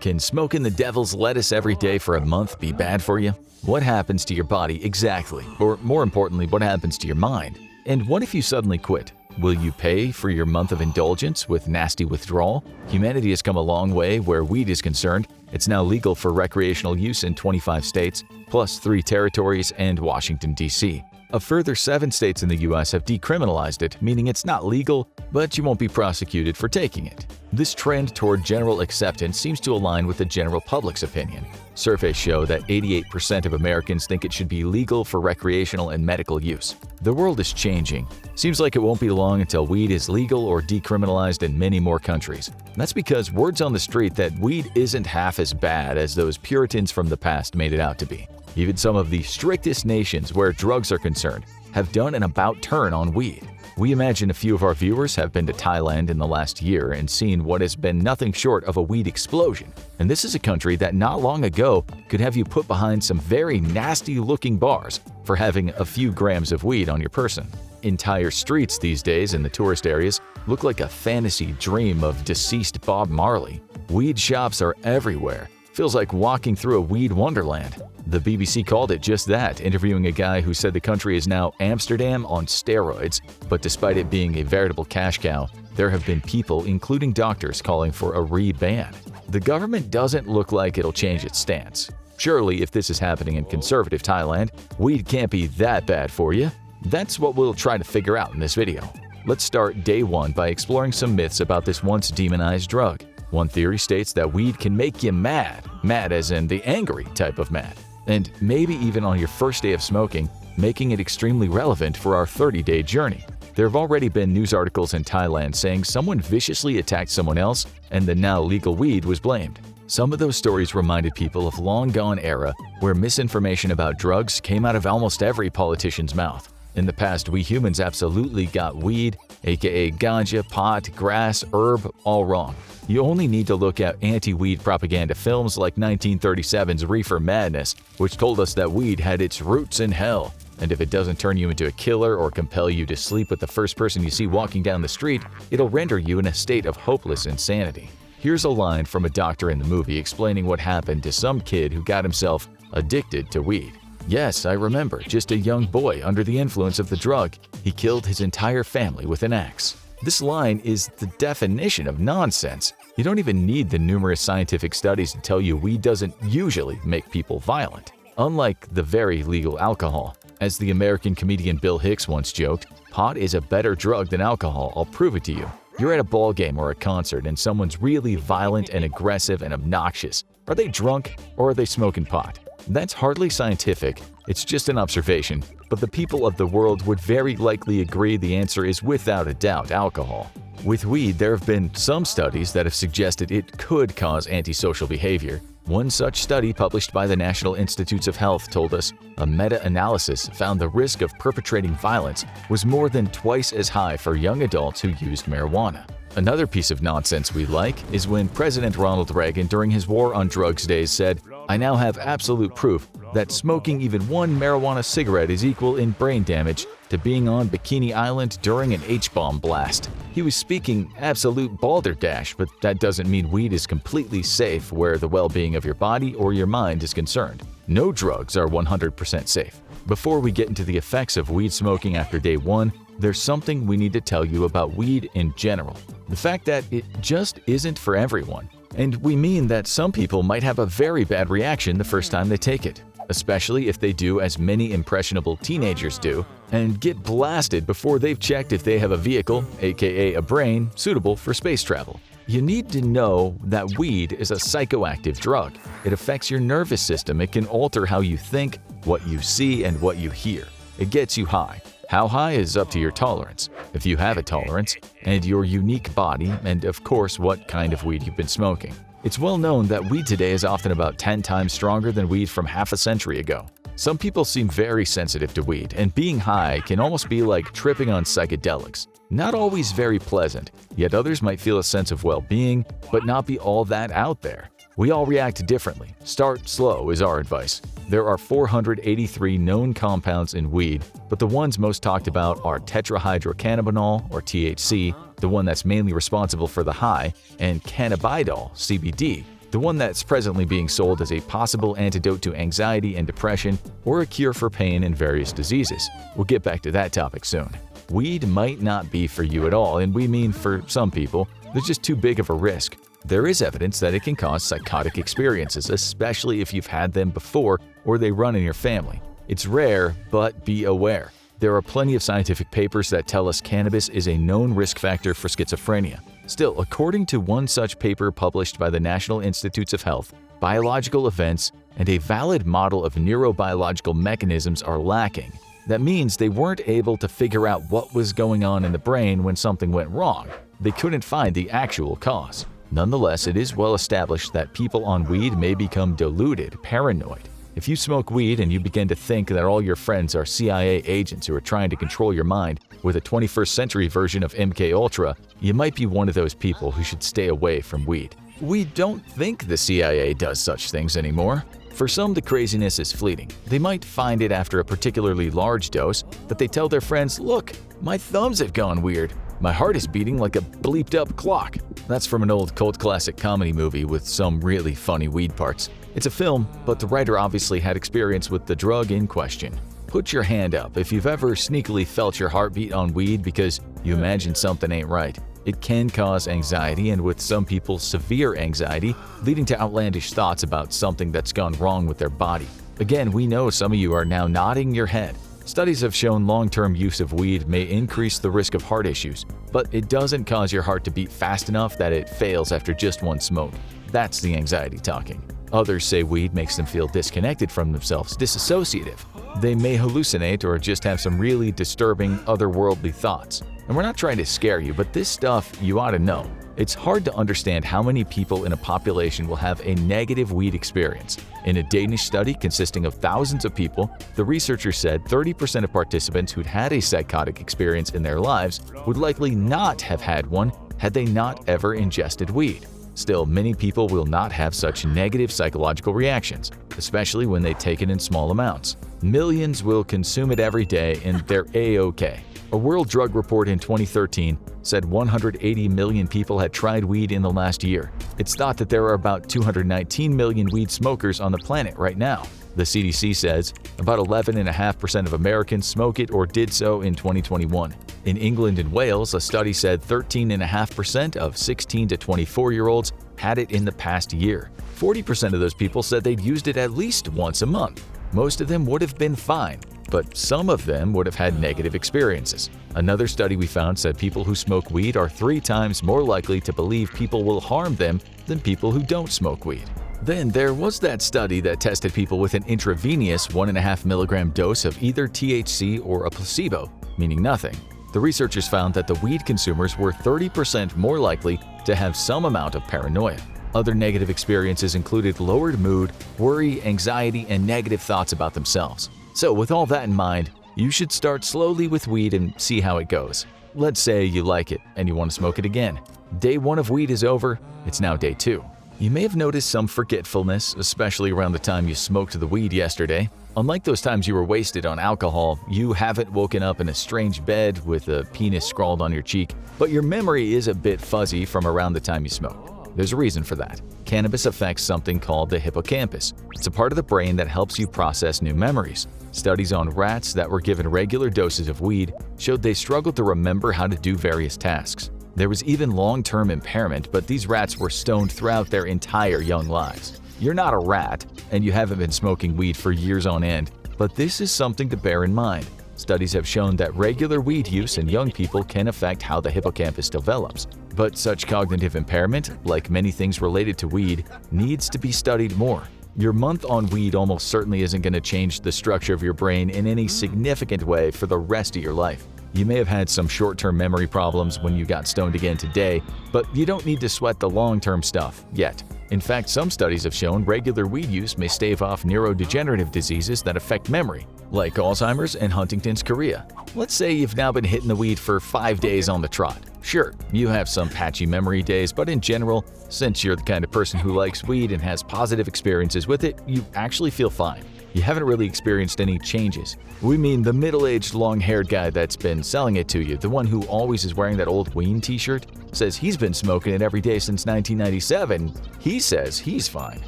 Can smoking the devil's lettuce every day for a month be bad for you? What happens to your body exactly? Or more importantly, what happens to your mind? And what if you suddenly quit? Will you pay for your month of indulgence with nasty withdrawal? Humanity has come a long way where weed is concerned. It's now legal for recreational use in 25 states, plus 3 territories and Washington, D.C. A further 7 states in the U.S. have decriminalized it, meaning it's not legal, but you won't be prosecuted for taking it. This trend toward general acceptance seems to align with the general public's opinion. Surveys show that 88% of Americans think it should be legal for recreational and medical use. The world is changing. Seems like it won't be long until weed is legal or decriminalized in many more countries. That's because word's on the street that weed isn't half as bad as those Puritans from the past made it out to be. Even some of the strictest nations where drugs are concerned have done an about-turn on weed. We imagine a few of our viewers have been to Thailand in the last year and seen what has been nothing short of a weed explosion. And this is a country that not long ago could have you put behind some very nasty-looking bars for having a few grams of weed on your person. Entire streets these days in the tourist areas look like a fantasy dream of deceased Bob Marley. Weed shops are everywhere. Feels like walking through a weed wonderland. The BBC called it just that, interviewing a guy who said the country is now Amsterdam on steroids. But despite it being a veritable cash cow, there have been people, including doctors, calling for a re-ban. The government doesn't look like it'll change its stance. Surely, if this is happening in conservative Thailand, weed can't be that bad for you. That's what we'll try to figure out in this video. Let's start day 1 by exploring some myths about this once demonized drug. One theory states that weed can make you mad, mad as in the angry type of mad, and maybe even on your first day of smoking, making it extremely relevant for our 30-day journey. There have already been news articles in Thailand saying someone viciously attacked someone else and the now legal weed was blamed. Some of those stories reminded people of long-gone era where misinformation about drugs came out of almost every politician's mouth. In the past, we humans absolutely got weed, aka ganja, pot, grass, herb, all wrong. You only need to look at anti-weed propaganda films like 1937's Reefer Madness, which told us that weed had its roots in hell. And if it doesn't turn you into a killer or compel you to sleep with the first person you see walking down the street, it'll render you in a state of hopeless insanity. Here's a line from a doctor in the movie explaining what happened to some kid who got himself addicted to weed. "Yes, I remember, just a young boy under the influence of the drug. He killed his entire family with an axe." This line is the definition of nonsense. You don't even need the numerous scientific studies to tell you weed doesn't usually make people violent. Unlike the very legal alcohol. As the American comedian Bill Hicks once joked, pot is a better drug than alcohol, I'll prove it to you. You're at a ball game or a concert and someone's really violent and aggressive and obnoxious. Are they drunk or are they smoking pot? That's hardly scientific, it's just an observation, but the people of the world would very likely agree the answer is without a doubt alcohol. With weed, there have been some studies that have suggested it could cause antisocial behavior. One such study published by the National Institutes of Health told us a meta-analysis found the risk of perpetrating violence was more than twice as high for young adults who used marijuana. Another piece of nonsense we like is when President Ronald Reagan during his war on drugs days said, "I now have absolute proof that smoking even one marijuana cigarette is equal in brain damage to being on Bikini Island during an H-bomb blast." He was speaking absolute balderdash, but that doesn't mean weed is completely safe where the well-being of your body or your mind is concerned. No drugs are 100% safe. Before we get into the effects of weed smoking after day 1, there's something we need to tell you about weed in general. The fact that it just isn't for everyone. And we mean that some people might have a very bad reaction the first time they take it, especially if they do as many impressionable teenagers do and get blasted before they've checked if they have a vehicle, aka a brain, suitable for space travel. You need to know that weed is a psychoactive drug. It affects your nervous system. It can alter how you think, what you see, and what you hear. It gets you high. How high is up to your tolerance, if you have a tolerance, and your unique body, and of course what kind of weed you've been smoking. It's well known that weed today is often about 10 times stronger than weed from half a century ago. Some people seem very sensitive to weed, and being high can almost be like tripping on psychedelics. Not always very pleasant, yet others might feel a sense of well-being, but not be all that out there. We all react differently. Start slow is our advice. There are 483 known compounds in weed, but the ones most talked about are tetrahydrocannabinol, or THC, the one that's mainly responsible for the high, and cannabidiol, CBD, the one that's presently being sold as a possible antidote to anxiety and depression or a cure for pain and various diseases. We'll get back to that topic soon. Weed might not be for you at all, and we mean for some people, they're just too big of a risk. There is evidence that it can cause psychotic experiences, especially if you've had them before or they run in your family. It's rare, but be aware. There are plenty of scientific papers that tell us cannabis is a known risk factor for schizophrenia. Still, according to one such paper published by the National Institutes of Health, biological events and a valid model of neurobiological mechanisms are lacking. That means they weren't able to figure out what was going on in the brain when something went wrong. They couldn't find the actual cause. Nonetheless, it is well established that people on weed may become deluded, paranoid. If you smoke weed and you begin to think that all your friends are CIA agents who are trying to control your mind with a 21st century version of MK Ultra, you might be one of those people who should stay away from weed. We don't think the CIA does such things anymore. For some, the craziness is fleeting. They might find it after a particularly large dose, but they tell their friends, "Look, my thumbs have gone weird. My heart is beating like a bleeped up clock." That's from an old cult classic comedy movie with some really funny weed parts. It's a film, but the writer obviously had experience with the drug in question. Put your hand up if you've ever sneakily felt your heartbeat on weed because you imagine something ain't right. It can cause anxiety, and with some people, severe anxiety, leading to outlandish thoughts about something that's gone wrong with their body. Again, we know some of you are now nodding your head. Studies have shown long-term use of weed may increase the risk of heart issues, but it doesn't cause your heart to beat fast enough that it fails after just one smoke. That's the anxiety talking. Others say weed makes them feel disconnected from themselves, disassociative. They may hallucinate or just have some really disturbing, otherworldly thoughts. And we're not trying to scare you, but this stuff you ought to know. It's hard to understand how many people in a population will have a negative weed experience. In a Danish study consisting of thousands of people, the researchers said 30% of participants who'd had a psychotic experience in their lives would likely not have had one had they not ever ingested weed. Still, many people will not have such negative psychological reactions, especially when they take it in small amounts. Millions will consume it every day and they're A-OK. A World Drug Report in 2013 said 180 million people had tried weed in the last year. It's thought that there are about 219 million weed smokers on the planet right now. The CDC says about 11.5% of Americans smoke it or did so in 2021. In England and Wales, a study said 13.5% of 16 to 24-year-olds had it in the past year. 40% of those people said they'd used it at least once a month. Most of them would have been fine, but some of them would have had negative experiences. Another study we found said people who smoke weed are 3 times more likely to believe people will harm them than people who don't smoke weed. Then there was that study that tested people with an intravenous 1.5 milligram dose of either THC or a placebo, meaning nothing. The researchers found that the weed consumers were 30% more likely to have some amount of paranoia. Other negative experiences included lowered mood, worry, anxiety, and negative thoughts about themselves. So with all that in mind, you should start slowly with weed and see how it goes. Let's say you like it and you want to smoke it again. Day 1 of weed is over, it's now day 2. You may have noticed some forgetfulness, especially around the time you smoked the weed yesterday. Unlike those times you were wasted on alcohol, you haven't woken up in a strange bed with a penis scrawled on your cheek, but your memory is a bit fuzzy from around the time you smoked. There's a reason for that. Cannabis affects something called the hippocampus. It's a part of the brain that helps you process new memories. Studies on rats that were given regular doses of weed showed they struggled to remember how to do various tasks. There was even long-term impairment, but these rats were stoned throughout their entire young lives. You're not a rat, and you haven't been smoking weed for years on end, but this is something to bear in mind. Studies have shown that regular weed use in young people can affect how the hippocampus develops. But such cognitive impairment, like many things related to weed, needs to be studied more. Your month on weed almost certainly isn't going to change the structure of your brain in any significant way for the rest of your life. You may have had some short-term memory problems when you got stoned again today, but you don't need to sweat the long-term stuff yet. In fact, some studies have shown regular weed use may stave off neurodegenerative diseases that affect memory, like Alzheimer's and Huntington's chorea. Let's say you've now been hitting the weed for 5 days on the trot. Sure, you have some patchy memory days, but in general, since you're the kind of person who likes weed and has positive experiences with it, you actually feel fine. you haven't really experienced any changes. We mean the middle-aged, long-haired guy that's been selling it to you, the one who always is wearing that old Ween t-shirt, says he's been smoking it every day since 1997. He says he's fine.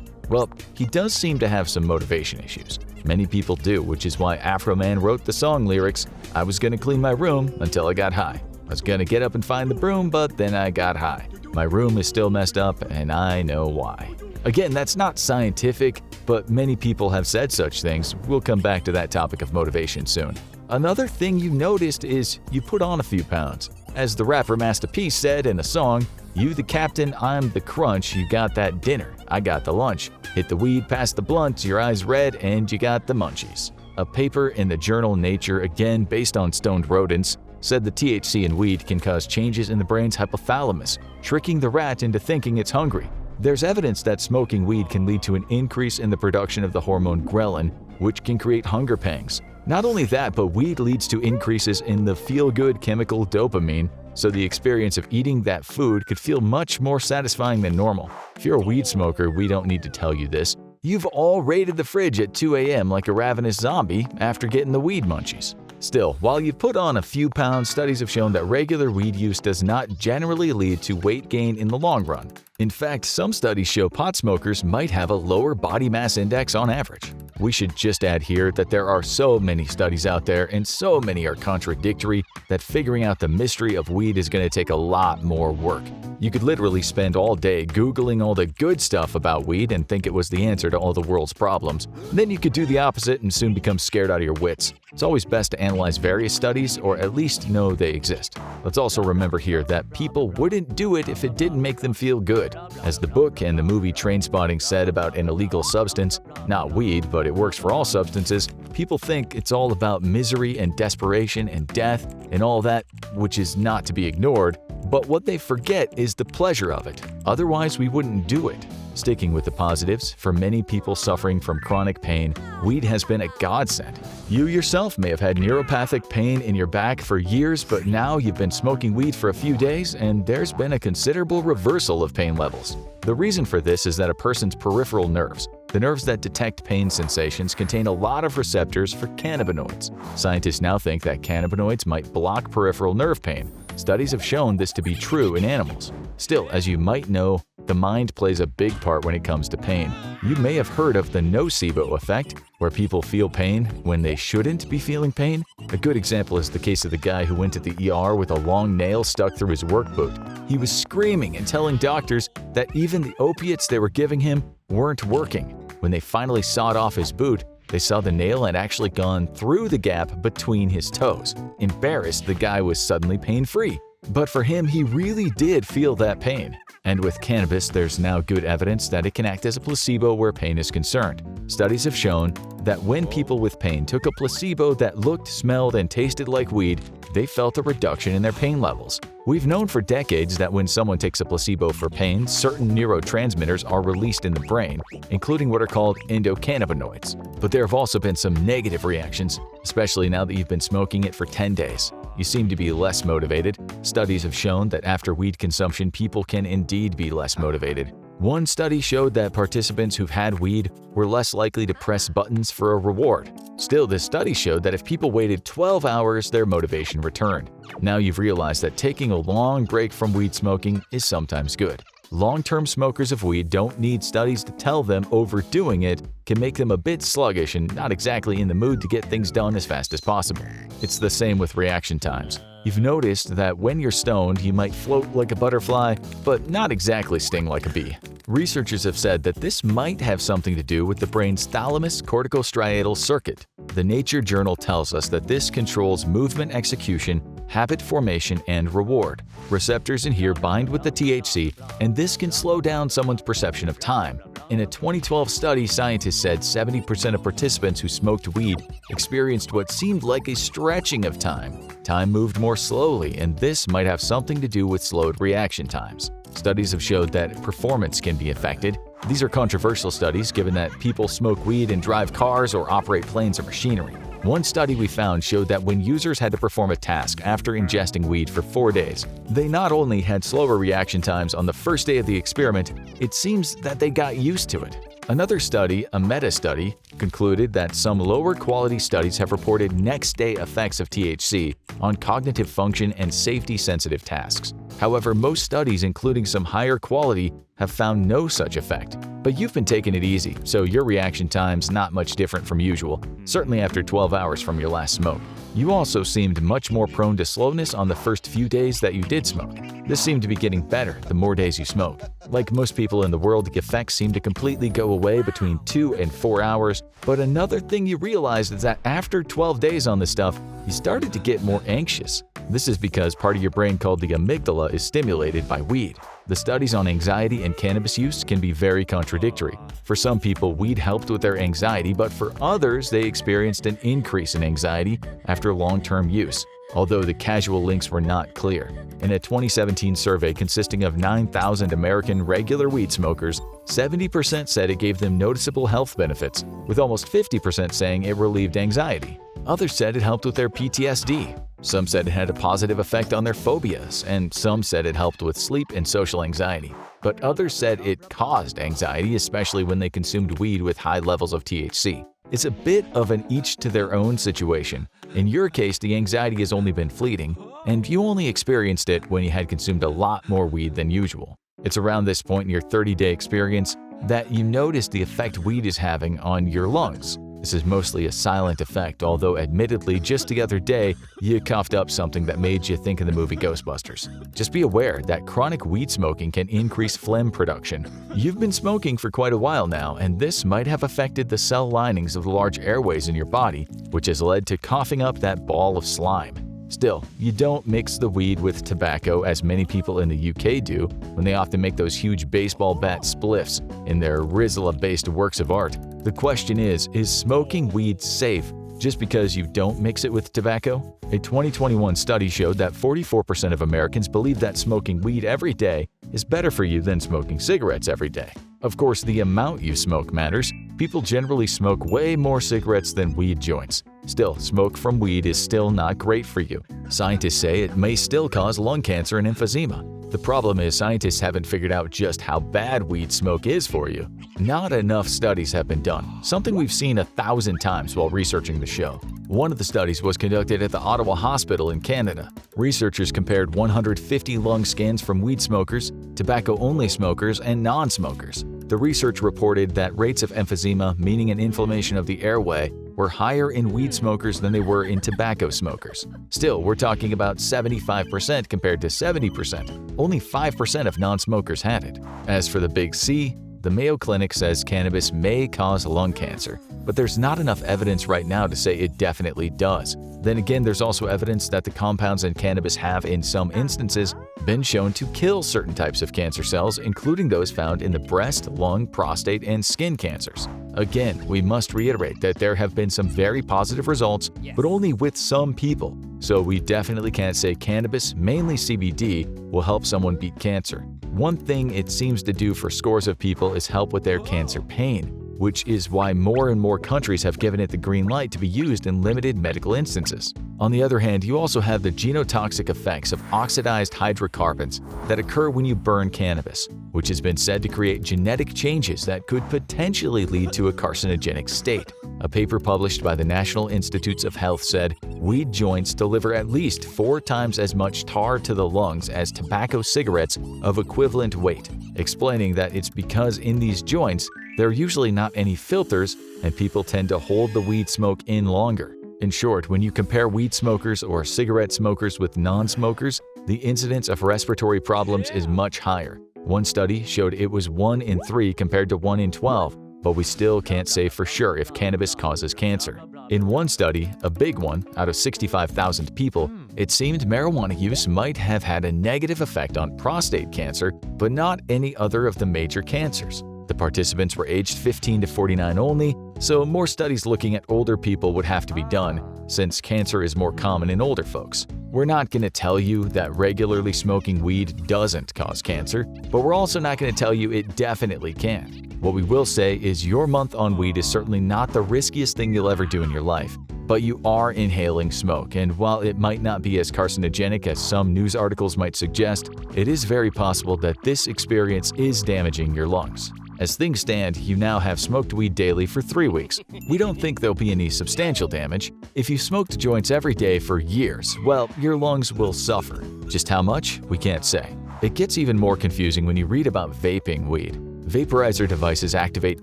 Well, he does seem to have some motivation issues. Many people do, which is why Afro Man wrote the song lyrics, "I was gonna clean my room until I got high. I was gonna get up and find the broom, but then I got high. My room is still messed up, and I know why." Again, that's not scientific, but many people have said such things. We'll come back to that topic of motivation soon. Another thing you noticed is you put on a few pounds. As the rapper Master P said in a song, "You the captain, I'm the crunch, you got that dinner, I got the lunch. Hit the weed, pass the blunt, your eyes red, and you got the munchies." A paper in the journal Nature, again based on stoned rodents, said the THC in weed can cause changes in the brain's hypothalamus, tricking the rat into thinking it's hungry. There's evidence that smoking weed can lead to an increase in the production of the hormone ghrelin, which can create hunger pangs. Not only that, but weed leads to increases in the feel-good chemical dopamine, so the experience of eating that food could feel much more satisfying than normal. If you're a weed smoker, we don't need to tell you this. You've all raided the fridge at 2 a.m. like a ravenous zombie after getting the weed munchies. Still, while you've put on a few pounds, studies have shown that regular weed use does not generally lead to weight gain in the long run. In fact, some studies show pot smokers might have a lower body mass index on average. We should just add here that there are so many studies out there and so many are contradictory that figuring out the mystery of weed is going to take a lot more work. You could literally spend all day Googling all the good stuff about weed and think it was the answer to all the world's problems. Then you could do the opposite and soon become scared out of your wits. It's always best to analyze various studies or at least know they exist. Let's also remember here that people wouldn't do it if it didn't make them feel good. As the book and the movie Trainspotting said about an illegal substance, not weed, but it works for all substances, people think it's all about misery and desperation and death and all that, which is not to be ignored. But what they forget is the pleasure of it. Otherwise, we wouldn't do it. Sticking with the positives, for many people suffering from chronic pain, weed has been a godsend. You yourself may have had neuropathic pain in your back for years, but now you've been smoking weed for a few days and there's been a considerable reversal of pain levels. The reason for this is that a person's peripheral nerves, the nerves that detect pain sensations, contain a lot of receptors for cannabinoids. Scientists now think that cannabinoids might block peripheral nerve pain. Studies have shown this to be true in animals. Still, as you might know, the mind plays a big part when it comes to pain. You may have heard of the nocebo effect, where people feel pain when they shouldn't be feeling pain. A good example is the case of the guy who went to the ER with a long nail stuck through his work boot. He was screaming and telling doctors that even the opiates they were giving him weren't working. When they finally sawed off his boot, they saw the nail had actually gone through the gap between his toes. Embarrassed, the guy was suddenly pain-free. But for him, he really did feel that pain. And with cannabis, there's now good evidence that it can act as a placebo where pain is concerned. Studies have shown that when people with pain took a placebo that looked, smelled, and tasted like weed, they felt a reduction in their pain levels. We've known for decades that when someone takes a placebo for pain, certain neurotransmitters are released in the brain, including what are called endocannabinoids. But there have also been some negative reactions, especially now that you've been smoking it for 10 days. You seem to be less motivated. Studies have shown that after weed consumption, people can indeed be less motivated. One study showed that participants who've had weed were less likely to press buttons for a reward. Still, this study showed that if people waited 12 hours, their motivation returned. Now you've realized that taking a long break from weed smoking is sometimes good. Long-term smokers of weed don't need studies to tell them overdoing it can make them a bit sluggish and not exactly in the mood to get things done as fast as possible. It's the same with reaction times. You've noticed that when you're stoned, you might float like a butterfly, but not exactly sting like a bee. Researchers have said that this might have something to do with the brain's thalamus-corticostriatal circuit. The Nature journal tells us that this controls movement execution, habit formation, and reward. Receptors in here bind with the THC, and this can slow down someone's perception of time. In a 2012 study, scientists said 70% of participants who smoked weed experienced what seemed like a stretching of time. Time moved more slowly, and this might have something to do with slowed reaction times. Studies have showed that performance can be affected. These are controversial studies given that people smoke weed and drive cars or operate planes or machinery. One study we found showed that when users had to perform a task after ingesting weed for 4 days, they not only had slower reaction times on the first day of the experiment, it seems that they got used to it. Another study, a meta-study, concluded that some lower-quality studies have reported next-day effects of THC on cognitive function and safety-sensitive tasks. However, most studies, including some higher quality, have found no such effect. But you've been taking it easy, so your reaction time's not much different from usual, certainly after 12 hours from your last smoke. You also seemed much more prone to slowness on the first few days that you did smoke. This seemed to be getting better the more days you smoke. Like most people in the world, the effects seem to completely go away between 2 and 4 hours, but another thing you realized is that after 12 days on this stuff, you started to get more anxious. This is because part of your brain called the amygdala is stimulated by weed. The studies on anxiety and cannabis use can be very contradictory. For some people, weed helped with their anxiety, but for others, they experienced an increase in anxiety after long-term use, although the causal links were not clear. In a 2017 survey consisting of 9,000 American regular weed smokers, 70% said it gave them noticeable health benefits, with almost 50% saying it relieved anxiety. Others said it helped with their PTSD. Some said it had a positive effect on their phobias, and some said it helped with sleep and social anxiety. But others said it caused anxiety, especially when they consumed weed with high levels of THC. It's a bit of an each-to-their-own situation. In your case, the anxiety has only been fleeting, and you only experienced it when you had consumed a lot more weed than usual. It's around this point in your 30-day experience that you notice the effect weed is having on your lungs. This is mostly a silent effect, although admittedly just the other day you coughed up something that made you think of the movie Ghostbusters. Just be aware that chronic weed smoking can increase phlegm production. You've been smoking for quite a while now, and this might have affected the cell linings of the large airways in your body, which has led to coughing up that ball of slime. Still, you don't mix the weed with tobacco as many people in the UK do when they often make those huge baseball bat spliffs in their Rizla-based works of art. The question is smoking weed safe just because you don't mix it with tobacco? A 2021 study showed that 44% of Americans believe that smoking weed every day is better for you than smoking cigarettes every day. Of course, the amount you smoke matters. People generally smoke way more cigarettes than weed joints. Still, smoke from weed is still not great for you. Scientists say it may still cause lung cancer and emphysema. The problem is scientists haven't figured out just how bad weed smoke is for you. Not enough studies have been done, something we've seen 1,000 times while researching the show. One of the studies was conducted at the Ottawa Hospital in Canada. Researchers compared 150 lung scans from weed smokers, tobacco-only smokers, and non-smokers. The research reported that rates of emphysema, meaning an inflammation of the airway, were higher in weed smokers than they were in tobacco smokers. Still, we're talking about 75% compared to 70%. Only 5% of non-smokers had it. As for the big C, the Mayo Clinic says cannabis may cause lung cancer, but there's not enough evidence right now to say it definitely does. Then again, there's also evidence that the compounds in cannabis have, in some instances, been shown to kill certain types of cancer cells, including those found in the breast, lung, prostate, and skin cancers. Again, we must reiterate that there have been some very positive results, but only with some people. So we definitely can't say cannabis, mainly CBD, will help someone beat cancer. One thing it seems to do for scores of people is help with their cancer pain, which is why more and more countries have given it the green light to be used in limited medical instances. On the other hand, you also have the genotoxic effects of oxidized hydrocarbons that occur when you burn cannabis, which has been said to create genetic changes that could potentially lead to a carcinogenic state. A paper published by the National Institutes of Health said weed joints deliver at least 4 times as much tar to the lungs as tobacco cigarettes of equivalent weight, explaining that it's because in these joints, there are usually not any filters, and people tend to hold the weed smoke in longer. In short, when you compare weed smokers or cigarette smokers with non-smokers, the incidence of respiratory problems is much higher. One study showed it was 1 in 3 compared to 1 in 12, but we still can't say for sure if cannabis causes cancer. In one study, a big one, out of 65,000 people, it seemed marijuana use might have had a negative effect on prostate cancer, but not any other of the major cancers. The participants were aged 15 to 49 only, so more studies looking at older people would have to be done, since cancer is more common in older folks. We're not going to tell you that regularly smoking weed doesn't cause cancer, but we're also not going to tell you it definitely can. What we will say is your month on weed is certainly not the riskiest thing you'll ever do in your life, but you are inhaling smoke, and while it might not be as carcinogenic as some news articles might suggest, it is very possible that this experience is damaging your lungs. As things stand, you now have smoked weed daily for 3 weeks. We don't think there'll be any substantial damage. If you smoked joints every day for years, well, your lungs will suffer. Just how much? We can't say. It gets even more confusing when you read about vaping weed. Vaporizer devices activate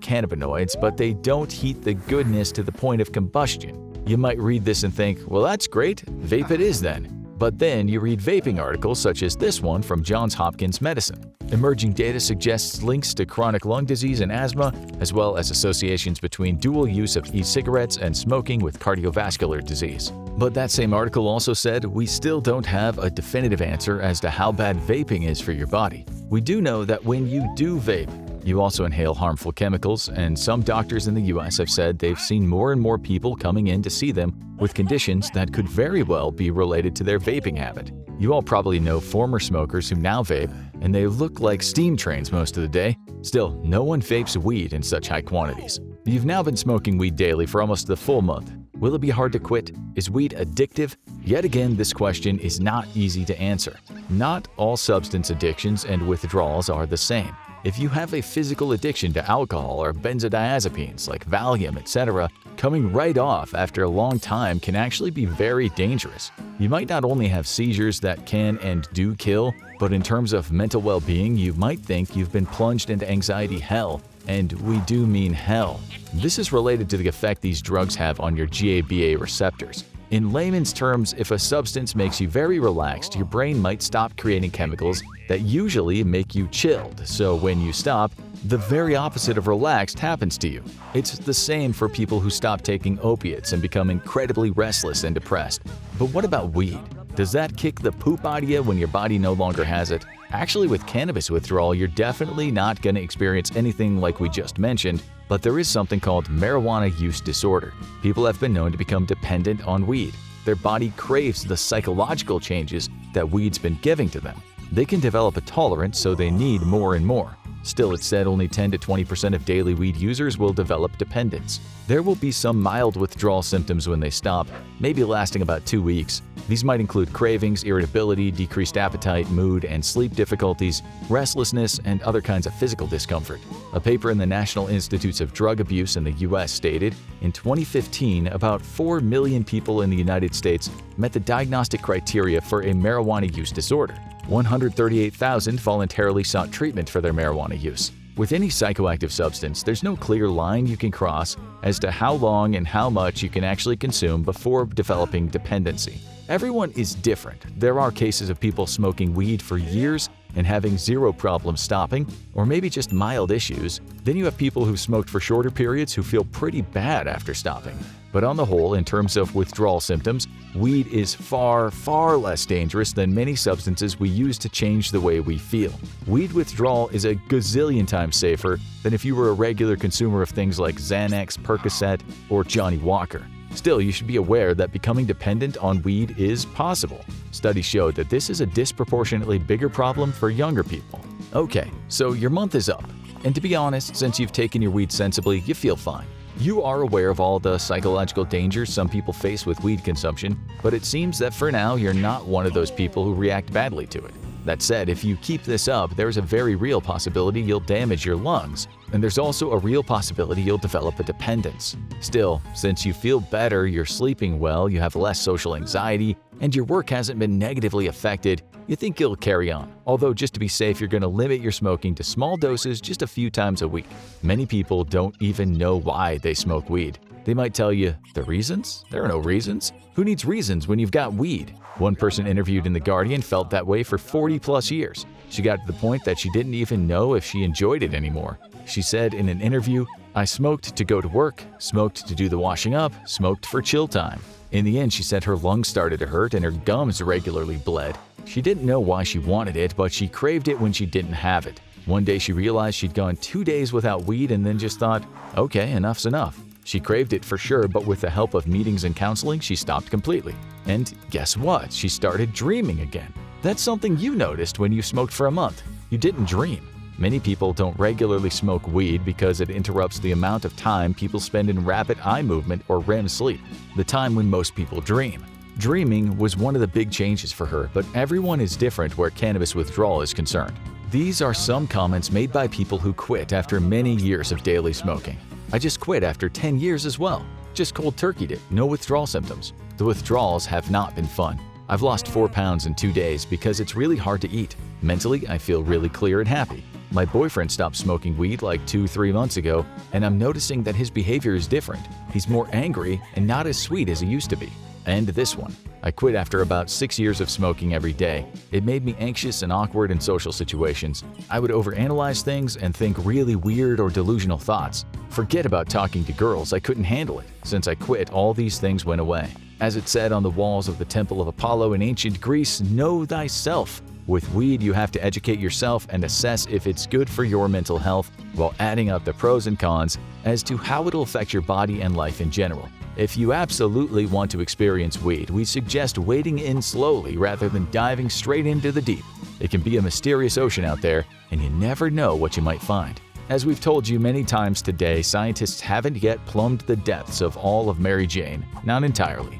cannabinoids, but they don't heat the goodness to the point of combustion. You might read this and think, well, that's great, vape it is then. But then you read vaping articles such as this one from Johns Hopkins Medicine. Emerging data suggests links to chronic lung disease and asthma, as well as associations between dual use of e-cigarettes and smoking with cardiovascular disease. But that same article also said we still don't have a definitive answer as to how bad vaping is for your body. We do know that when you do vape, you also inhale harmful chemicals, and some doctors in the US have said they've seen more and more people coming in to see them with conditions that could very well be related to their vaping habit. You all probably know former smokers who now vape, and they look like steam trains most of the day. Still, no one vapes weed in such high quantities. You've now been smoking weed daily for almost the full month. Will it be hard to quit? Is weed addictive? Yet again, this question is not easy to answer. Not all substance addictions and withdrawals are the same. If you have a physical addiction to alcohol or benzodiazepines like Valium, etc., coming right off after a long time can actually be very dangerous. You might not only have seizures that can and do kill, but in terms of mental well-being, you might think you've been plunged into anxiety hell, and we do mean hell. This is related to the effect these drugs have on your GABA receptors. In layman's terms, if a substance makes you very relaxed, your brain might stop creating chemicals that usually make you chilled, so when you stop, the very opposite of relaxed happens to you. It's the same for people who stop taking opiates and become incredibly restless and depressed. But what about weed? Does that kick the poop out of you when your body no longer has it? Actually, with cannabis withdrawal, you're definitely not going to experience anything like we just mentioned, but there is something called marijuana use disorder. People have been known to become dependent on weed. Their body craves the psychological changes that weed's been giving to them. They can develop a tolerance, so they need more and more. Still, it's said only 10 to 20% of daily weed users will develop dependence. There will be some mild withdrawal symptoms when they stop, maybe lasting about 2 weeks. These might include cravings, irritability, decreased appetite, mood and sleep difficulties, restlessness, and other kinds of physical discomfort. A paper in the National Institutes of Drug Abuse in the U.S. stated, in 2015, about 4 million people in the United States met the diagnostic criteria for a marijuana use disorder. 138,000 voluntarily sought treatment for their marijuana use. With any psychoactive substance, there's no clear line you can cross as to how long and how much you can actually consume before developing dependency. Everyone is different. There are cases of people smoking weed for years and having zero problem stopping, or maybe just mild issues. Then you have people who smoked for shorter periods who feel pretty bad after stopping. But on the whole, in terms of withdrawal symptoms, weed is far, far less dangerous than many substances we use to change the way we feel. Weed withdrawal is a gazillion times safer than if you were a regular consumer of things like Xanax, Percocet, or Johnny Walker. Still, you should be aware that becoming dependent on weed is possible. Studies showed that this is a disproportionately bigger problem for younger people. Okay, so your month is up. And to be honest, since you've taken your weed sensibly, you feel fine. You are aware of all the psychological dangers some people face with weed consumption, but it seems that for now you're not one of those people who react badly to it. That said, if you keep this up, there's a very real possibility you'll damage your lungs, and there's also a real possibility you'll develop a dependence. Still, since you feel better, you're sleeping well, you have less social anxiety, and your work hasn't been negatively affected, you think you'll carry on. Although just to be safe, you're going to limit your smoking to small doses just a few times a week. Many people don't even know why they smoke weed. They might tell you, the reasons? There are no reasons. Who needs reasons when you've got weed? One person interviewed in The Guardian felt that way for 40+ years. She got to the point that she didn't even know if she enjoyed it anymore. She said in an interview, "I smoked to go to work, smoked to do the washing up, smoked for chill time." In the end, she said her lungs started to hurt and her gums regularly bled. She didn't know why she wanted it, but she craved it when she didn't have it. One day she realized she'd gone 2 days without weed and then just thought, okay, enough's enough. She craved it for sure, but with the help of meetings and counseling, she stopped completely. And guess what? She started dreaming again. That's something you noticed when you smoked for a month. You didn't dream. Many people don't regularly smoke weed because it interrupts the amount of time people spend in rapid eye movement or REM sleep, the time when most people dream. Dreaming was one of the big changes for her, but everyone is different where cannabis withdrawal is concerned. These are some comments made by people who quit after many years of daily smoking. I just quit after 10 years as well. Just cold turkeyed it, no withdrawal symptoms. The withdrawals have not been fun. I've lost 4 pounds in 2 days because it's really hard to eat. Mentally, I feel really clear and happy. My boyfriend stopped smoking weed like 2-3 months ago, and I'm noticing that his behavior is different. He's more angry and not as sweet as he used to be. And this one. I quit after about 6 years of smoking every day. It made me anxious and awkward in social situations. I would overanalyze things and think really weird or delusional thoughts. Forget about talking to girls, I couldn't handle it. Since I quit, all these things went away. As it said on the walls of the Temple of Apollo in ancient Greece, know thyself. With weed, you have to educate yourself and assess if it's good for your mental health while adding up the pros and cons as to how it'll affect your body and life in general. If you absolutely want to experience weed, we suggest wading in slowly rather than diving straight into the deep. It can be a mysterious ocean out there, and you never know what you might find. As we've told you many times today, scientists haven't yet plumbed the depths of all of Mary Jane, not entirely.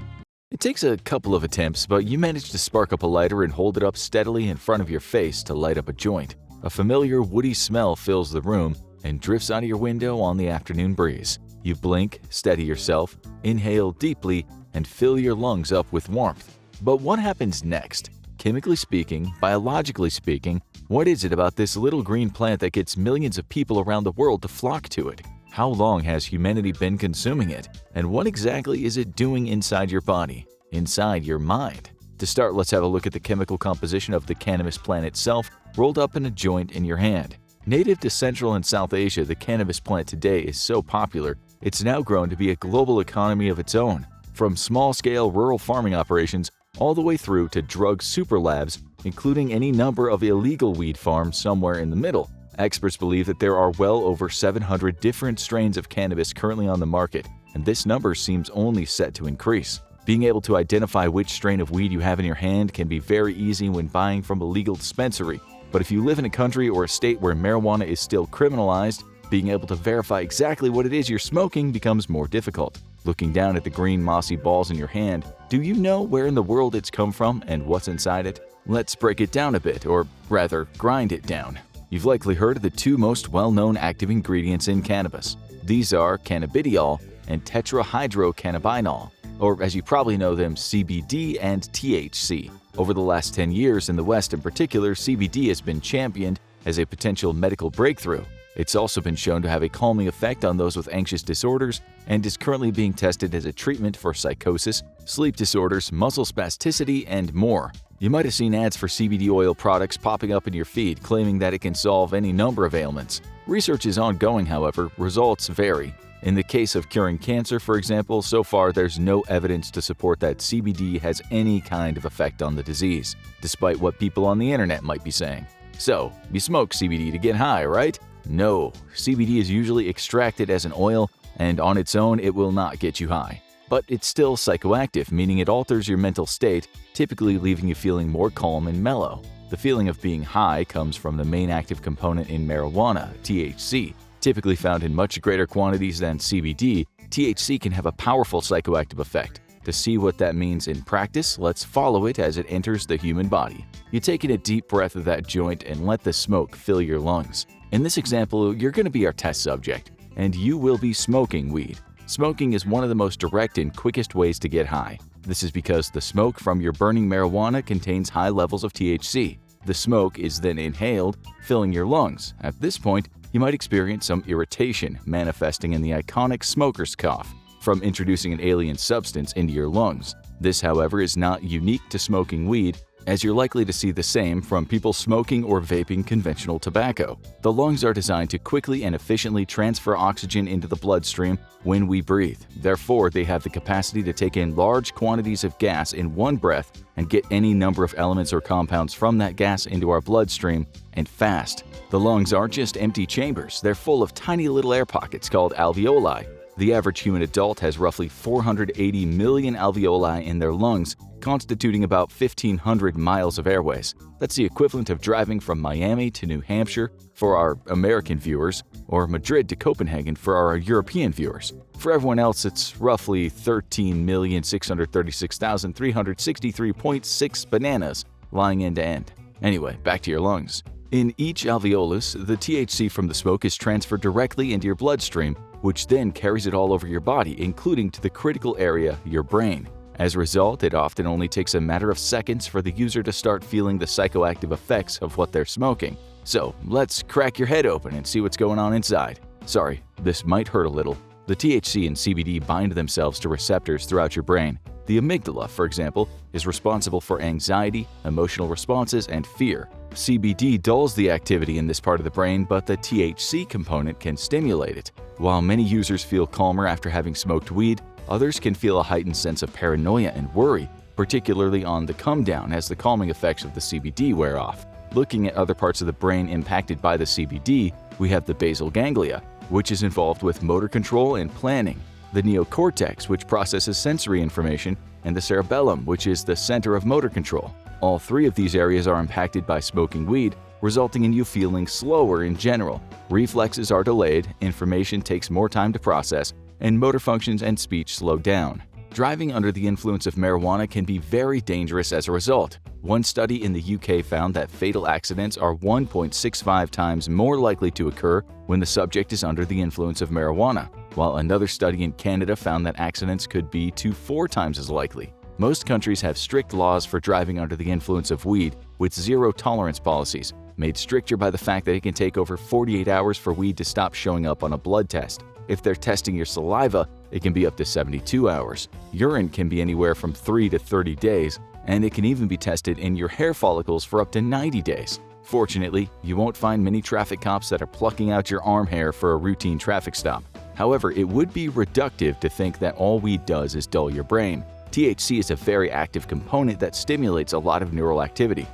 It takes a couple of attempts, but you manage to spark up a lighter and hold it up steadily in front of your face to light up a joint. A familiar woody smell fills the room and drifts out of your window on the afternoon breeze. You blink, steady yourself, inhale deeply, and fill your lungs up with warmth. But what happens next? Chemically speaking, biologically speaking, what is it about this little green plant that gets millions of people around the world to flock to it? How long has humanity been consuming it? And what exactly is it doing inside your body, inside your mind? To start, let's have a look at the chemical composition of the cannabis plant itself, rolled up in a joint in your hand. Native to Central and South Asia, the cannabis plant today is so popular, it's now grown to be a global economy of its own. From small-scale rural farming operations all the way through to drug super labs, including any number of illegal weed farms somewhere in the middle. Experts believe that there are well over 700 different strains of cannabis currently on the market, and this number seems only set to increase. Being able to identify which strain of weed you have in your hand can be very easy when buying from a legal dispensary, but if you live in a country or a state where marijuana is still criminalized, being able to verify exactly what it is you're smoking becomes more difficult. Looking down at the green mossy balls in your hand, do you know where in the world it's come from and what's inside it? Let's break it down a bit, or rather, grind it down. You've likely heard of the two most well-known active ingredients in cannabis. These are cannabidiol and tetrahydrocannabinol, or as you probably know them, CBD and THC. Over the last 10 years in the West in particular, CBD has been championed as a potential medical breakthrough. It's also been shown to have a calming effect on those with anxious disorders and is currently being tested as a treatment for psychosis, sleep disorders, muscle spasticity, and more. You might have seen ads for CBD oil products popping up in your feed claiming that it can solve any number of ailments. Research is ongoing, however, results vary. In the case of curing cancer, for example, so far there's no evidence to support that CBD has any kind of effect on the disease, despite what people on the internet might be saying. So, you smoke CBD to get high, right? No, CBD is usually extracted as an oil, and on its own it will not get you high. But it's still psychoactive, meaning it alters your mental state, typically leaving you feeling more calm and mellow. The feeling of being high comes from the main active component in marijuana, THC. Typically found in much greater quantities than CBD, THC can have a powerful psychoactive effect. To see what that means in practice, let's follow it as it enters the human body. You take in a deep breath of that joint and let the smoke fill your lungs. In this example, you're going to be our test subject, and you will be smoking weed. Smoking is one of the most direct and quickest ways to get high. This is because the smoke from your burning marijuana contains high levels of THC. The smoke is then inhaled, filling your lungs. At this point, you might experience some irritation, manifesting in the iconic smoker's cough from introducing an alien substance into your lungs. This, however, is not unique to smoking weed, as you're likely to see the same from people smoking or vaping conventional tobacco. The lungs are designed to quickly and efficiently transfer oxygen into the bloodstream when we breathe. Therefore, they have the capacity to take in large quantities of gas in one breath and get any number of elements or compounds from that gas into our bloodstream, and fast. The lungs aren't just empty chambers, they're full of tiny little air pockets called alveoli. The average human adult has roughly 480 million alveoli in their lungs, constituting about 1,500 miles of airways. That's the equivalent of driving from Miami to New Hampshire for our American viewers, or Madrid to Copenhagen for our European viewers. For everyone else, it's roughly 13,636,363.6 bananas lying end to end. Anyway, back to your lungs. In each alveolus, the THC from the smoke is transferred directly into your bloodstream, which then carries it all over your body, including to the critical area, your brain. As a result, it often only takes a matter of seconds for the user to start feeling the psychoactive effects of what they're smoking. So, let's crack your head open and see what's going on inside. Sorry, this might hurt a little. The THC and CBD bind themselves to receptors throughout your brain. The amygdala, for example, is responsible for anxiety, emotional responses, and fear. CBD dulls the activity in this part of the brain, but the THC component can stimulate it. While many users feel calmer after having smoked weed, others can feel a heightened sense of paranoia and worry, particularly on the come down as the calming effects of the CBD wear off. Looking at other parts of the brain impacted by the CBD, we have the basal ganglia, which is involved with motor control and planning, the neocortex, which processes sensory information, and the cerebellum, which is the center of motor control. All three of these areas are impacted by smoking weed, resulting in you feeling slower in general. Reflexes are delayed, information takes more time to process, and motor functions and speech slow down. Driving under the influence of marijuana can be very dangerous as a result. One study in the UK found that fatal accidents are 1.65 times more likely to occur when the subject is under the influence of marijuana, while another study in Canada found that accidents could be 2 to 4 times as likely. Most countries have strict laws for driving under the influence of weed, with zero-tolerance policies, made stricter by the fact that it can take over 48 hours for weed to stop showing up on a blood test. If they're testing your saliva, it can be up to 72 hours. Urine can be anywhere from 3 to 30 days, and it can even be tested in your hair follicles for up to 90 days. Fortunately, you won't find many traffic cops that are plucking out your arm hair for a routine traffic stop. However, it would be reductive to think that all weed does is dull your brain. THC is a very active component that stimulates a lot of neural activity.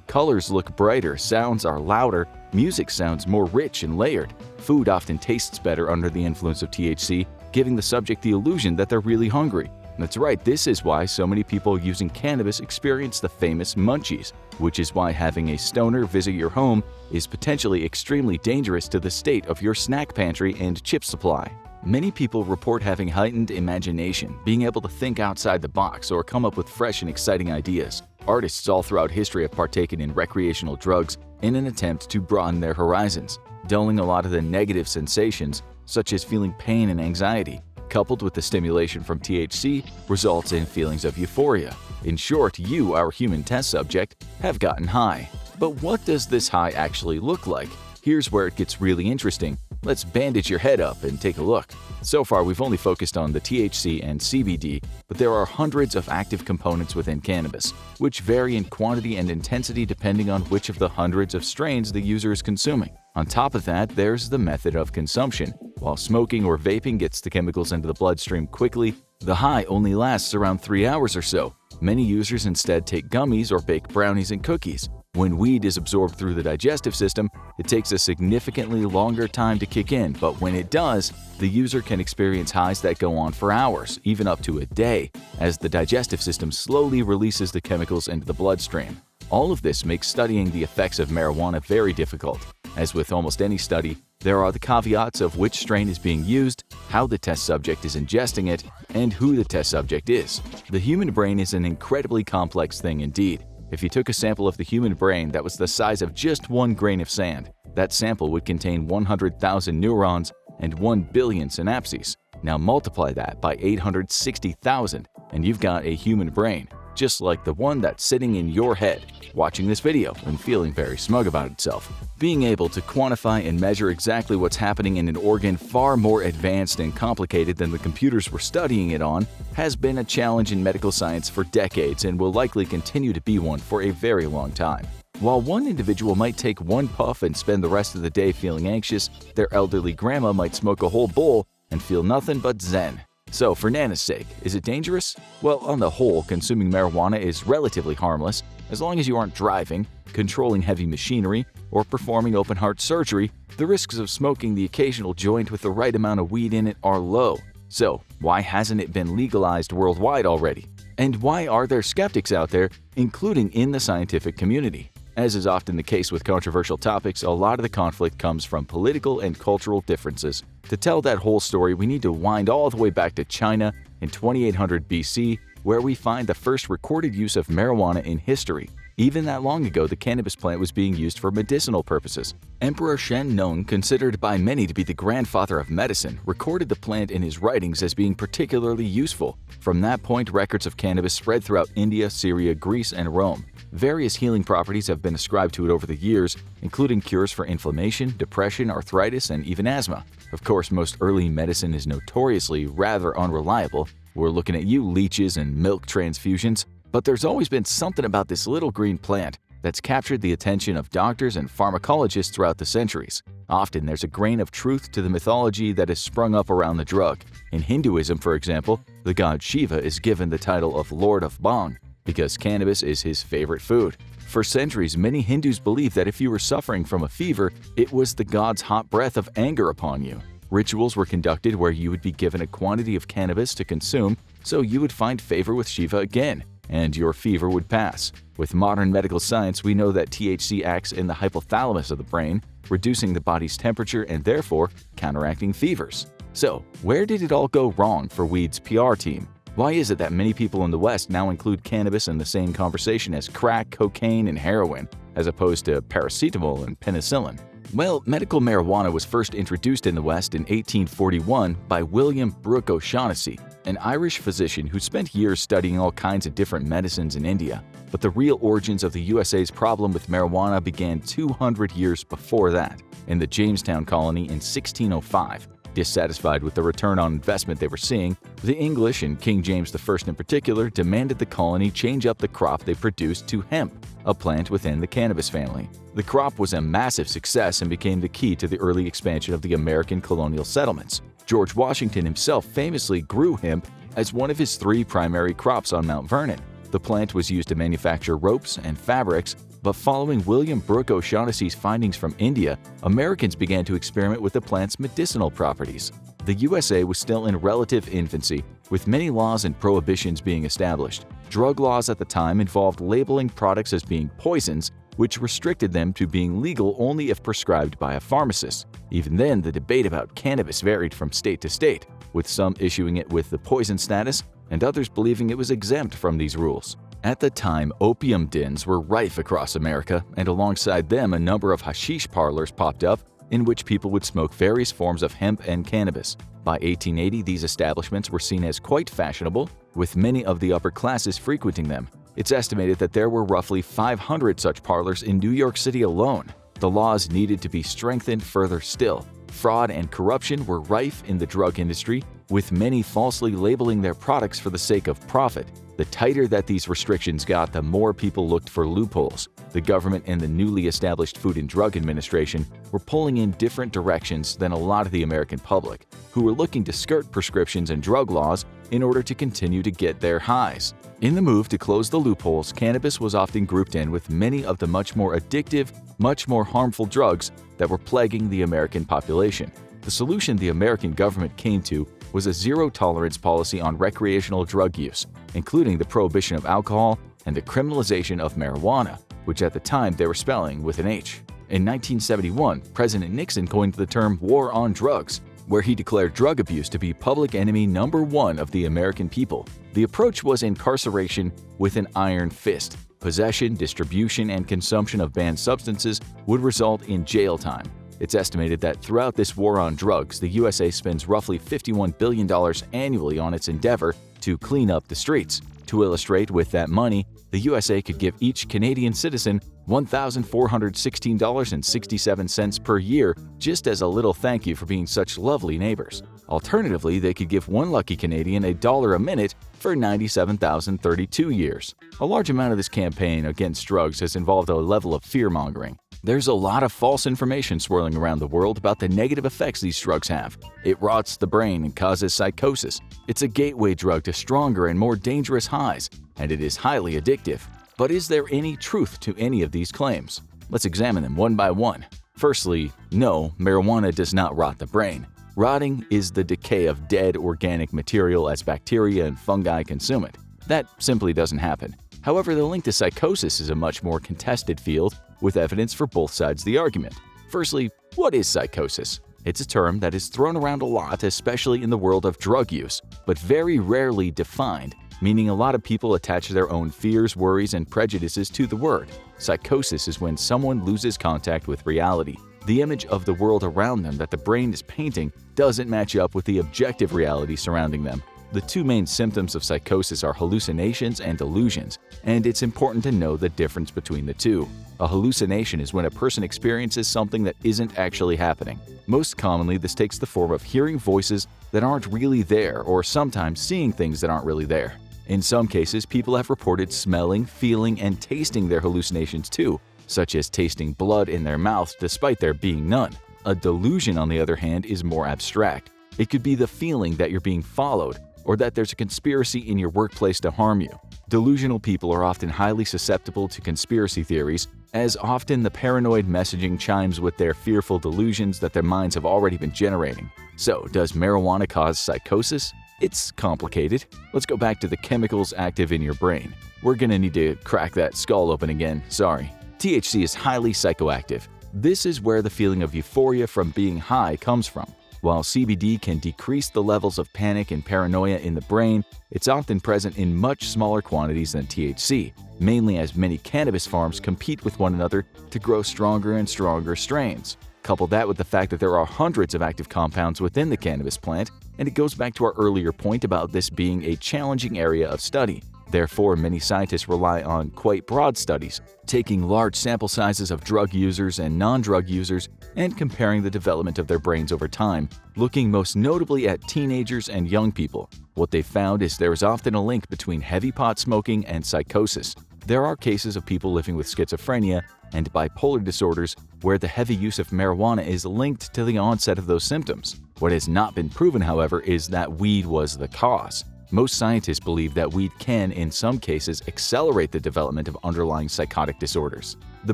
Colors look brighter, sounds are louder, music sounds more rich and layered. Food often tastes better under the influence of THC, giving the subject the illusion that they're really hungry. That's right, this is why so many people using cannabis experience the famous munchies, which is why having a stoner visit your home is potentially extremely dangerous to the state of your snack pantry and chip supply. Many people report having heightened imagination, being able to think outside the box or come up with fresh and exciting ideas. Artists all throughout history have partaken in recreational drugs in an attempt to broaden their horizons, dulling a lot of the negative sensations, such as feeling pain and anxiety, coupled with the stimulation from THC, results in feelings of euphoria. In short, you, our human test subject, have gotten high. But what does this high actually look like? Here's where it gets really interesting. Let's bandage your head up and take a look. So far, we've only focused on the THC and CBD, but there are hundreds of active components within cannabis, which vary in quantity and intensity depending on which of the hundreds of strains the user is consuming. On top of that, there's the method of consumption. While smoking or vaping gets the chemicals into the bloodstream quickly, the high only lasts around 3 hours or so. Many users instead take gummies or bake brownies and cookies. When weed is absorbed through the digestive system, it takes a significantly longer time to kick in, but when it does, the user can experience highs that go on for hours, even up to a day, as the digestive system slowly releases the chemicals into the bloodstream. All of this makes studying the effects of marijuana very difficult. As with almost any study, there are the caveats of which strain is being used, how the test subject is ingesting it, and who the test subject is. The human brain is an incredibly complex thing indeed. If you took a sample of the human brain that was the size of just 1 grain of sand, that sample would contain 100,000 neurons and 1 billion synapses. Now multiply that by 860,000 and you've got a human brain, just like the one that's sitting in your head, watching this video and feeling very smug about itself. Being able to quantify and measure exactly what's happening in an organ far more advanced and complicated than the computers we're studying it on has been a challenge in medical science for decades and will likely continue to be one for a very long time. While one individual might take 1 puff and spend the rest of the day feeling anxious, their elderly grandma might smoke a whole bowl and feel nothing but zen. So, for Nana's sake, is it dangerous? Well, on the whole, consuming marijuana is relatively harmless as long as you aren't driving, controlling heavy machinery, or performing open-heart surgery. The risks of smoking the occasional joint with the right amount of weed in it are low. So, why hasn't it been legalized worldwide already? And why are there skeptics out there, including in the scientific community? As is often the case with controversial topics, a lot of the conflict comes from political and cultural differences. To tell that whole story, we need to wind all the way back to China in 2800 BC, where we find the first recorded use of marijuana in history. Even that long ago, the cannabis plant was being used for medicinal purposes. Emperor Shen Nong, considered by many to be the grandfather of medicine, recorded the plant in his writings as being particularly useful. From that point, records of cannabis spread throughout India, Syria, Greece, and Rome. Various healing properties have been ascribed to it over the years, including cures for inflammation, depression, arthritis, and even asthma. Of course, most early medicine is notoriously rather unreliable. We're looking at you, leeches and milk transfusions. But there's always been something about this little green plant that's captured the attention of doctors and pharmacologists throughout the centuries. Often there's a grain of truth to the mythology that has sprung up around the drug. In Hinduism, for example, the god Shiva is given the title of Lord of Bhang because cannabis is his favorite food. For centuries, many Hindus believed that if you were suffering from a fever, it was the god's hot breath of anger upon you. Rituals were conducted where you would be given a quantity of cannabis to consume so you would find favor with Shiva again, and your fever would pass. With modern medical science, we know that THC acts in the hypothalamus of the brain, reducing the body's temperature and therefore counteracting fevers. So, where did it all go wrong for weed's PR team? Why is it that many people in the West now include cannabis in the same conversation as crack, cocaine, and heroin, as opposed to paracetamol and penicillin? Well, medical marijuana was first introduced in the West in 1841 by William Brooke O'Shaughnessy, an Irish physician who spent years studying all kinds of different medicines in India. But the real origins of the USA's problem with marijuana began 200 years before that, in the Jamestown colony in 1605. Dissatisfied with the return on investment they were seeing, the English, and King James I in particular, demanded the colony change up the crop they produced to hemp, a plant within the cannabis family. The crop was a massive success and became the key to the early expansion of the American colonial settlements. George Washington himself famously grew hemp as one of his 3 primary crops on Mount Vernon. The plant was used to manufacture ropes and fabrics, but following William Brooke O'Shaughnessy's findings from India, Americans began to experiment with the plant's medicinal properties. The USA was still in relative infancy, with many laws and prohibitions being established. Drug laws at the time involved labeling products as being poisons, which restricted them to being legal only if prescribed by a pharmacist. Even then, the debate about cannabis varied from state to state, with some issuing it with the poison status and others believing it was exempt from these rules. At the time, opium dens were rife across America, and alongside them a number of hashish parlors popped up in which people would smoke various forms of hemp and cannabis. By 1880, these establishments were seen as quite fashionable, with many of the upper classes frequenting them. It's estimated that there were roughly 500 such parlors in New York City alone. The laws needed to be strengthened further still. Fraud and corruption were rife in the drug industry, with many falsely labeling their products for the sake of profit. The tighter that these restrictions got, the more people looked for loopholes. The government and the newly established Food and Drug Administration were pulling in different directions than a lot of the American public, who were looking to skirt prescriptions and drug laws in order to continue to get their highs. In the move to close the loopholes, cannabis was often grouped in with many of the much more addictive, much more harmful drugs that were plaguing the American population. The solution the American government came to was a zero-tolerance policy on recreational drug use, including the prohibition of alcohol and the criminalization of marijuana, which at the time they were spelling with an H. In 1971, President Nixon coined the term war on drugs, where he declared drug abuse to be public enemy number 1 of the American people. The approach was incarceration with an iron fist. Possession, distribution, and consumption of banned substances would result in jail time. It's estimated that throughout this war on drugs, the USA spends roughly $51 billion annually on its endeavor to clean up the streets. To illustrate, with that money, the USA could give each Canadian citizen $1,416.67 per year just as a little thank you for being such lovely neighbors. Alternatively, they could give one lucky Canadian $1 a minute for 97,032 years. A large amount of this campaign against drugs has involved a level of fear-mongering. There's a lot of false information swirling around the world about the negative effects these drugs have. It rots the brain and causes psychosis. It's a gateway drug to stronger and more dangerous highs, and it is highly addictive. But is there any truth to any of these claims? Let's examine them one by one. Firstly, no, marijuana does not rot the brain. Rotting is the decay of dead organic material as bacteria and fungi consume it. That simply doesn't happen. However, the link to psychosis is a much more contested field, with evidence for both sides of the argument. Firstly, what is psychosis? It's a term that is thrown around a lot, especially in the world of drug use, but very rarely defined, meaning a lot of people attach their own fears, worries, and prejudices to the word. Psychosis is when someone loses contact with reality. The image of the world around them that the brain is painting doesn't match up with the objective reality surrounding them. The two main symptoms of psychosis are hallucinations and delusions, and it's important to know the difference between the two. A hallucination is when a person experiences something that isn't actually happening. Most commonly, this takes the form of hearing voices that aren't really there, or sometimes seeing things that aren't really there. In some cases, people have reported smelling, feeling, and tasting their hallucinations too, such as tasting blood in their mouth despite there being none. A delusion, on the other hand, is more abstract. It could be the feeling that you're being followed, or that there's a conspiracy in your workplace to harm you. Delusional people are often highly susceptible to conspiracy theories, as often the paranoid messaging chimes with their fearful delusions that their minds have already been generating. So, does marijuana cause psychosis? It's complicated. Let's go back to the chemicals active in your brain. We're gonna need to crack that skull open again, sorry. THC is highly psychoactive. This is where the feeling of euphoria from being high comes from. While CBD can decrease the levels of panic and paranoia in the brain, it's often present in much smaller quantities than THC, mainly as many cannabis farms compete with one another to grow stronger and stronger strains. Couple that with the fact that there are hundreds of active compounds within the cannabis plant, and it goes back to our earlier point about this being a challenging area of study. Therefore, many scientists rely on quite broad studies, taking large sample sizes of drug users and non-drug users and comparing the development of their brains over time, looking most notably at teenagers and young people. What they found is there is often a link between heavy pot smoking and psychosis. There are cases of people living with schizophrenia and bipolar disorders where the heavy use of marijuana is linked to the onset of those symptoms. What has not been proven, however, is that weed was the cause. Most scientists believe that weed can, in some cases, accelerate the development of underlying psychotic disorders. The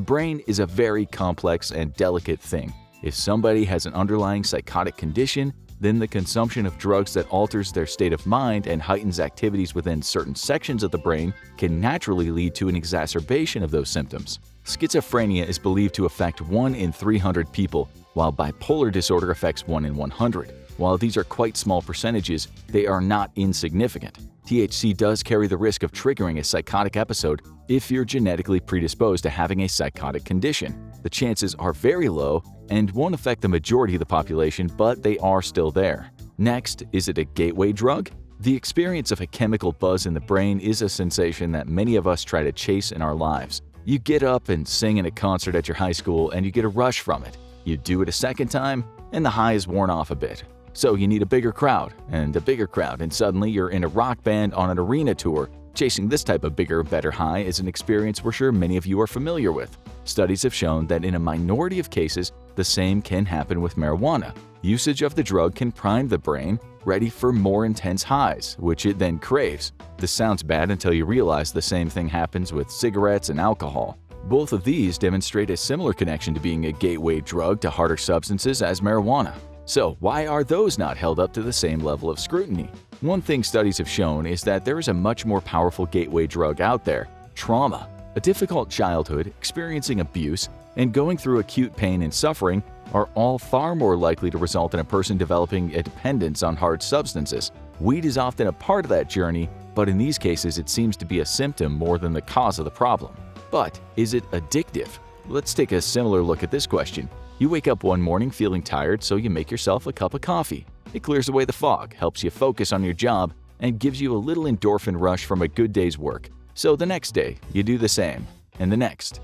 brain is a very complex and delicate thing. If somebody has an underlying psychotic condition, then the consumption of drugs that alters their state of mind and heightens activities within certain sections of the brain can naturally lead to an exacerbation of those symptoms. Schizophrenia is believed to affect 1 in 300 people, while bipolar disorder affects 1 in 100. While these are quite small percentages, they are not insignificant. THC does carry the risk of triggering a psychotic episode if you're genetically predisposed to having a psychotic condition. The chances are very low and won't affect the majority of the population, but they are still there. Next, is it a gateway drug? The experience of a chemical buzz in the brain is a sensation that many of us try to chase in our lives. You get up and sing in a concert at your high school and you get a rush from it. You do it a second time and the high is worn off a bit. So you need a bigger crowd, and suddenly you're in a rock band on an arena tour. Chasing this type of bigger, better high is an experience we're sure many of you are familiar with. Studies have shown that in a minority of cases, the same can happen with marijuana. Usage of the drug can prime the brain, ready for more intense highs, which it then craves. This sounds bad until you realize the same thing happens with cigarettes and alcohol. Both of these demonstrate a similar connection to being a gateway drug to harder substances as marijuana. So why are those not held up to the same level of scrutiny? One thing studies have shown is that there is a much more powerful gateway drug out there: trauma. A difficult childhood, experiencing abuse, and going through acute pain and suffering are all far more likely to result in a person developing a dependence on hard substances. Weed is often a part of that journey, but in these cases it seems to be a symptom more than the cause of the problem. But is it addictive? Let's take a similar look at this question. You wake up one morning feeling tired, so you make yourself a cup of coffee. It clears away the fog, helps you focus on your job, and gives you a little endorphin rush from a good day's work. So the next day, you do the same, and the next,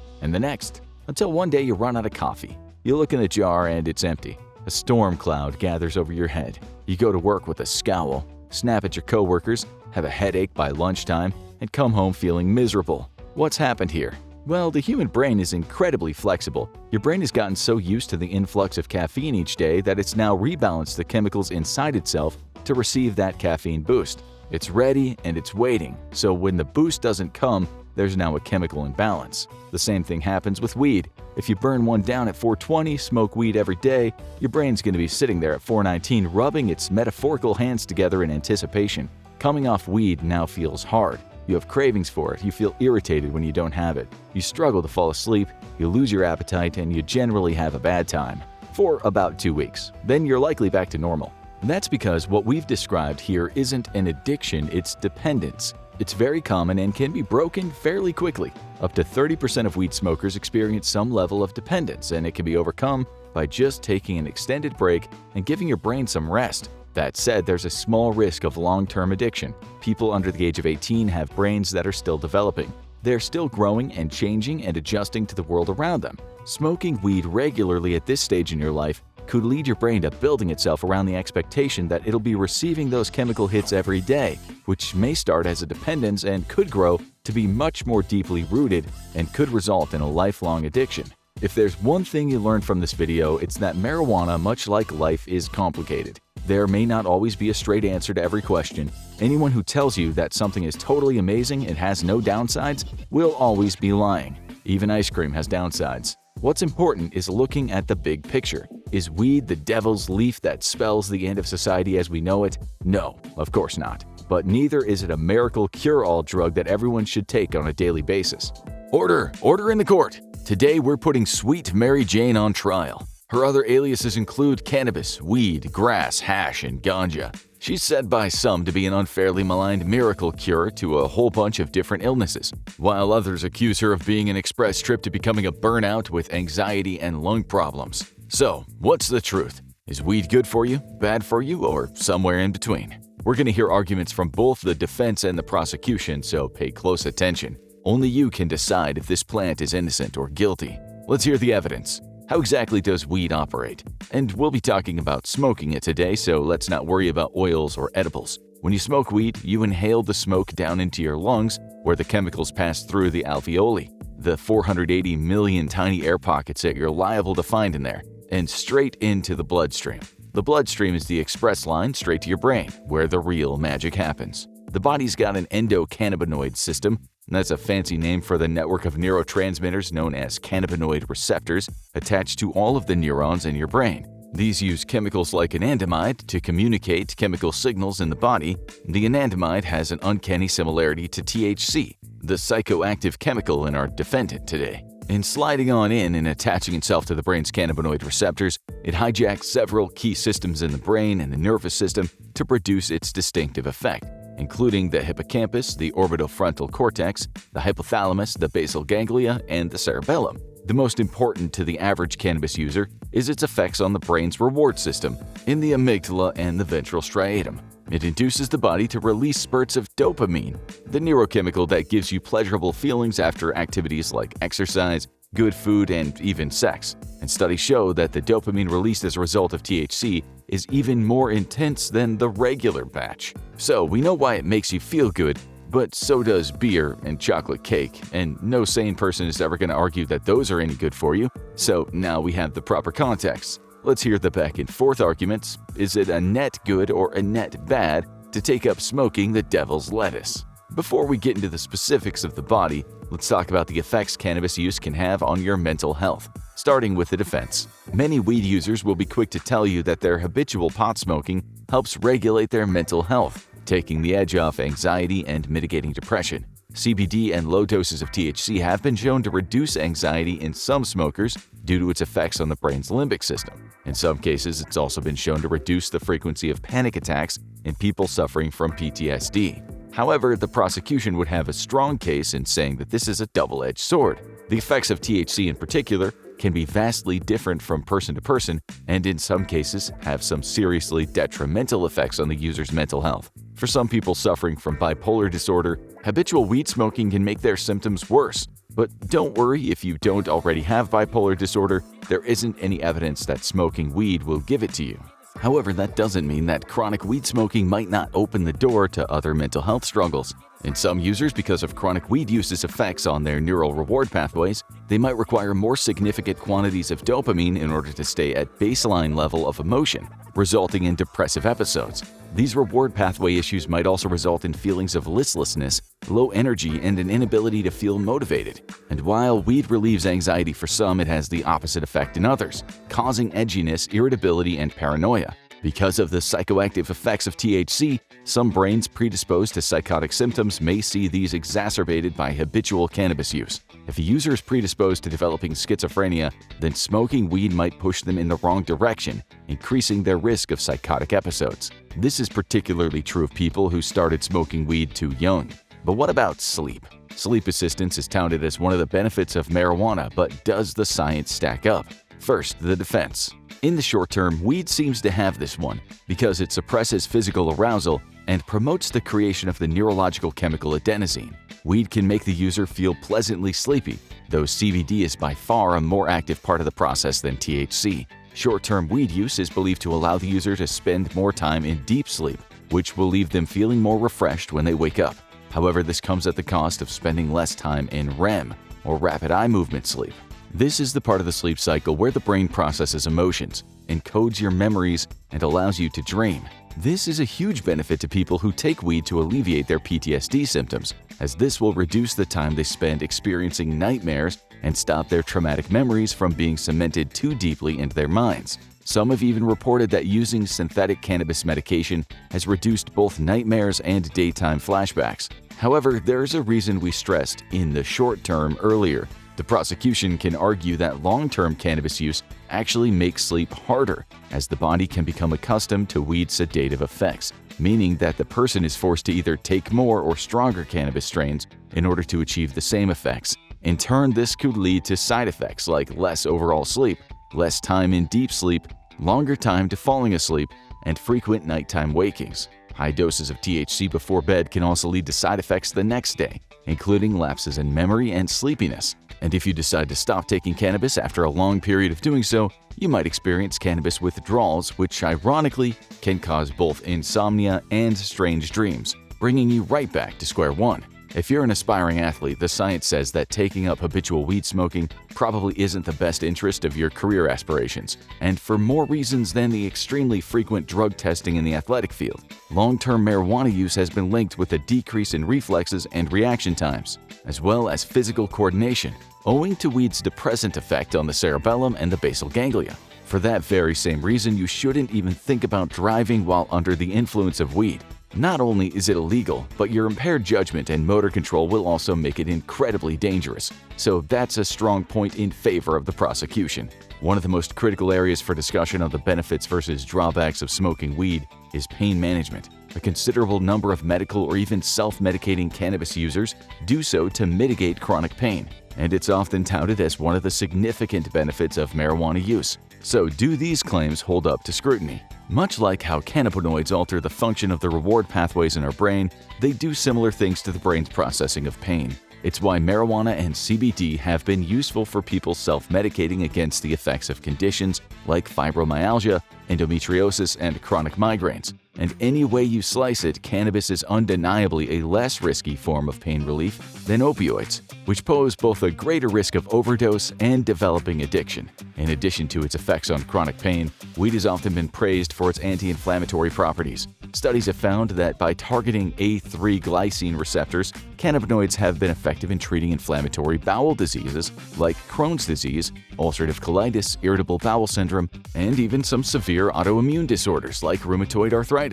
until one day you run out of coffee. You look in the jar and it's empty. A storm cloud gathers over your head. You go to work with a scowl, snap at your coworkers, have a headache by lunchtime, and come home feeling miserable. What's happened here? Well, the human brain is incredibly flexible. Your brain has gotten so used to the influx of caffeine each day that it's now rebalanced the chemicals inside itself to receive that caffeine boost. It's ready and it's waiting, so when the boost doesn't come, there's now a chemical imbalance. The same thing happens with weed. If you burn one down at 420, smoke weed every day, your brain's going to be sitting there at 419 rubbing its metaphorical hands together in anticipation. Coming off weed now feels hard. You have cravings for it, you feel irritated when you don't have it, you struggle to fall asleep, you lose your appetite, and you generally have a bad time. For about 2 weeks. Then you're likely back to normal. That's because what we've described here isn't an addiction, it's dependence. It's very common and can be broken fairly quickly. Up to 30% of weed smokers experience some level of dependence, and it can be overcome by just taking an extended break and giving your brain some rest. That said, there's a small risk of long-term addiction. People under the age of 18 have brains that are still developing. They're still growing and changing and adjusting to the world around them. Smoking weed regularly at this stage in your life could lead your brain to building itself around the expectation that it'll be receiving those chemical hits every day, which may start as a dependence and could grow to be much more deeply rooted and could result in a lifelong addiction. If there's one thing you learned from this video, it's that marijuana, much like life, is complicated. There may not always be a straight answer to every question. Anyone who tells you that something is totally amazing and has no downsides will always be lying. Even ice cream has downsides. What's important is looking at the big picture. Is weed the devil's leaf that spells the end of society as we know it? No, of course not. But neither is it a miracle cure-all drug that everyone should take on a daily basis. Order in the court! Today we're putting Sweet Mary Jane on trial. Her other aliases include cannabis, weed, grass, hash, and ganja. She's said by some to be an unfairly maligned miracle cure to a whole bunch of different illnesses, while others accuse her of being an express trip to becoming a burnout with anxiety and lung problems. So, what's the truth? Is weed good for you, bad for you, or somewhere in between? We're going to hear arguments from both the defense and the prosecution, so pay close attention. Only you can decide if this plant is innocent or guilty. Let's hear the evidence. How exactly does weed operate? And we'll be talking about smoking it today, so let's not worry about oils or edibles. When you smoke weed, you inhale the smoke down into your lungs, where the chemicals pass through the alveoli, the 480 million tiny air pockets that you're liable to find in there, and straight into the bloodstream. The bloodstream is the express line straight to your brain, where the real magic happens. The body's got an endocannabinoid system. That's a fancy name for the network of neurotransmitters known as cannabinoid receptors attached to all of the neurons in your brain. These use chemicals like anandamide to communicate chemical signals in the body. The anandamide has an uncanny similarity to THC, the psychoactive chemical in our defendant today. In sliding on in and attaching itself to the brain's cannabinoid receptors, it hijacks several key systems in the brain and the nervous system to produce its distinctive effect, including the hippocampus, the orbitofrontal cortex, the hypothalamus, the basal ganglia, and the cerebellum. The most important to the average cannabis user is its effects on the brain's reward system, in the amygdala and the ventral striatum. It induces the body to release spurts of dopamine, the neurochemical that gives you pleasurable feelings after activities like exercise, good food, and even sex. And studies show that the dopamine released as a result of THC is even more intense than the regular batch. So we know why it makes you feel good, but so does beer and chocolate cake, and no sane person is ever going to argue that those are any good for you. So now we have the proper context. Let's hear the back and forth arguments. Is it a net good or a net bad to take up smoking the devil's lettuce? Before we get into the specifics of the body, let's talk about the effects cannabis use can have on your mental health. Starting with the defense. Many weed users will be quick to tell you that their habitual pot smoking helps regulate their mental health, taking the edge off anxiety and mitigating depression. CBD and low doses of THC have been shown to reduce anxiety in some smokers due to its effects on the brain's limbic system. In some cases, it's also been shown to reduce the frequency of panic attacks in people suffering from PTSD. However, the prosecution would have a strong case in saying that this is a double-edged sword. The effects of THC in particular can be vastly different from person to person and in some cases have some seriously detrimental effects on the user's mental health. For some people suffering from bipolar disorder, habitual weed smoking can make their symptoms worse. But don't worry if you don't already have bipolar disorder, there isn't any evidence that smoking weed will give it to you. However, that doesn't mean that chronic weed smoking might not open the door to other mental health struggles. In some users, because of chronic weed use's effects on their neural reward pathways, they might require more significant quantities of dopamine in order to stay at baseline level of emotion, resulting in depressive episodes. These reward pathway issues might also result in feelings of listlessness, low energy, and an inability to feel motivated. And while weed relieves anxiety for some, it has the opposite effect in others, causing edginess, irritability, and paranoia. Because of the psychoactive effects of THC, some brains predisposed to psychotic symptoms may see these exacerbated by habitual cannabis use. If a user is predisposed to developing schizophrenia, then smoking weed might push them in the wrong direction, increasing their risk of psychotic episodes. This is particularly true of people who started smoking weed too young. But what about sleep? Sleep assistance is touted as one of the benefits of marijuana, but does the science stack up? First, the defense. In the short term, weed seems to have this one because it suppresses physical arousal and promotes the creation of the neurological chemical adenosine. Weed can make the user feel pleasantly sleepy, though CBD is by far a more active part of the process than THC. Short-term weed use is believed to allow the user to spend more time in deep sleep, which will leave them feeling more refreshed when they wake up. However, this comes at the cost of spending less time in REM, or rapid eye movement sleep. This is the part of the sleep cycle where the brain processes emotions, encodes your memories, and allows you to dream. This is a huge benefit to people who take weed to alleviate their PTSD symptoms, as this will reduce the time they spend experiencing nightmares and stop their traumatic memories from being cemented too deeply into their minds. Some have even reported that using synthetic cannabis medication has reduced both nightmares and daytime flashbacks. However, there is a reason we stressed "in the short term" earlier. The prosecution can argue that long-term cannabis use actually makes sleep harder, as the body can become accustomed to weed's sedative effects, meaning that the person is forced to either take more or stronger cannabis strains in order to achieve the same effects. In turn, this could lead to side effects like less overall sleep, less time in deep sleep, longer time to falling asleep, and frequent nighttime wakings. High doses of THC before bed can also lead to side effects the next day, including lapses in memory and sleepiness. And if you decide to stop taking cannabis after a long period of doing so, you might experience cannabis withdrawals, which ironically can cause both insomnia and strange dreams, bringing you right back to square one. If you're an aspiring athlete, the science says that taking up habitual weed smoking probably isn't the best interest of your career aspirations, and for more reasons than the extremely frequent drug testing in the athletic field. Long-term marijuana use has been linked with a decrease in reflexes and reaction times, as well as physical coordination, owing to weed's depressant effect on the cerebellum and the basal ganglia. For that very same reason, you shouldn't even think about driving while under the influence of weed. Not only is it illegal, but your impaired judgment and motor control will also make it incredibly dangerous. So that's a strong point in favor of the prosecution. One of the most critical areas for discussion of the benefits versus drawbacks of smoking weed is pain management. A considerable number of medical or even self-medicating cannabis users do so to mitigate chronic pain, and it's often touted as one of the significant benefits of marijuana use. So do these claims hold up to scrutiny? Much like how cannabinoids alter the function of the reward pathways in our brain, they do similar things to the brain's processing of pain. It's why marijuana and CBD have been useful for people self-medicating against the effects of conditions like fibromyalgia, endometriosis, and chronic migraines. And any way you slice it, cannabis is undeniably a less risky form of pain relief than opioids, which pose both a greater risk of overdose and developing addiction. In addition to its effects on chronic pain, weed has often been praised for its anti-inflammatory properties. Studies have found that by targeting A3 glycine receptors, cannabinoids have been effective in treating inflammatory bowel diseases like Crohn's disease, ulcerative colitis, irritable bowel syndrome, and even some severe autoimmune disorders like rheumatoid arthritis.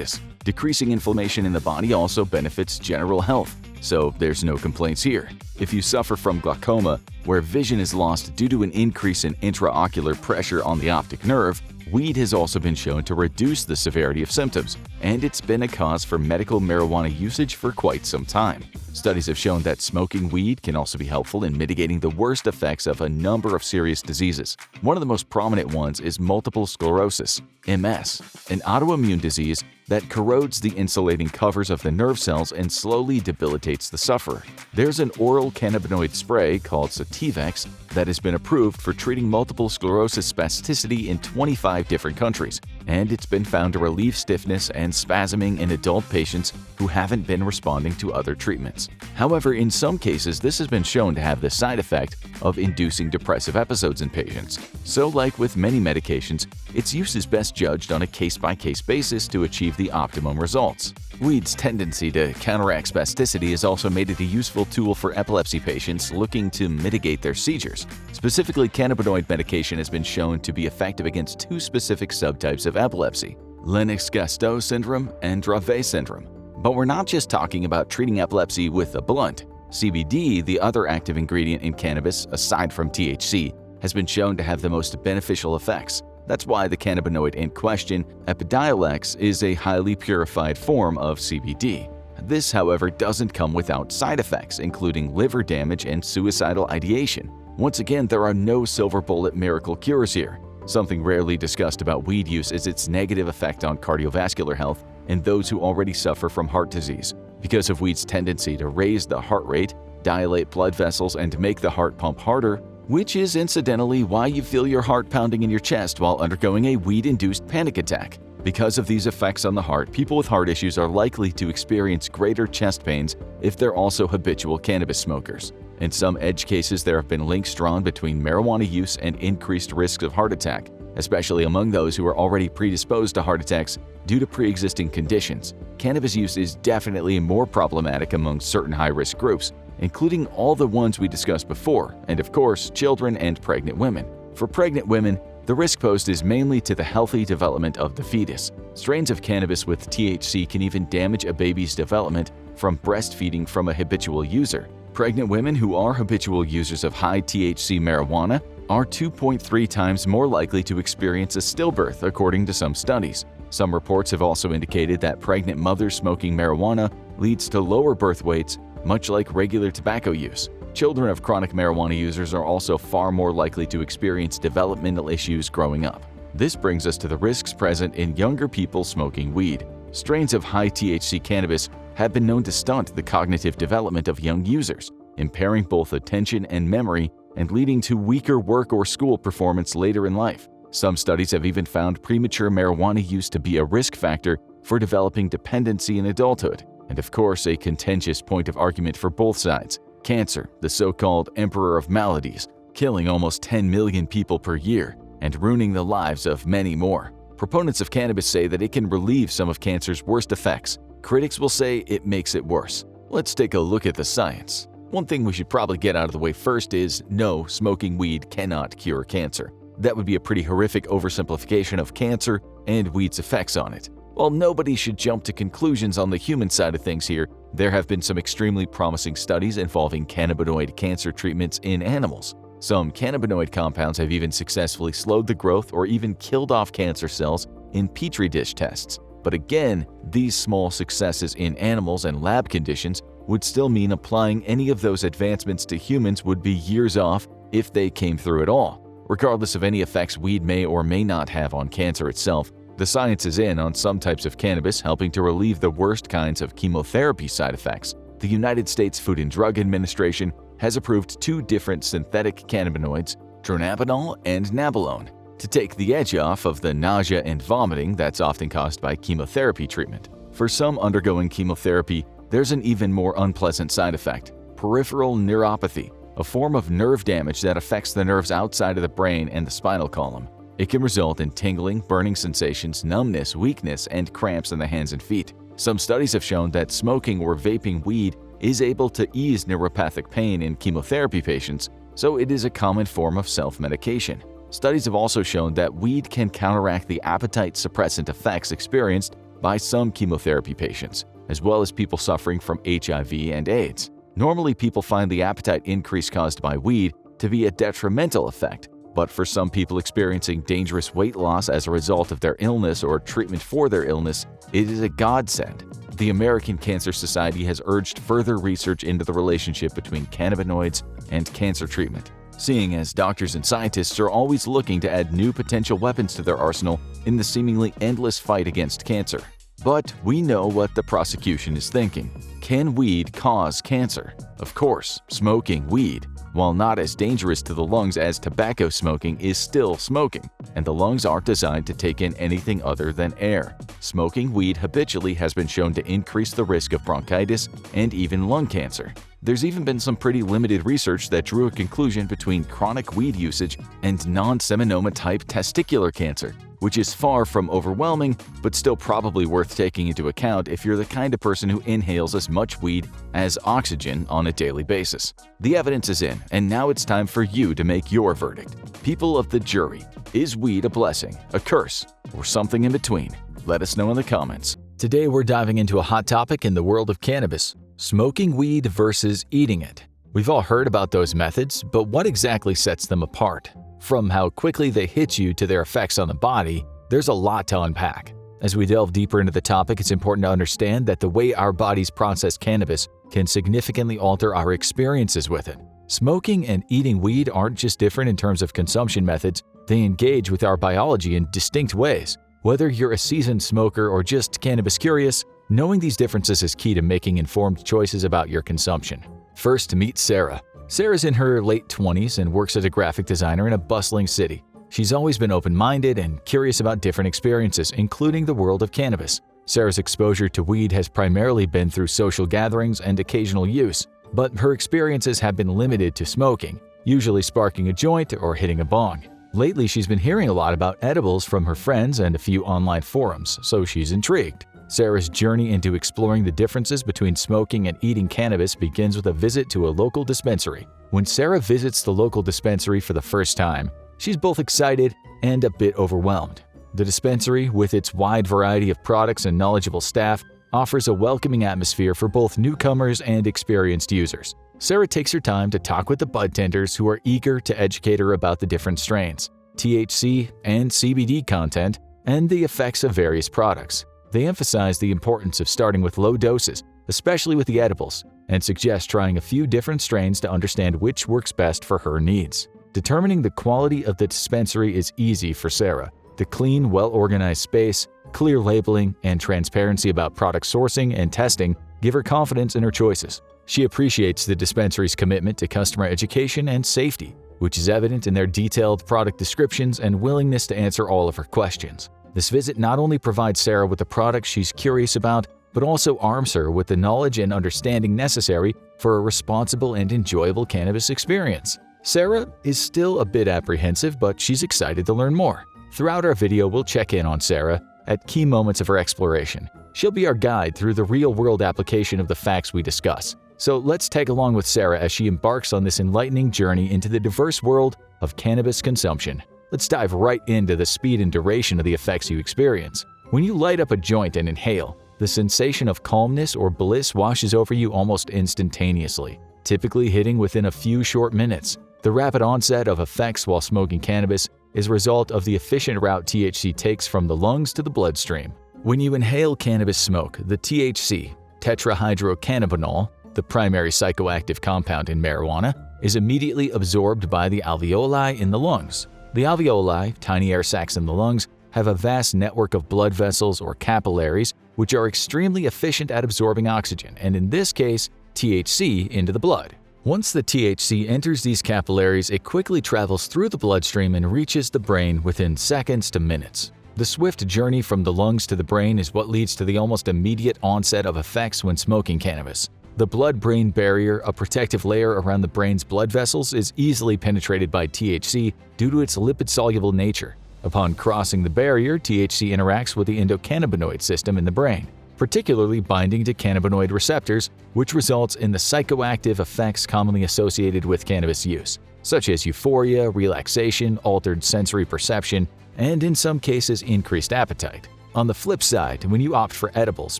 Decreasing inflammation in the body also benefits general health, so there's no complaints here. If you suffer from glaucoma, where vision is lost due to an increase in intraocular pressure on the optic nerve, weed has also been shown to reduce the severity of symptoms, and it's been a cause for medical marijuana usage for quite some time. Studies have shown that smoking weed can also be helpful in mitigating the worst effects of a number of serious diseases. One of the most prominent ones is multiple sclerosis, MS, an autoimmune disease that corrodes the insulating covers of the nerve cells and slowly debilitates the sufferer. There's an oral cannabinoid spray called Sativex that has been approved for treating multiple sclerosis spasticity in 25 different countries, and it's been found to relieve stiffness and spasming in adult patients who haven't been responding to other treatments. However, in some cases, this has been shown to have the side effect of inducing depressive episodes in patients. So, like with many medications, its use is best judged on a case-by-case basis to achieve the optimum results. Weed's tendency to counteract spasticity has also made it a useful tool for epilepsy patients looking to mitigate their seizures. Specifically, cannabinoid medication has been shown to be effective against two specific subtypes of epilepsy: Lennox-Gastaut syndrome, and Dravet syndrome. But we're not just talking about treating epilepsy with a blunt. CBD, the other active ingredient in cannabis aside from THC, has been shown to have the most beneficial effects. That's why the cannabinoid in question, Epidiolex, is a highly purified form of CBD. This, however, doesn't come without side effects, including liver damage and suicidal ideation. Once again, there are no silver bullet miracle cures here. Something rarely discussed about weed use is its negative effect on cardiovascular health in those who already suffer from heart disease. Because of weed's tendency to raise the heart rate, dilate blood vessels, and make the heart pump harder, which is incidentally why you feel your heart pounding in your chest while undergoing a weed-induced panic attack. Because of these effects on the heart, people with heart issues are likely to experience greater chest pains if they're also habitual cannabis smokers. In some edge cases, there have been links drawn between marijuana use and increased risks of heart attack, especially among those who are already predisposed to heart attacks due to pre-existing conditions. Cannabis use is definitely more problematic among certain high-risk groups, including all the ones we discussed before, and of course, children and pregnant women. For pregnant women, the risk posed is mainly to the healthy development of the fetus. Strains of cannabis with THC can even damage a baby's development from breastfeeding from a habitual user. Pregnant women who are habitual users of high THC marijuana are 2.3 times more likely to experience a stillbirth, according to some studies. Some reports have also indicated that pregnant mothers smoking marijuana leads to lower birth weights, much like regular tobacco use. Children of chronic marijuana users are also far more likely to experience developmental issues growing up. This brings us to the risks present in younger people smoking weed. Strains of high THC cannabis have been known to stunt the cognitive development of young users, impairing both attention and memory and leading to weaker work or school performance later in life. Some studies have even found premature marijuana use to be a risk factor for developing dependency in adulthood. And of course, a contentious point of argument for both sides: cancer, the so-called emperor of maladies, killing almost 10 million people per year and ruining the lives of many more. Proponents of cannabis say that it can relieve some of cancer's worst effects. Critics will say it makes it worse. Let's take a look at the science. One thing we should probably get out of the way first is, no, smoking weed cannot cure cancer. That would be a pretty horrific oversimplification of cancer and weed's effects on it. While nobody should jump to conclusions on the human side of things here, there have been some extremely promising studies involving cannabinoid cancer treatments in animals. Some cannabinoid compounds have even successfully slowed the growth or even killed off cancer cells in petri dish tests. But again, these small successes in animals and lab conditions would still mean applying any of those advancements to humans would be years off if they came through at all. Regardless of any effects weed may or may not have on cancer itself, the science is in on some types of cannabis helping to relieve the worst kinds of chemotherapy side effects. The United States Food and Drug Administration has approved 2 different synthetic cannabinoids, dronabinol and nabilone, to take the edge off of the nausea and vomiting that's often caused by chemotherapy treatment. For some undergoing chemotherapy, there's an even more unpleasant side effect: peripheral neuropathy, a form of nerve damage that affects the nerves outside of the brain and the spinal column. It can result in tingling, burning sensations, numbness, weakness, and cramps in the hands and feet. Some studies have shown that smoking or vaping weed is able to ease neuropathic pain in chemotherapy patients, so it is a common form of self-medication. Studies have also shown that weed can counteract the appetite suppressant effects experienced by some chemotherapy patients, as well as people suffering from HIV and AIDS. Normally, people find the appetite increase caused by weed to be a detrimental effect, but for some people experiencing dangerous weight loss as a result of their illness or treatment for their illness, it is a godsend. The American Cancer Society has urged further research into the relationship between cannabinoids and cancer treatment, seeing as doctors and scientists are always looking to add new potential weapons to their arsenal in the seemingly endless fight against cancer. But we know what the prosecution is thinking. Can weed cause cancer? Of course, smoking weed, while not as dangerous to the lungs as tobacco smoking, is still smoking, and the lungs aren't designed to take in anything other than air. Smoking weed habitually has been shown to increase the risk of bronchitis and even lung cancer. There's even been some pretty limited research that drew a conclusion between chronic weed usage and non-seminoma-type testicular cancer, which is far from overwhelming, but still probably worth taking into account if you're the kind of person who inhales as much weed as oxygen on a daily basis. The evidence is in, and now it's time for you to make your verdict. People of the jury, is weed a blessing, a curse, or something in between? Let us know in the comments. Today we're diving into a hot topic in the world of cannabis: smoking weed versus eating it. We've all heard about those methods, but what exactly sets them apart? From how quickly they hit you to their effects on the body, there's a lot to unpack. As we delve deeper into the topic, it's important to understand that the way our bodies process cannabis can significantly alter our experiences with it. Smoking and eating weed aren't just different in terms of consumption methods, they engage with our biology in distinct ways. Whether you're a seasoned smoker or just cannabis curious, knowing these differences is key to making informed choices about your consumption. First, meet Sarah. Sarah's in her late 20s and works as a graphic designer in a bustling city. She's always been open-minded and curious about different experiences, including the world of cannabis. Sarah's exposure to weed has primarily been through social gatherings and occasional use, but her experiences have been limited to smoking, usually sparking a joint or hitting a bong. Lately, she's been hearing a lot about edibles from her friends and a few online forums, so she's intrigued. Sarah's journey into exploring the differences between smoking and eating cannabis begins with a visit to a local dispensary. When Sarah visits the local dispensary for the first time, she's both excited and a bit overwhelmed. The dispensary, with its wide variety of products and knowledgeable staff, offers a welcoming atmosphere for both newcomers and experienced users. Sarah takes her time to talk with the bud tenders who are eager to educate her about the different strains, THC and CBD content, and the effects of various products. They emphasize the importance of starting with low doses, especially with the edibles, and suggest trying a few different strains to understand which works best for her needs. Determining the quality of the dispensary is easy for Sarah. The clean, well-organized space, clear labeling, and transparency about product sourcing and testing give her confidence in her choices. She appreciates the dispensary's commitment to customer education and safety, which is evident in their detailed product descriptions and willingness to answer all of her questions. This visit not only provides Sarah with the products she's curious about, but also arms her with the knowledge and understanding necessary for a responsible and enjoyable cannabis experience. Sarah is still a bit apprehensive, but she's excited to learn more. Throughout our video, we'll check in on Sarah at key moments of her exploration. She'll be our guide through the real-world application of the facts we discuss. So let's tag along with Sarah as she embarks on this enlightening journey into the diverse world of cannabis consumption. Let's dive right into the speed and duration of the effects you experience. When you light up a joint and inhale, the sensation of calmness or bliss washes over you almost instantaneously, typically hitting within a few short minutes. The rapid onset of effects while smoking cannabis is a result of the efficient route THC takes from the lungs to the bloodstream. When you inhale cannabis smoke, the THC, tetrahydrocannabinol, the primary psychoactive compound in marijuana, is immediately absorbed by the alveoli in the lungs. The alveoli, tiny air sacs in the lungs, have a vast network of blood vessels or capillaries which are extremely efficient at absorbing oxygen, and in this case, THC, into the blood. Once the THC enters these capillaries, it quickly travels through the bloodstream and reaches the brain within seconds to minutes. The swift journey from the lungs to the brain is what leads to the almost immediate onset of effects when smoking cannabis. The blood-brain barrier, a protective layer around the brain's blood vessels, is easily penetrated by THC due to its lipid-soluble nature. Upon crossing the barrier, THC interacts with the endocannabinoid system in the brain, particularly binding to cannabinoid receptors, which results in the psychoactive effects commonly associated with cannabis use, such as euphoria, relaxation, altered sensory perception, and in some cases increased appetite. On the flip side, when you opt for edibles,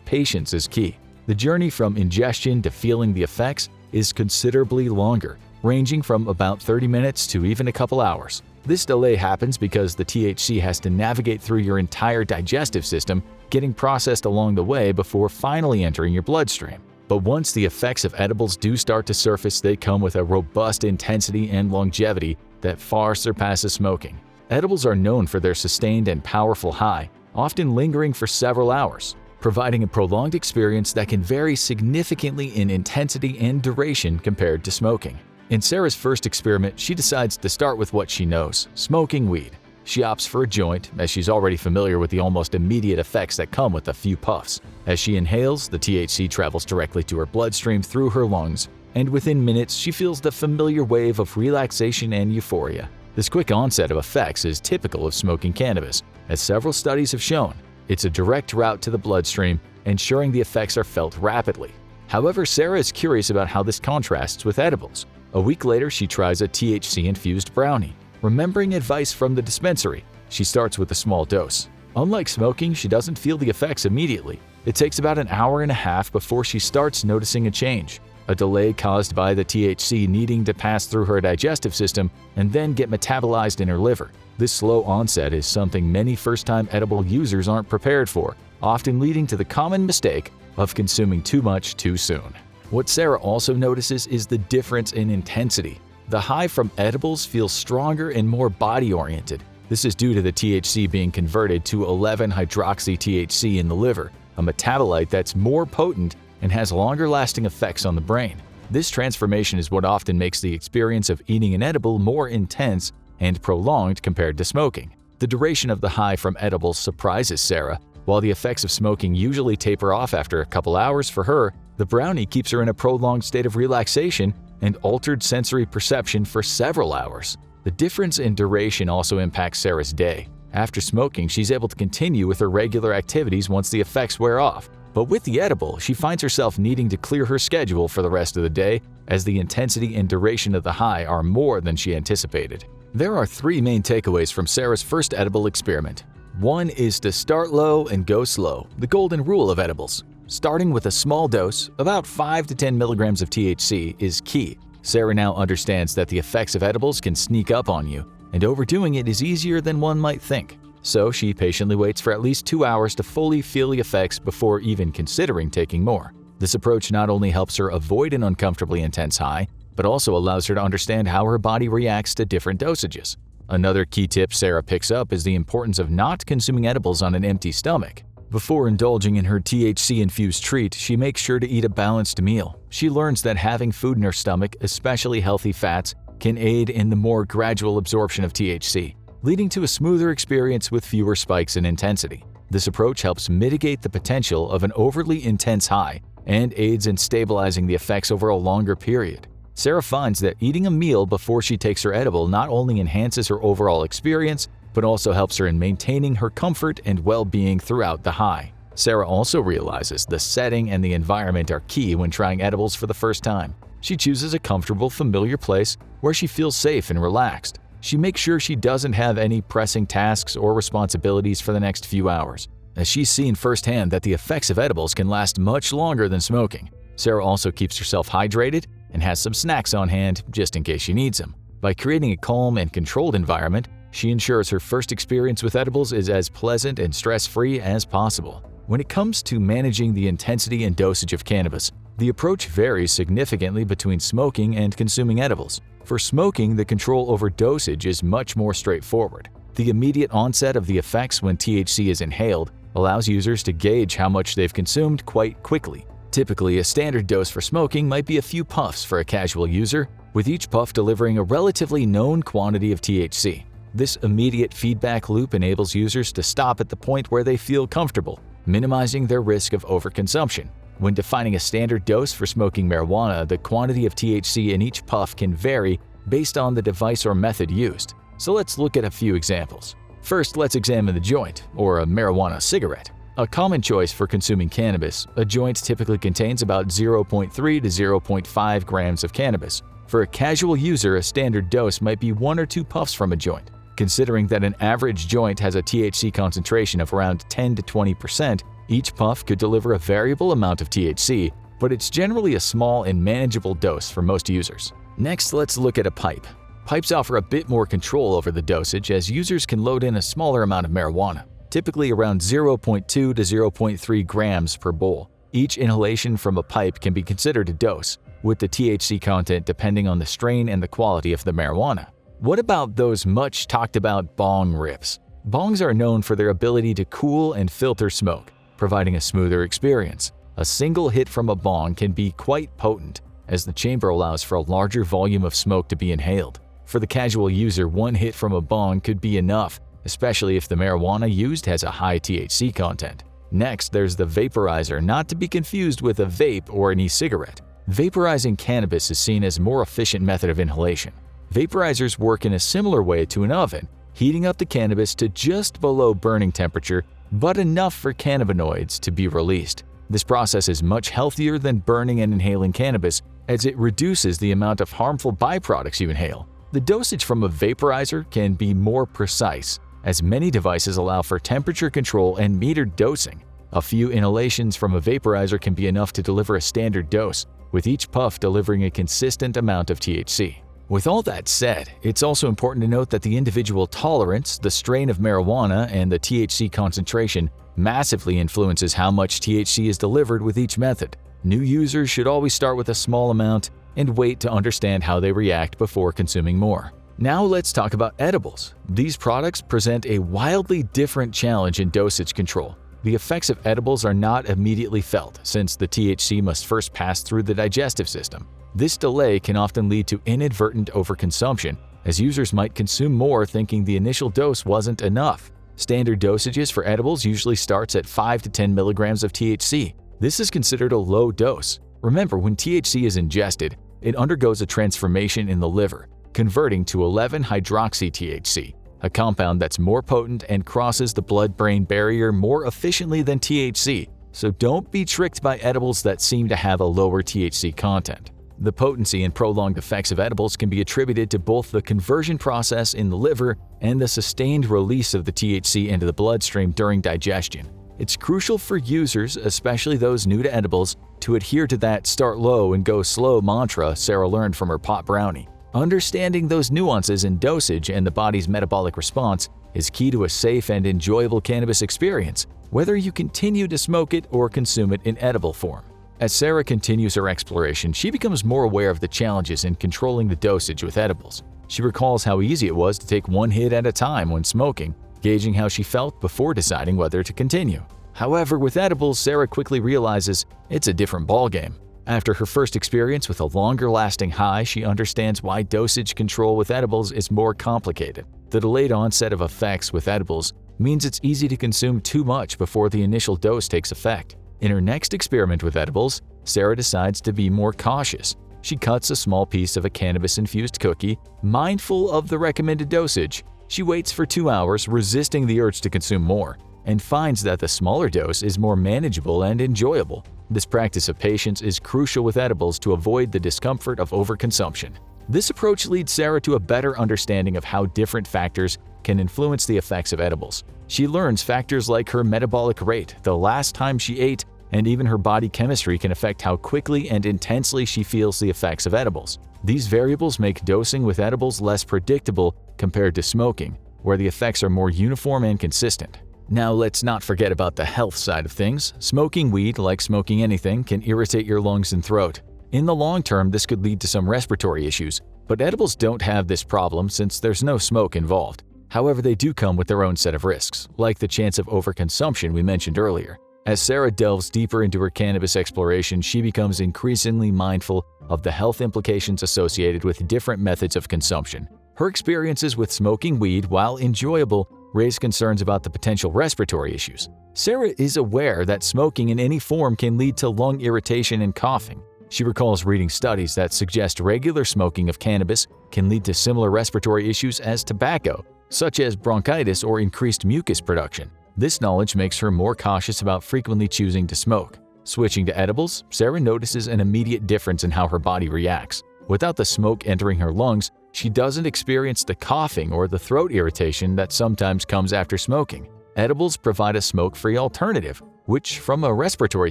patience is key. The journey from ingestion to feeling the effects is considerably longer, ranging from about 30 minutes to even a couple hours. This delay happens because the THC has to navigate through your entire digestive system, getting processed along the way before finally entering your bloodstream. But once the effects of edibles do start to surface, they come with a robust intensity and longevity that far surpasses smoking. Edibles are known for their sustained and powerful high, often lingering for several hours, providing a prolonged experience that can vary significantly in intensity and duration compared to smoking. In Sarah's first experiment, she decides to start with what she knows: smoking weed. She opts for a joint, as she's already familiar with the almost immediate effects that come with a few puffs. As she inhales, the THC travels directly to her bloodstream through her lungs, and within minutes she feels the familiar wave of relaxation and euphoria. This quick onset of effects is typical of smoking cannabis, as several studies have shown. It's a direct route to the bloodstream, ensuring the effects are felt rapidly. However, Sarah is curious about how this contrasts with edibles. A week later, she tries a THC-infused brownie. Remembering advice from the dispensary, she starts with a small dose. Unlike smoking, she doesn't feel the effects immediately. It takes about an hour and a half before she starts noticing a change, a delay caused by the THC needing to pass through her digestive system and then get metabolized in her liver. This slow onset is something many first-time edible users aren't prepared for, often leading to the common mistake of consuming too much too soon. What Sarah also notices is the difference in intensity. The high from edibles feels stronger and more body-oriented. This is due to the THC being converted to 11-hydroxy-THC in the liver, a metabolite that's more potent and has longer-lasting effects on the brain. This transformation is what often makes the experience of eating an edible more intense and prolonged compared to smoking. The duration of the high from edibles surprises Sarah. While the effects of smoking usually taper off after a couple hours, for her, the brownie keeps her in a prolonged state of relaxation and altered sensory perception for several hours. The difference in duration also impacts Sarah's day. After smoking, she's able to continue with her regular activities once the effects wear off. But with the edible, she finds herself needing to clear her schedule for the rest of the day, as the intensity and duration of the high are more than she anticipated. There are 3 main takeaways from Sarah's first edible experiment. 1 is to start low and go slow, the golden rule of edibles. Starting with a small dose, about 5 to 10 milligrams of THC, is key. Sarah now understands that the effects of edibles can sneak up on you, and overdoing it is easier than one might think. So she patiently waits for at least 2 hours to fully feel the effects before even considering taking more. This approach not only helps her avoid an uncomfortably intense high, but also allows her to understand how her body reacts to different dosages. Another key tip Sarah picks up is the importance of not consuming edibles on an empty stomach. Before indulging in her THC-infused treat, she makes sure to eat a balanced meal. She learns that having food in her stomach, especially healthy fats, can aid in the more gradual absorption of THC, leading to a smoother experience with fewer spikes in intensity. This approach helps mitigate the potential of an overly intense high and aids in stabilizing the effects over a longer period. Sarah finds that eating a meal before she takes her edible not only enhances her overall experience, but also helps her in maintaining her comfort and well-being throughout the high. Sarah also realizes the setting and the environment are key when trying edibles for the first time. She chooses a comfortable, familiar place where she feels safe and relaxed. She makes sure she doesn't have any pressing tasks or responsibilities for the next few hours, as she's seen firsthand that the effects of edibles can last much longer than smoking. Sarah also keeps herself hydrated and has some snacks on hand just in case she needs them. By creating a calm and controlled environment, she ensures her first experience with edibles is as pleasant and stress-free as possible. When it comes to managing the intensity and dosage of cannabis, the approach varies significantly between smoking and consuming edibles. For smoking, the control over dosage is much more straightforward. The immediate onset of the effects when THC is inhaled allows users to gauge how much they've consumed quite quickly. Typically, a standard dose for smoking might be a few puffs for a casual user, with each puff delivering a relatively known quantity of THC. This immediate feedback loop enables users to stop at the point where they feel comfortable, minimizing their risk of overconsumption. When defining a standard dose for smoking marijuana, the quantity of THC in each puff can vary based on the device or method used. So let's look at a few examples. First, let's examine the joint, or a marijuana cigarette. A common choice for consuming cannabis, a joint typically contains about 0.3 to 0.5 grams of cannabis. For a casual user, a standard dose might be 1 or 2 puffs from a joint. Considering that an average joint has a THC concentration of around 10 to 20%, each puff could deliver a variable amount of THC, but it's generally a small and manageable dose for most users. Next, let's look at a pipe. Pipes offer a bit more control over the dosage, as users can load in a smaller amount of marijuana, typically around 0.2 to 0.3 grams per bowl. Each inhalation from a pipe can be considered a dose, with the THC content depending on the strain and the quality of the marijuana. What about those much talked about bong rips? Bongs are known for their ability to cool and filter smoke, providing a smoother experience. A single hit from a bong can be quite potent, as the chamber allows for a larger volume of smoke to be inhaled. For the casual user, one hit from a bong could be enough, especially if the marijuana used has a high THC content. Next, there's the vaporizer, not to be confused with a vape or an e-cigarette. Vaporizing cannabis is seen as a more efficient method of inhalation. Vaporizers work in a similar way to an oven, heating up the cannabis to just below burning temperature, but enough for cannabinoids to be released. This process is much healthier than burning and inhaling cannabis, as it reduces the amount of harmful byproducts you inhale. The dosage from a vaporizer can be more precise, as many devices allow for temperature control and metered dosing. A few inhalations from a vaporizer can be enough to deliver a standard dose, with each puff delivering a consistent amount of THC. With all that said, it's also important to note that the individual tolerance, the strain of marijuana, and the THC concentration massively influences how much THC is delivered with each method. New users should always start with a small amount and wait to understand how they react before consuming more. Now let's talk about edibles. These products present a wildly different challenge in dosage control. The effects of edibles are not immediately felt, since the THC must first pass through the digestive system. This delay can often lead to inadvertent overconsumption, as users might consume more thinking the initial dose wasn't enough. Standard dosages for edibles usually starts at 5 to 10 milligrams of THC. This is considered a low dose. Remember, when THC is ingested, it undergoes a transformation in the liver, converting to 11-hydroxy-THC, a compound that's more potent and crosses the blood-brain barrier more efficiently than THC, so don't be tricked by edibles that seem to have a lower THC content. The potency and prolonged effects of edibles can be attributed to both the conversion process in the liver and the sustained release of the THC into the bloodstream during digestion. It's crucial for users, especially those new to edibles, to adhere to that "start low and go slow" mantra Sarah learned from her pot brownie. Understanding those nuances in dosage and the body's metabolic response is key to a safe and enjoyable cannabis experience, whether you continue to smoke it or consume it in edible form. As Sarah continues her exploration, she becomes more aware of the challenges in controlling the dosage with edibles. She recalls how easy it was to take one hit at a time when smoking, gauging how she felt before deciding whether to continue. However, with edibles, Sarah quickly realizes it's a different ballgame. After her first experience with a longer-lasting high, she understands why dosage control with edibles is more complicated. The delayed onset of effects with edibles means it's easy to consume too much before the initial dose takes effect. In her next experiment with edibles, Sarah decides to be more cautious. She cuts a small piece of a cannabis-infused cookie, mindful of the recommended dosage. She waits for 2 hours, resisting the urge to consume more, and finds that the smaller dose is more manageable and enjoyable. This practice of patience is crucial with edibles to avoid the discomfort of overconsumption. This approach leads Sarah to a better understanding of how different factors can influence the effects of edibles. She learns factors like her metabolic rate, the last time she ate, and even her body chemistry can affect how quickly and intensely she feels the effects of edibles. These variables make dosing with edibles less predictable compared to smoking, where the effects are more uniform and consistent. Now let's not forget about the health side of things. Smoking weed, like smoking anything, can irritate your lungs and throat. In the long term, this could lead to some respiratory issues, but edibles don't have this problem since there's no smoke involved. However, they do come with their own set of risks, like the chance of overconsumption we mentioned earlier. As Sarah delves deeper into her cannabis exploration, she becomes increasingly mindful of the health implications associated with different methods of consumption. Her experiences with smoking weed, while enjoyable, raise concerns about the potential respiratory issues. Sarah is aware that smoking in any form can lead to lung irritation and coughing. She recalls reading studies that suggest regular smoking of cannabis can lead to similar respiratory issues as tobacco, such as bronchitis or increased mucus production. This knowledge makes her more cautious about frequently choosing to smoke. Switching to edibles, Sarah notices an immediate difference in how her body reacts. Without the smoke entering her lungs, she doesn't experience the coughing or the throat irritation that sometimes comes after smoking. Edibles provide a smoke-free alternative, which from a respiratory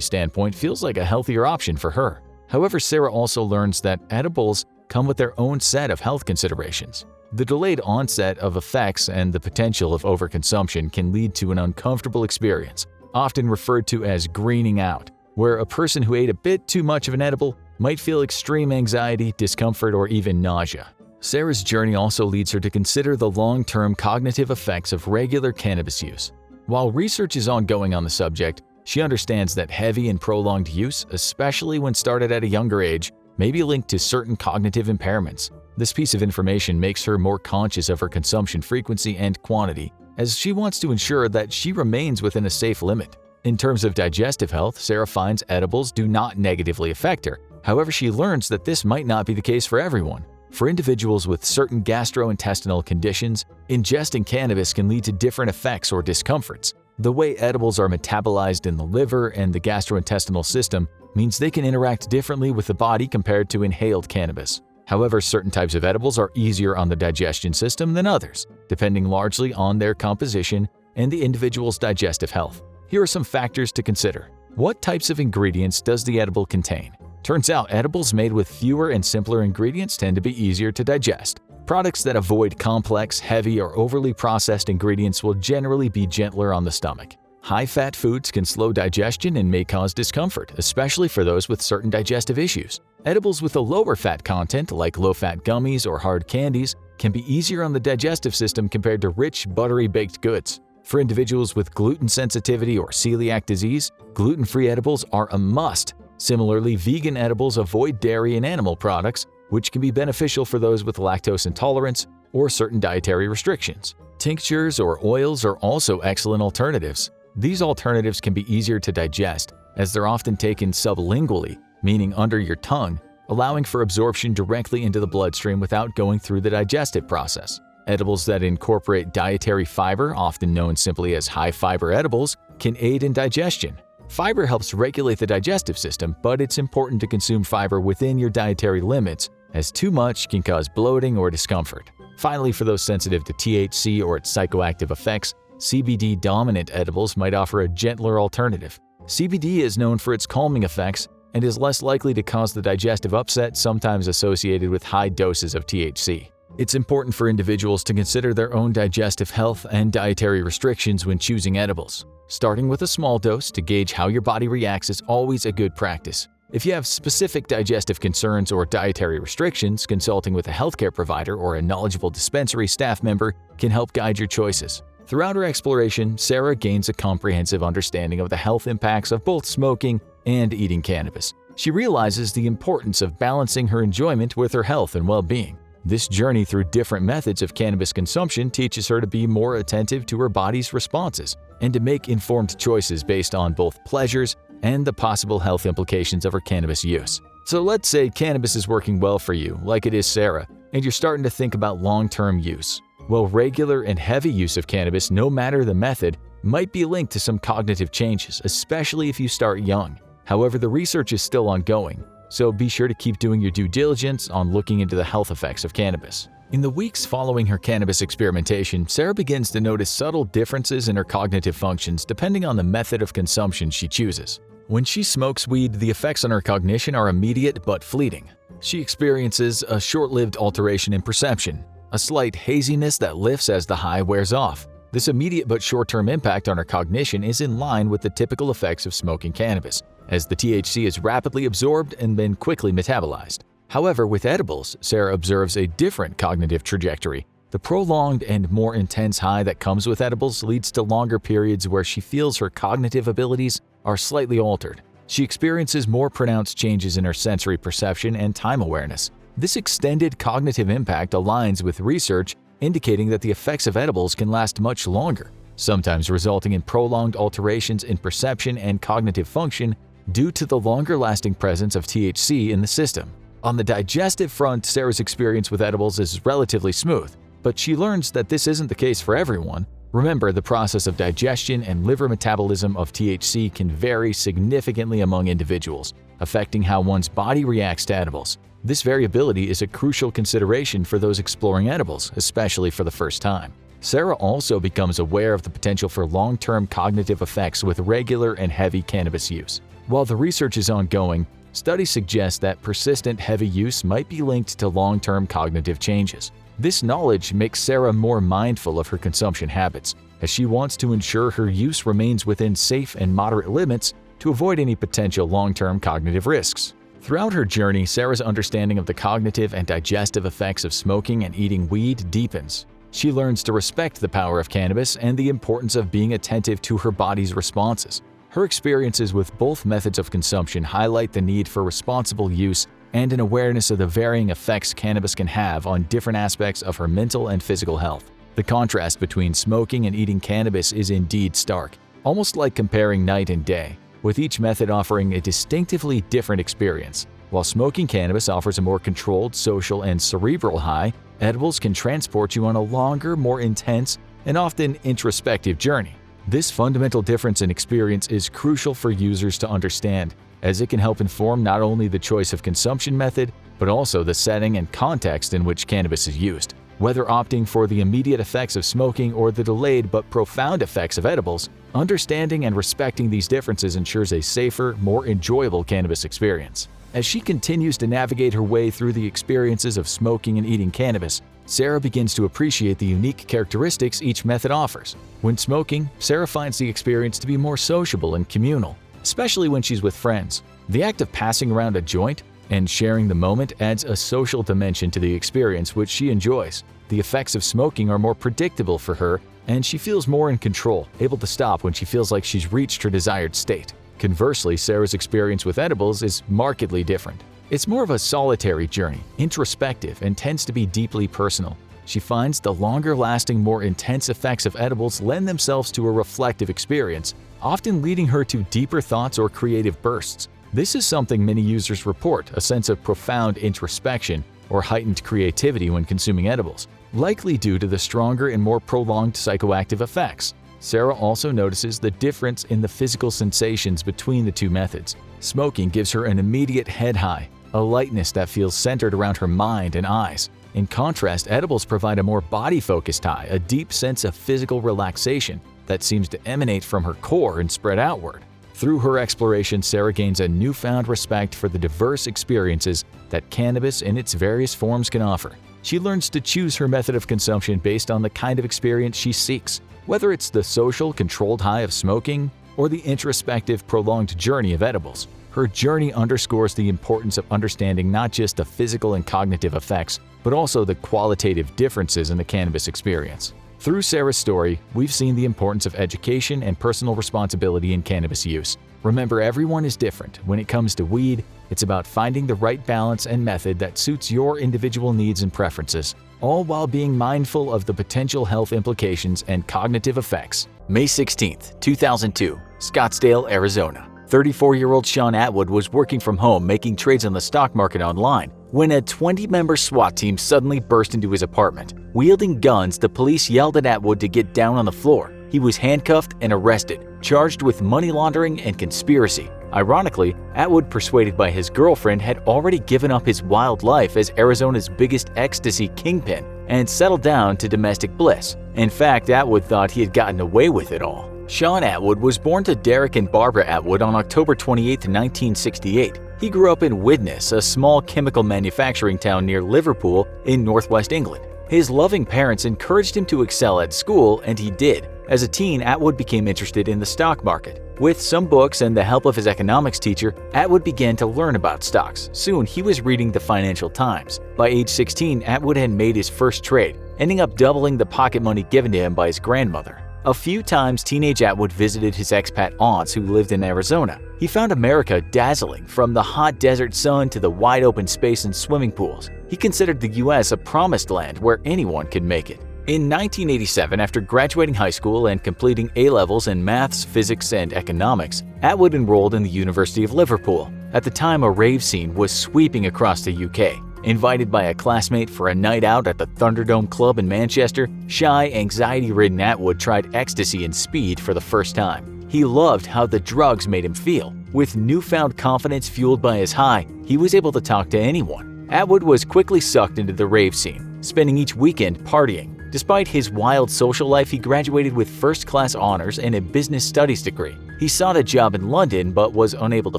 standpoint feels like a healthier option for her. However, Sarah also learns that edibles come with their own set of health considerations. The delayed onset of effects and the potential of overconsumption can lead to an uncomfortable experience, often referred to as greening out, where a person who ate a bit too much of an edible might feel extreme anxiety, discomfort, or even nausea. Sarah's journey also leads her to consider the long-term cognitive effects of regular cannabis use. While research is ongoing on the subject, she understands that heavy and prolonged use, especially when started at a younger age, may be linked to certain cognitive impairments. This piece of information makes her more conscious of her consumption frequency and quantity, as she wants to ensure that she remains within a safe limit. In terms of digestive health, Sarah finds edibles do not negatively affect her. However, she learns that this might not be the case for everyone. For individuals with certain gastrointestinal conditions, ingesting cannabis can lead to different effects or discomforts. The way edibles are metabolized in the liver and the gastrointestinal system means they can interact differently with the body compared to inhaled cannabis. However, certain types of edibles are easier on the digestion system than others, depending largely on their composition and the individual's digestive health. Here are some factors to consider. What types of ingredients does the edible contain? Turns out edibles made with fewer and simpler ingredients tend to be easier to digest. Products that avoid complex, heavy, or overly processed ingredients will generally be gentler on the stomach. High-fat foods can slow digestion and may cause discomfort, especially for those with certain digestive issues. Edibles with a lower fat content, like low-fat gummies or hard candies, can be easier on the digestive system compared to rich, buttery baked goods. For individuals with gluten sensitivity or celiac disease, gluten-free edibles are a must. Similarly, vegan edibles avoid dairy and animal products, which can be beneficial for those with lactose intolerance or certain dietary restrictions. Tinctures or oils are also excellent alternatives. These alternatives can be easier to digest, as they're often taken sublingually, meaning under your tongue, allowing for absorption directly into the bloodstream without going through the digestive process. Edibles that incorporate dietary fiber, often known simply as high-fiber edibles, can aid in digestion. Fiber helps regulate the digestive system, but it's important to consume fiber within your dietary limits, as too much can cause bloating or discomfort. Finally, for those sensitive to THC or its psychoactive effects, CBD-dominant edibles might offer a gentler alternative. CBD is known for its calming effects and is less likely to cause the digestive upset sometimes associated with high doses of THC. It's important for individuals to consider their own digestive health and dietary restrictions when choosing edibles. Starting with a small dose to gauge how your body reacts is always a good practice. If you have specific digestive concerns or dietary restrictions, consulting with a healthcare provider or a knowledgeable dispensary staff member can help guide your choices. Throughout her exploration, Sarah gains a comprehensive understanding of the health impacts of both smoking and eating cannabis. She realizes the importance of balancing her enjoyment with her health and well-being. This journey through different methods of cannabis consumption teaches her to be more attentive to her body's responses and to make informed choices based on both pleasures and the possible health implications of her cannabis use. So let's say cannabis is working well for you, like it is Sarah, and you're starting to think about long-term use. Well, regular and heavy use of cannabis, no matter the method, might be linked to some cognitive changes, especially if you start young. However, the research is still ongoing, so be sure to keep doing your due diligence on looking into the health effects of cannabis. In the weeks following her cannabis experimentation, Sarah begins to notice subtle differences in her cognitive functions depending on the method of consumption she chooses. When she smokes weed, the effects on her cognition are immediate but fleeting. She experiences a short-lived alteration in perception, a slight haziness that lifts as the high wears off. This immediate but short-term impact on her cognition is in line with the typical effects of smoking cannabis, as the THC is rapidly absorbed and then quickly metabolized. However, with edibles, Sarah observes a different cognitive trajectory. The prolonged and more intense high that comes with edibles leads to longer periods where she feels her cognitive abilities are slightly altered. She experiences more pronounced changes in her sensory perception and time awareness. This extended cognitive impact aligns with research indicating that the effects of edibles can last much longer, sometimes resulting in prolonged alterations in perception and cognitive function due to the longer-lasting presence of THC in the system. On the digestive front, Sarah's experience with edibles is relatively smooth, but she learns that this isn't the case for everyone. Remember, the process of digestion and liver metabolism of THC can vary significantly among individuals, affecting how one's body reacts to edibles. This variability is a crucial consideration for those exploring edibles, especially for the first time. Sarah also becomes aware of the potential for long-term cognitive effects with regular and heavy cannabis use. While the research is ongoing, studies suggest that persistent heavy use might be linked to long-term cognitive changes. This knowledge makes Sarah more mindful of her consumption habits, as she wants to ensure her use remains within safe and moderate limits to avoid any potential long-term cognitive risks. Throughout her journey, Sarah's understanding of the cognitive and digestive effects of smoking and eating weed deepens. She learns to respect the power of cannabis and the importance of being attentive to her body's responses. Her experiences with both methods of consumption highlight the need for responsible use and an awareness of the varying effects cannabis can have on different aspects of her mental and physical health. The contrast between smoking and eating cannabis is indeed stark, almost like comparing night and day, with each method offering a distinctively different experience. While smoking cannabis offers a more controlled social and cerebral high, edibles can transport you on a longer, more intense, and often introspective journey. This fundamental difference in experience is crucial for users to understand, as it can help inform not only the choice of consumption method, but also the setting and context in which cannabis is used. Whether opting for the immediate effects of smoking or the delayed but profound effects of edibles, understanding and respecting these differences ensures a safer, more enjoyable cannabis experience. As she continues to navigate her way through the experiences of smoking and eating cannabis, Sarah begins to appreciate the unique characteristics each method offers. When smoking, Sarah finds the experience to be more sociable and communal, especially when she's with friends. The act of passing around a joint and sharing the moment adds a social dimension to the experience, which she enjoys. The effects of smoking are more predictable for her, and she feels more in control, able to stop when she feels like she's reached her desired state. Conversely, Sarah's experience with edibles is markedly different. It's more of a solitary journey, introspective, and tends to be deeply personal. She finds the longer-lasting, more intense effects of edibles lend themselves to a reflective experience, often leading her to deeper thoughts or creative bursts. This is something many users report, a sense of profound introspection or heightened creativity when consuming edibles, likely due to the stronger and more prolonged psychoactive effects. Sarah also notices the difference in the physical sensations between the two methods. Smoking gives her an immediate head high, a lightness that feels centered around her mind and eyes. In contrast, edibles provide a more body-focused high, a deep sense of physical relaxation that seems to emanate from her core and spread outward. Through her exploration, Sarah gains a newfound respect for the diverse experiences that cannabis in its various forms can offer. She learns to choose her method of consumption based on the kind of experience she seeks, whether it's the social, controlled high of smoking or the introspective, prolonged journey of edibles. Her journey underscores the importance of understanding not just the physical and cognitive effects, but also the qualitative differences in the cannabis experience. Through Sarah's story, we've seen the importance of education and personal responsibility in cannabis use. Remember, everyone is different. When it comes to weed, it's about finding the right balance and method that suits your individual needs and preferences, all while being mindful of the potential health implications and cognitive effects. May 16, 2002, Scottsdale, Arizona. 34-year-old Sean Atwood was working from home making trades on the stock market online when a 20-member SWAT team suddenly burst into his apartment. Wielding guns, the police yelled at Atwood to get down on the floor. He was handcuffed and arrested, charged with money laundering and conspiracy. Ironically, Atwood, persuaded by his girlfriend, had already given up his wild life as Arizona's biggest ecstasy kingpin and settled down to domestic bliss. In fact, Atwood thought he had gotten away with it all. Sean Atwood was born to Derek and Barbara Atwood on October 28, 1968. He grew up in Widnes, a small chemical manufacturing town near Liverpool in northwest England. His loving parents encouraged him to excel at school, and he did. As a teen, Atwood became interested in the stock market. With some books and the help of his economics teacher, Atwood began to learn about stocks. Soon, he was reading the Financial Times. By age 16, Atwood had made his first trade, ending up doubling the pocket money given to him by his grandmother. A few times, teenage Atwood visited his expat aunts who lived in Arizona. He found America dazzling, from the hot desert sun to the wide open space and swimming pools. He considered the U.S. a promised land where anyone could make it. In 1987, after graduating high school and completing A-levels in maths, physics, and economics, Atwood enrolled in the University of Liverpool. At the time, a rave scene was sweeping across the UK. Invited by a classmate for a night out at the Thunderdome Club in Manchester, shy, anxiety-ridden Atwood tried ecstasy and speed for the first time. He loved how the drugs made him feel. With newfound confidence fueled by his high, he was able to talk to anyone. Atwood was quickly sucked into the rave scene, spending each weekend partying. Despite his wild social life, he graduated with first-class honors and a business studies degree. He sought a job in London but was unable to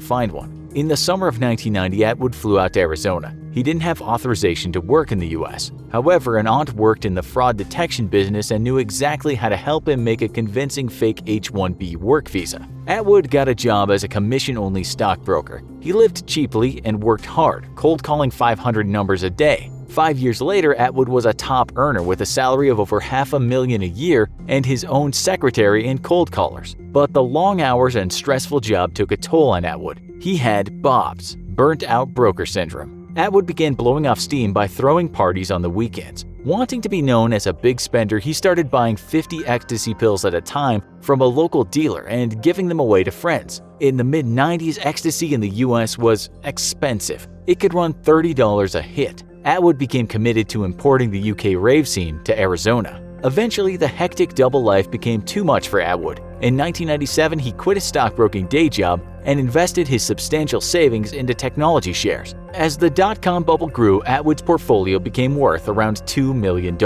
find one. In the summer of 1990, Atwood flew out to Arizona. He didn't have authorization to work in the U.S. However, an aunt worked in the fraud detection business and knew exactly how to help him make a convincing fake H-1B work visa. Atwood got a job as a commission-only stockbroker. He lived cheaply and worked hard, cold calling 500 numbers a day. 5 years later, Atwood was a top earner with a salary of over $500,000 a year and his own secretary and cold callers. But the long hours and stressful job took a toll on Atwood. He had BOBS, burnt-out broker syndrome. Atwood began blowing off steam by throwing parties on the weekends. Wanting to be known as a big spender, he started buying 50 ecstasy pills at a time from a local dealer and giving them away to friends. In the mid-90s, ecstasy in the US was expensive. It could run $30 a hit. Atwood became committed to importing the UK rave scene to Arizona. Eventually, the hectic double life became too much for Atwood. In 1997, he quit his stockbroking day job and invested his substantial savings into technology shares. As the dot-com bubble grew, Atwood's portfolio became worth around $2 million.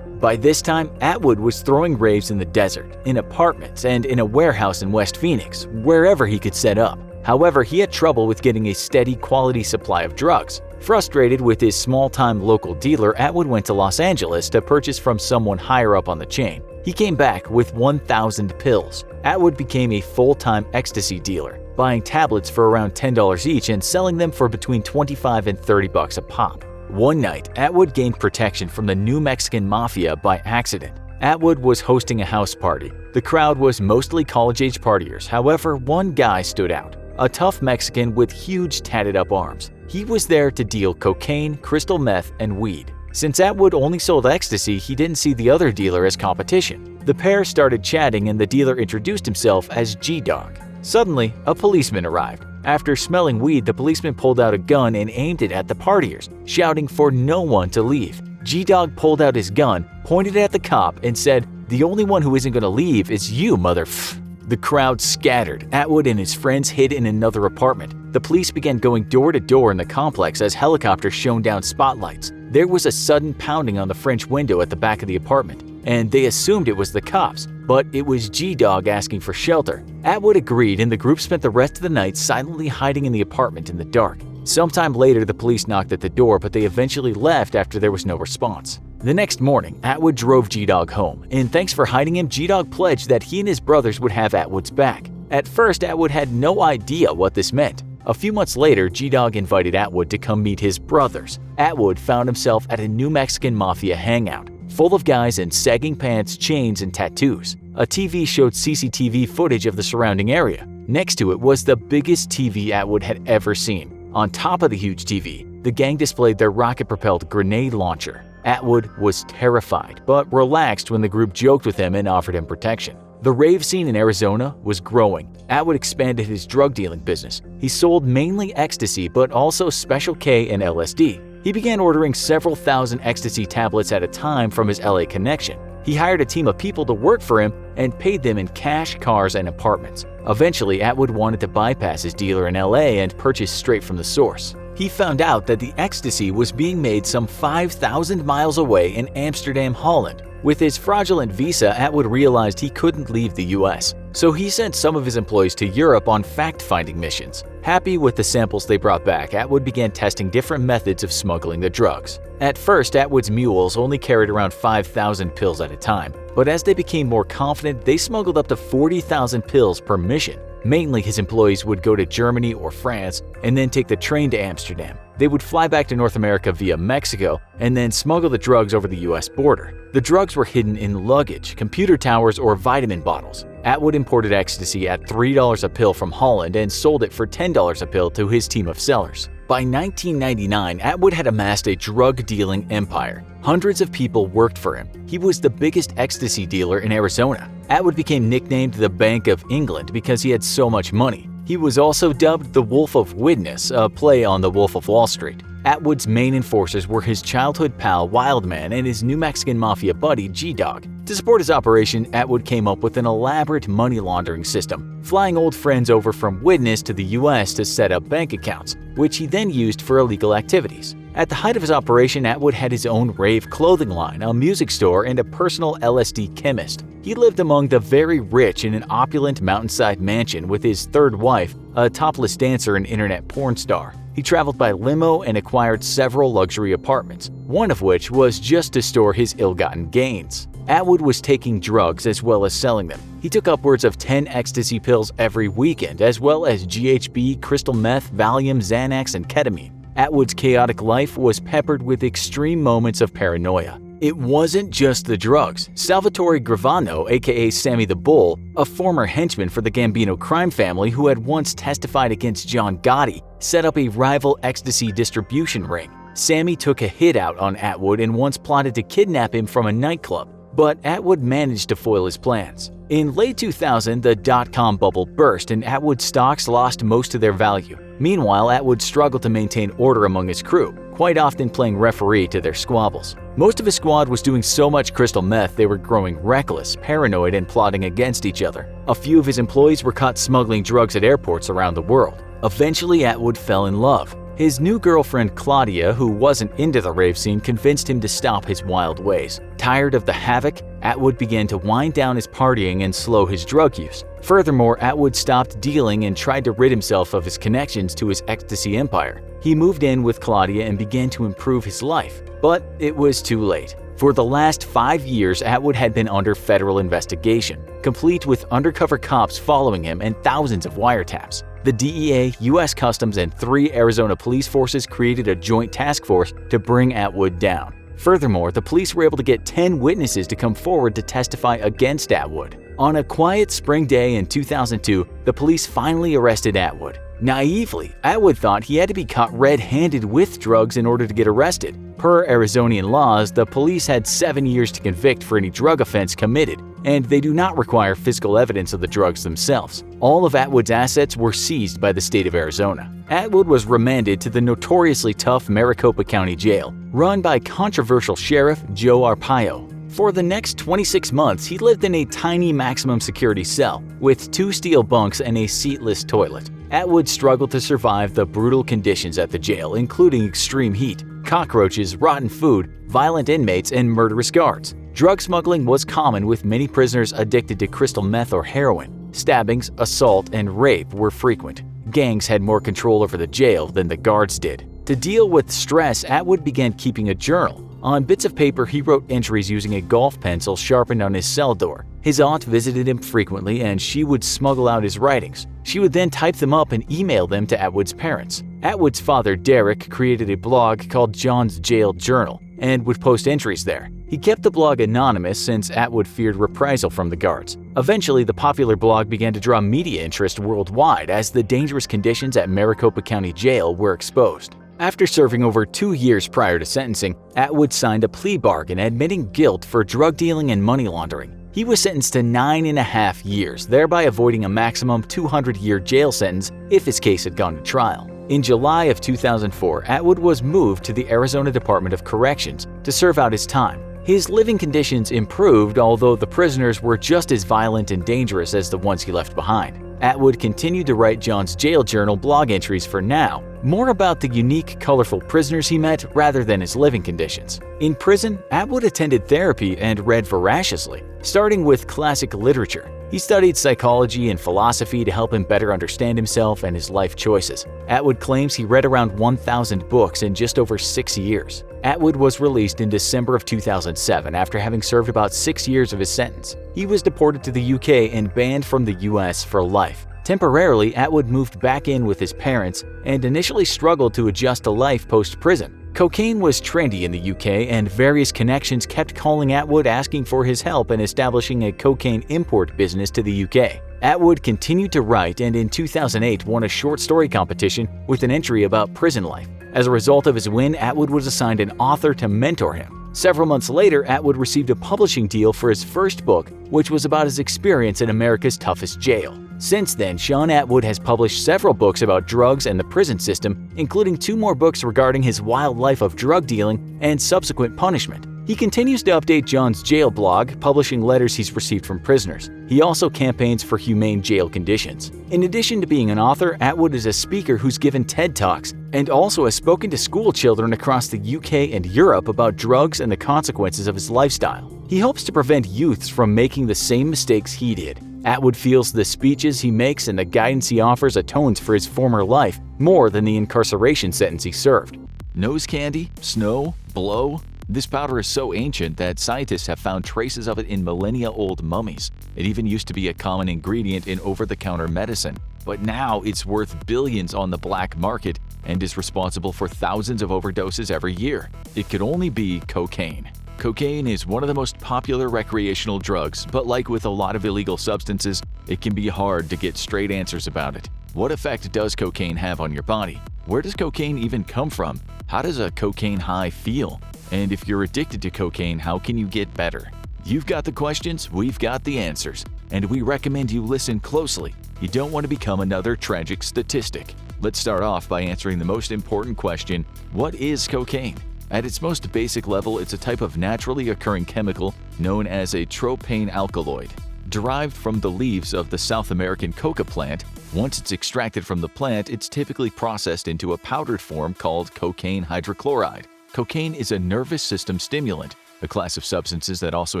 By this time, Atwood was throwing raves in the desert, in apartments, and in a warehouse in West Phoenix, wherever he could set up. However, he had trouble with getting a steady quality supply of drugs. Frustrated with his small-time local dealer, Atwood went to Los Angeles to purchase from someone higher up on the chain. He came back with 1,000 pills. Atwood became a full-time ecstasy dealer, buying tablets for around $10 each and selling them for between $25 and $30 a pop. One night, Atwood gained protection from the New Mexican Mafia by accident. Atwood was hosting a house party. The crowd was mostly college-age partiers, however, one guy stood out. A tough Mexican with huge tatted-up arms. He was there to deal cocaine, crystal meth, and weed. Since Atwood only sold ecstasy, he didn't see the other dealer as competition. The pair started chatting and the dealer introduced himself as G-Dog. Suddenly, a policeman arrived. After smelling weed, the policeman pulled out a gun and aimed it at the partiers, shouting for no one to leave. G-Dog pulled out his gun, pointed it at the cop, and said, "The only one who isn't going to leave is you, motherf." The crowd scattered. Atwood and his friends hid in another apartment. The police began going door to door in the complex as helicopters shone down spotlights. There was a sudden pounding on the French window at the back of the apartment, and they assumed it was the cops, but it was G-Dog asking for shelter. Atwood agreed, and the group spent the rest of the night silently hiding in the apartment in the dark. Sometime later, the police knocked at the door, but they eventually left after there was no response. The next morning, Atwood drove G-Dog home, and thanks for hiding him, G-Dog pledged that he and his brothers would have Atwood's back. At first, Atwood had no idea what this meant. A few months later, G-Dog invited Atwood to come meet his brothers. Atwood found himself at a New Mexican Mafia hangout, full of guys in sagging pants, chains, and tattoos. A TV showed CCTV footage of the surrounding area. Next to it was the biggest TV Atwood had ever seen. On top of the huge TV, the gang displayed their rocket-propelled grenade launcher. Atwood was terrified, but relaxed when the group joked with him and offered him protection. The rave scene in Arizona was growing. Atwood expanded his drug dealing business. He sold mainly ecstasy, but also Special K and LSD. He began ordering several thousand ecstasy tablets at a time from his LA connection. He hired a team of people to work for him and paid them in cash, cars, and apartments. Eventually, Atwood wanted to bypass his dealer in LA and purchase straight from the source. He found out that the ecstasy was being made some 5,000 miles away in Amsterdam, Holland. With his fraudulent visa, Atwood realized he couldn't leave the US, so he sent some of his employees to Europe on fact-finding missions. Happy with the samples they brought back, Atwood began testing different methods of smuggling the drugs. At first, Atwood's mules only carried around 5,000 pills at a time, but as they became more confident, they smuggled up to 40,000 pills per mission. Mainly, his employees would go to Germany or France and then take the train to Amsterdam. They would fly back to North America via Mexico and then smuggle the drugs over the US border. The drugs were hidden in luggage, computer towers, or vitamin bottles. Atwood imported ecstasy at $3 a pill from Holland and sold it for $10 a pill to his team of sellers. By 1999, Atwood had amassed a drug-dealing empire. Hundreds of people worked for him. He was the biggest ecstasy dealer in Arizona. Atwood became nicknamed the Bank of England because he had so much money. He was also dubbed the Wolf of Widnes, a play on the Wolf of Wall Street. Atwood's main enforcers were his childhood pal Wildman and his New Mexican Mafia buddy G-Dog. To support his operation, Atwood came up with an elaborate money laundering system, flying old friends over from Widnes to the US to set up bank accounts, which he then used for illegal activities. At the height of his operation, Atwood had his own rave clothing line, a music store, and a personal LSD chemist. He lived among the very rich in an opulent mountainside mansion with his third wife, a topless dancer and internet porn star. He traveled by limo and acquired several luxury apartments, one of which was just to store his ill-gotten gains. Atwood was taking drugs as well as selling them. He took upwards of 10 ecstasy pills every weekend, as well as GHB, crystal meth, Valium, Xanax, and ketamine. Atwood's chaotic life was peppered with extreme moments of paranoia. It wasn't just the drugs. Salvatore Gravano, aka Sammy the Bull, a former henchman for the Gambino crime family who had once testified against John Gotti, set up a rival ecstasy distribution ring. Sammy took a hit out on Atwood and once plotted to kidnap him from a nightclub, but Atwood managed to foil his plans. In late 2000, the dot-com bubble burst and Atwood's stocks lost most of their value. Meanwhile, Atwood struggled to maintain order among his crew, quite often playing referee to their squabbles. Most of his squad was doing so much crystal meth they were growing reckless, paranoid, and plotting against each other. A few of his employees were caught smuggling drugs at airports around the world. Eventually, Atwood fell in love. His new girlfriend Claudia, who wasn't into the rave scene, convinced him to stop his wild ways. Tired of the havoc, Atwood began to wind down his partying and slow his drug use. Furthermore, Atwood stopped dealing and tried to rid himself of his connections to his ecstasy empire. He moved in with Claudia and began to improve his life. But it was too late. For the last 5 years, Atwood had been under federal investigation, complete with undercover cops following him and thousands of wiretaps. The DEA, U.S. Customs, and 3 Arizona police forces created a joint task force to bring Atwood down. Furthermore, the police were able to get 10 witnesses to come forward to testify against Atwood. On a quiet spring day in 2002, the police finally arrested Atwood. Naively, Atwood thought he had to be caught red-handed with drugs in order to get arrested. Per Arizonian laws, the police had 7 years to convict for any drug offense committed, and they do not require physical evidence of the drugs themselves. All of Atwood's assets were seized by the state of Arizona. Atwood was remanded to the notoriously tough Maricopa County Jail, run by controversial Sheriff Joe Arpaio. For the next 26 months, he lived in a tiny maximum security cell with 2 steel bunks and a seatless toilet. Atwood struggled to survive the brutal conditions at the jail, including extreme heat, cockroaches, rotten food, violent inmates, and murderous guards. Drug smuggling was common, with many prisoners addicted to crystal meth or heroin. Stabbings, assault, and rape were frequent. Gangs had more control over the jail than the guards did. To deal with stress, Atwood began keeping a journal. On bits of paper, he wrote entries using a golf pencil sharpened on his cell door. His aunt visited him frequently, and she would smuggle out his writings. She would then type them up and email them to Atwood's parents. Atwood's father, Derek, created a blog called John's Jail Journal and would post entries there. He kept the blog anonymous since Atwood feared reprisal from the guards. Eventually, the popular blog began to draw media interest worldwide as the dangerous conditions at Maricopa County Jail were exposed. After serving over 2 years prior to sentencing, Atwood signed a plea bargain admitting guilt for drug dealing and money laundering. He was sentenced to 9.5 years, thereby avoiding a maximum 200-year jail sentence if his case had gone to trial. In July of 2004, Atwood was moved to the Arizona Department of Corrections to serve out his time. His living conditions improved, although the prisoners were just as violent and dangerous as the ones he left behind. Atwood continued to write John's Jail Journal blog entries for now, more about the unique, colorful prisoners he met rather than his living conditions. In prison, Atwood attended therapy and read voraciously, starting with classic literature. He studied psychology and philosophy to help him better understand himself and his life choices. Atwood claims he read around 1,000 books in just over 6 years. Atwood was released in December of 2007 after having served about 6 years of his sentence. He was deported to the UK and banned from the US for life. Temporarily, Atwood moved back in with his parents and initially struggled to adjust to life post-prison. Cocaine was trendy in the UK, and various connections kept calling Atwood asking for his help in establishing a cocaine import business to the UK. Atwood continued to write and in 2008 won a short story competition with an entry about prison life. As a result of his win, Atwood was assigned an author to mentor him. Several months later, Atwood received a publishing deal for his first book, which was about his experience in America's toughest jail. Since then, Sean Atwood has published several books about drugs and the prison system, including 2 more books regarding his wild life of drug dealing and subsequent punishment. He continues to update John's Jail blog, publishing letters he's received from prisoners. He also campaigns for humane jail conditions. In addition to being an author, Atwood is a speaker who's given TED Talks and also has spoken to school children across the UK and Europe about drugs and the consequences of his lifestyle. He hopes to prevent youths from making the same mistakes he did. Atwood feels the speeches he makes and the guidance he offers atones for his former life more than the incarceration sentence he served. Nose candy? Snow? Blow? This powder is so ancient that scientists have found traces of it in millennia-old mummies. It even used to be a common ingredient in over-the-counter medicine. But now it's worth billions on the black market and is responsible for thousands of overdoses every year. It could only be cocaine. Cocaine is one of the most popular recreational drugs, but like with a lot of illegal substances, it can be hard to get straight answers about it. What effect does cocaine have on your body? Where does cocaine even come from? How does a cocaine high feel? And if you're addicted to cocaine, how can you get better? You've got the questions, we've got the answers, and we recommend you listen closely. You don't want to become another tragic statistic. Let's start off by answering the most important question: what is cocaine? At its most basic level, it's a type of naturally occurring chemical known as a tropane alkaloid. Derived from the leaves of the South American coca plant, once it's extracted from the plant, it's typically processed into a powdered form called cocaine hydrochloride. Cocaine is a nervous system stimulant, a class of substances that also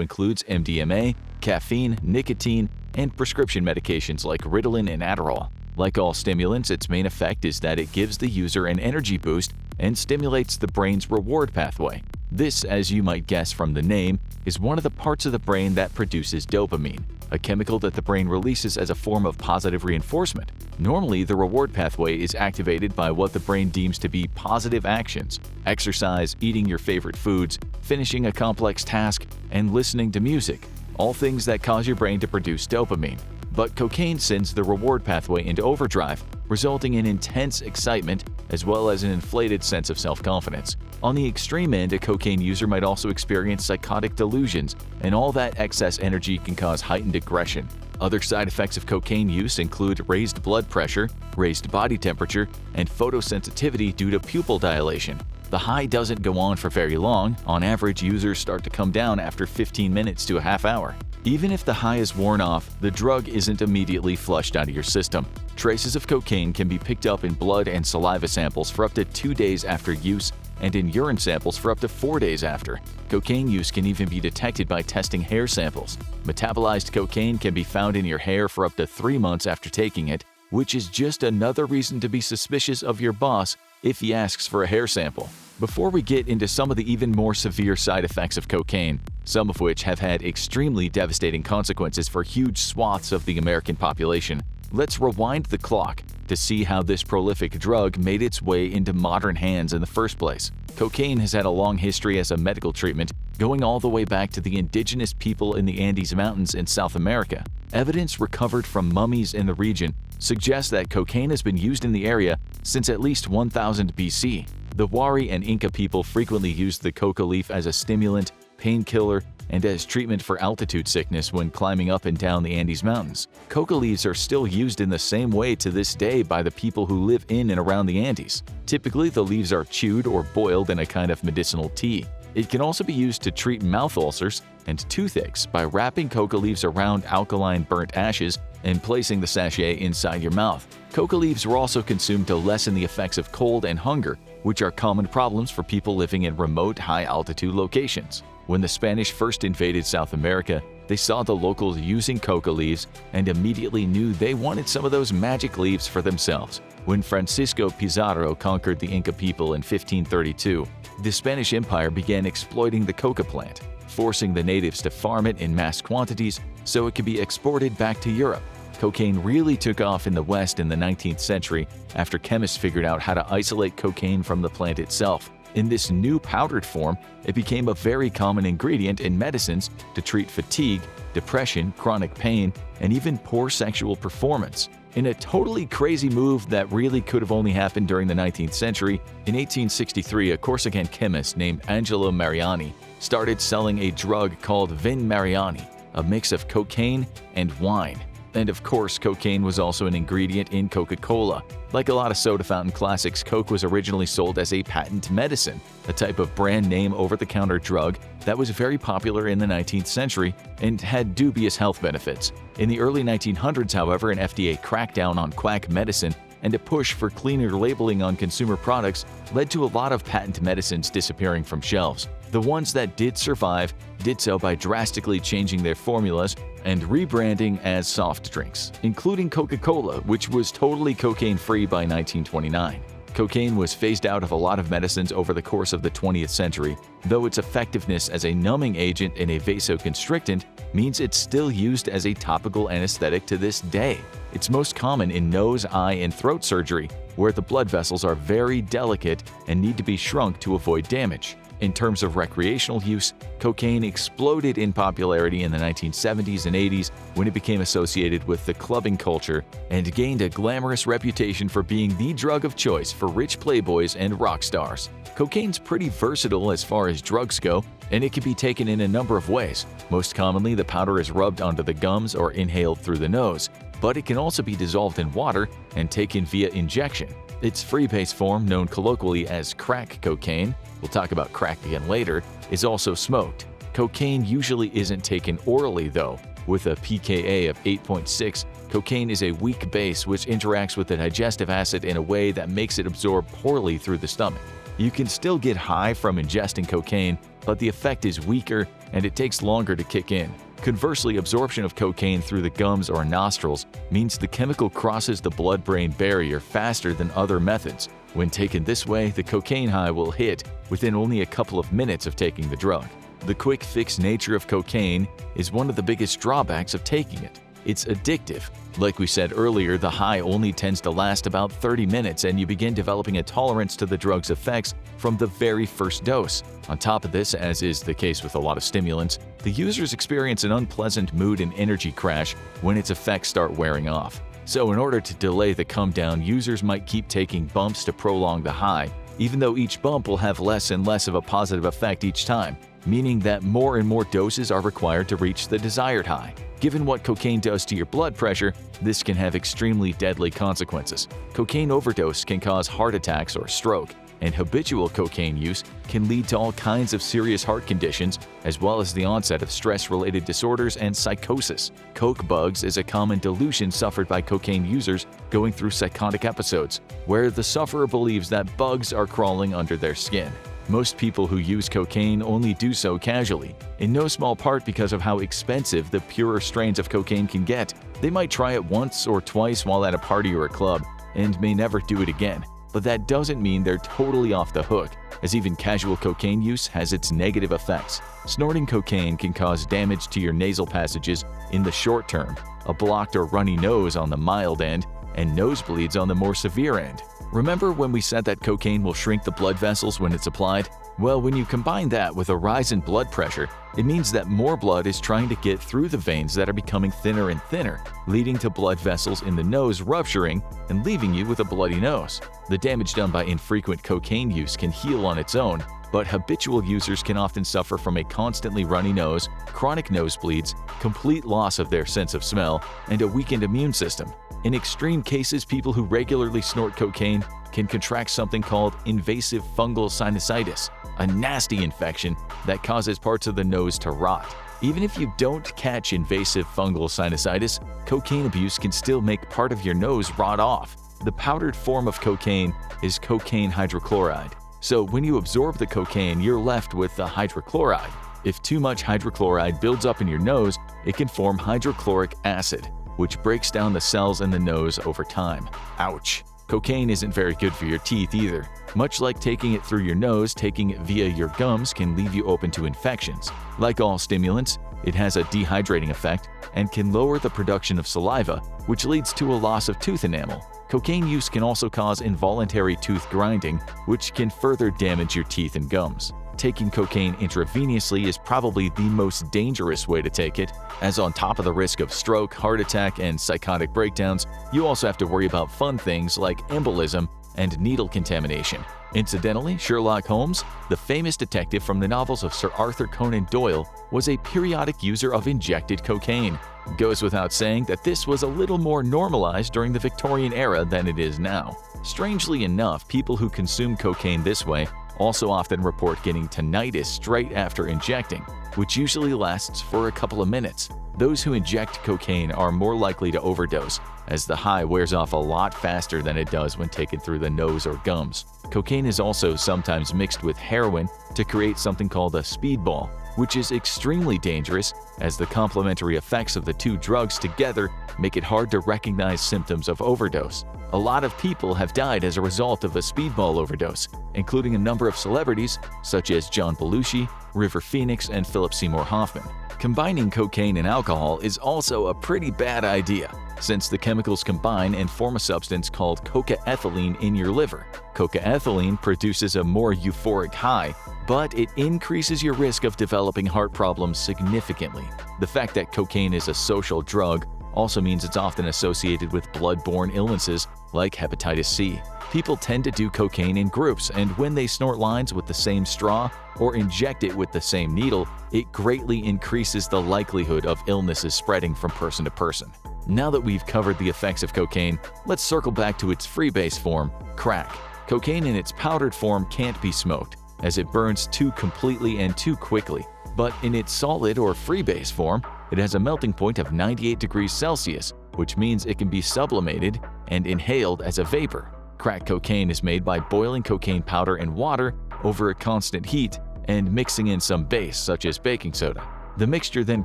includes MDMA, caffeine, nicotine, and prescription medications like Ritalin and Adderall. Like all stimulants, its main effect is that it gives the user an energy boost and stimulates the brain's reward pathway. This, as you might guess from the name, is one of the parts of the brain that produces dopamine, a chemical that the brain releases as a form of positive reinforcement. Normally, the reward pathway is activated by what the brain deems to be positive actions: exercise, eating your favorite foods, finishing a complex task, and listening to music, all things that cause your brain to produce dopamine. But cocaine sends the reward pathway into overdrive, resulting in intense excitement as well as an inflated sense of self-confidence. On the extreme end, a cocaine user might also experience psychotic delusions, and all that excess energy can cause heightened aggression. Other side effects of cocaine use include raised blood pressure, raised body temperature, and photosensitivity due to pupil dilation. The high doesn't go on for very long. On average, users start to come down after 15 minutes to a half hour. Even if the high is worn off, the drug isn't immediately flushed out of your system. Traces of cocaine can be picked up in blood and saliva samples for up to 2 days after use, and in urine samples for up to 4 days after. Cocaine use can even be detected by testing hair samples. Metabolized cocaine can be found in your hair for up to 3 months after taking it, which is just another reason to be suspicious of your boss if he asks for a hair sample. Before we get into some of the even more severe side effects of cocaine, some of which have had extremely devastating consequences for huge swaths of the American population, let's rewind the clock to see how this prolific drug made its way into modern hands in the first place. Cocaine has had a long history as a medical treatment, going all the way back to the indigenous people in the Andes Mountains in South America. Evidence recovered from mummies in the region suggests that cocaine has been used in the area since at least 1000 BC. The Wari and Inca people frequently used the coca leaf as a stimulant, painkiller, and as treatment for altitude sickness when climbing up and down the Andes Mountains. Coca leaves are still used in the same way to this day by the people who live in and around the Andes. Typically, the leaves are chewed or boiled in a kind of medicinal tea. It can also be used to treat mouth ulcers and toothaches by wrapping coca leaves around alkaline burnt ashes and placing the sachet inside your mouth. Coca leaves were also consumed to lessen the effects of cold and hunger, which are common problems for people living in remote, high-altitude locations. When the Spanish first invaded South America, they saw the locals using coca leaves and immediately knew they wanted some of those magic leaves for themselves. When Francisco Pizarro conquered the Inca people in 1532, the Spanish Empire began exploiting the coca plant, forcing the natives to farm it in mass quantities so it could be exported back to Europe. Cocaine really took off in the West in the 19th century after chemists figured out how to isolate cocaine from the plant itself. In this new powdered form, it became a very common ingredient in medicines to treat fatigue, depression, chronic pain, and even poor sexual performance. In a totally crazy move that really could have only happened during the 19th century, in 1863 a Corsican chemist named Angelo Mariani started selling a drug called Vin Mariani, a mix of cocaine and wine. And of course, cocaine was also an ingredient in Coca-Cola. Like a lot of soda fountain classics, Coke was originally sold as a patent medicine, a type of brand name over-the-counter drug that was very popular in the 19th century and had dubious health benefits. In the early 1900s, however, an FDA crackdown on quack medicine and a push for cleaner labeling on consumer products led to a lot of patent medicines disappearing from shelves. The ones that did survive did so by drastically changing their formulas and rebranding as soft drinks, including Coca-Cola, which was totally cocaine-free by 1929. Cocaine was phased out of a lot of medicines over the course of the 20th century, though its effectiveness as a numbing agent and a vasoconstrictant means it's still used as a topical anesthetic to this day. It's most common in nose, eye, and throat surgery, where the blood vessels are very delicate and need to be shrunk to avoid damage. In terms of recreational use, cocaine exploded in popularity in the 1970s and 80s when it became associated with the clubbing culture and gained a glamorous reputation for being the drug of choice for rich playboys and rock stars. Cocaine's pretty versatile as far as drugs go, and it can be taken in a number of ways. Most commonly, the powder is rubbed onto the gums or inhaled through the nose, but it can also be dissolved in water and taken via injection. Its freebase form, known colloquially as crack cocaine, we'll talk about crack again later, is also smoked. Cocaine usually isn't taken orally though. With a pKa of 8.6, cocaine is a weak base which interacts with the digestive acid in a way that makes it absorb poorly through the stomach. You can still get high from ingesting cocaine, but the effect is weaker and it takes longer to kick in. Conversely, absorption of cocaine through the gums or nostrils means the chemical crosses the blood-brain barrier faster than other methods. When taken this way, the cocaine high will hit within only a couple of minutes of taking the drug. The quick-fix nature of cocaine is one of the biggest drawbacks of taking it. It's addictive. Like we said earlier, the high only tends to last about 30 minutes and you begin developing a tolerance to the drug's effects from the very first dose. On top of this, as is the case with a lot of stimulants, the users experience an unpleasant mood and energy crash when its effects start wearing off. So in order to delay the come down, users might keep taking bumps to prolong the high, even though each bump will have less and less of a positive effect each time, meaning that more and more doses are required to reach the desired high. Given what cocaine does to your blood pressure, this can have extremely deadly consequences. Cocaine overdose can cause heart attacks or stroke, and habitual cocaine use can lead to all kinds of serious heart conditions, as well as the onset of stress-related disorders and psychosis. Coke bugs is a common delusion suffered by cocaine users going through psychotic episodes, where the sufferer believes that bugs are crawling under their skin. Most people who use cocaine only do so casually, in no small part because of how expensive the purer strains of cocaine can get. They might try it once or twice while at a party or a club, and may never do it again. But that doesn't mean they're totally off the hook, as even casual cocaine use has its negative effects. Snorting cocaine can cause damage to your nasal passages in the short term, a blocked or runny nose on the mild end, and nosebleeds on the more severe end. Remember when we said that cocaine will shrink the blood vessels when it's applied? Well, when you combine that with a rise in blood pressure, it means that more blood is trying to get through the veins that are becoming thinner and thinner, leading to blood vessels in the nose rupturing and leaving you with a bloody nose. The damage done by infrequent cocaine use can heal on its own, but habitual users can often suffer from a constantly runny nose, chronic nosebleeds, complete loss of their sense of smell, and a weakened immune system. In extreme cases, people who regularly snort cocaine can contract something called invasive fungal sinusitis, a nasty infection that causes parts of the nose to rot. Even if you don't catch invasive fungal sinusitis, cocaine abuse can still make part of your nose rot off. The powdered form of cocaine is cocaine hydrochloride. So when you absorb the cocaine, you're left with the hydrochloride. If too much hydrochloride builds up in your nose, it can form hydrochloric acid, which breaks down the cells in the nose over time. Ouch! Cocaine isn't very good for your teeth either. Much like taking it through your nose, taking it via your gums can leave you open to infections. Like all stimulants, it has a dehydrating effect and can lower the production of saliva, which leads to a loss of tooth enamel. Cocaine use can also cause involuntary tooth grinding, which can further damage your teeth and gums. Taking cocaine intravenously is probably the most dangerous way to take it, as on top of the risk of stroke, heart attack, and psychotic breakdowns, you also have to worry about fun things like embolism and needle contamination. Incidentally, Sherlock Holmes, the famous detective from the novels of Sir Arthur Conan Doyle, was a periodic user of injected cocaine. Goes without saying that this was a little more normalized during the Victorian era than it is now. Strangely enough, people who consume cocaine this way also often report getting tinnitus straight after injecting, which usually lasts for a couple of minutes. Those who inject cocaine are more likely to overdose, as the high wears off a lot faster than it does when taken through the nose or gums. Cocaine is also sometimes mixed with heroin to create something called a speedball, which is extremely dangerous as the complementary effects of the two drugs together make it hard to recognize symptoms of overdose. A lot of people have died as a result of a speedball overdose, including a number of celebrities such as John Belushi, River Phoenix, and Philip Seymour Hoffman. Combining cocaine and alcohol is also a pretty bad idea, since the chemicals combine and form a substance called cocaethylene in your liver. Cocaethylene produces a more euphoric high, but it increases your risk of developing heart problems significantly. The fact that cocaine is a social drug also means it's often associated with blood-borne illnesses like hepatitis C. People tend to do cocaine in groups, and when they snort lines with the same straw or inject it with the same needle, it greatly increases the likelihood of illnesses spreading from person to person. Now that we've covered the effects of cocaine, let's circle back to its freebase form, crack. Cocaine in its powdered form can't be smoked, as it burns too completely and too quickly. But in its solid or freebase form, it has a melting point of 98 degrees Celsius, which means it can be sublimated and inhaled as a vapor. Crack cocaine is made by boiling cocaine powder and water over a constant heat and mixing in some base, such as baking soda. The mixture then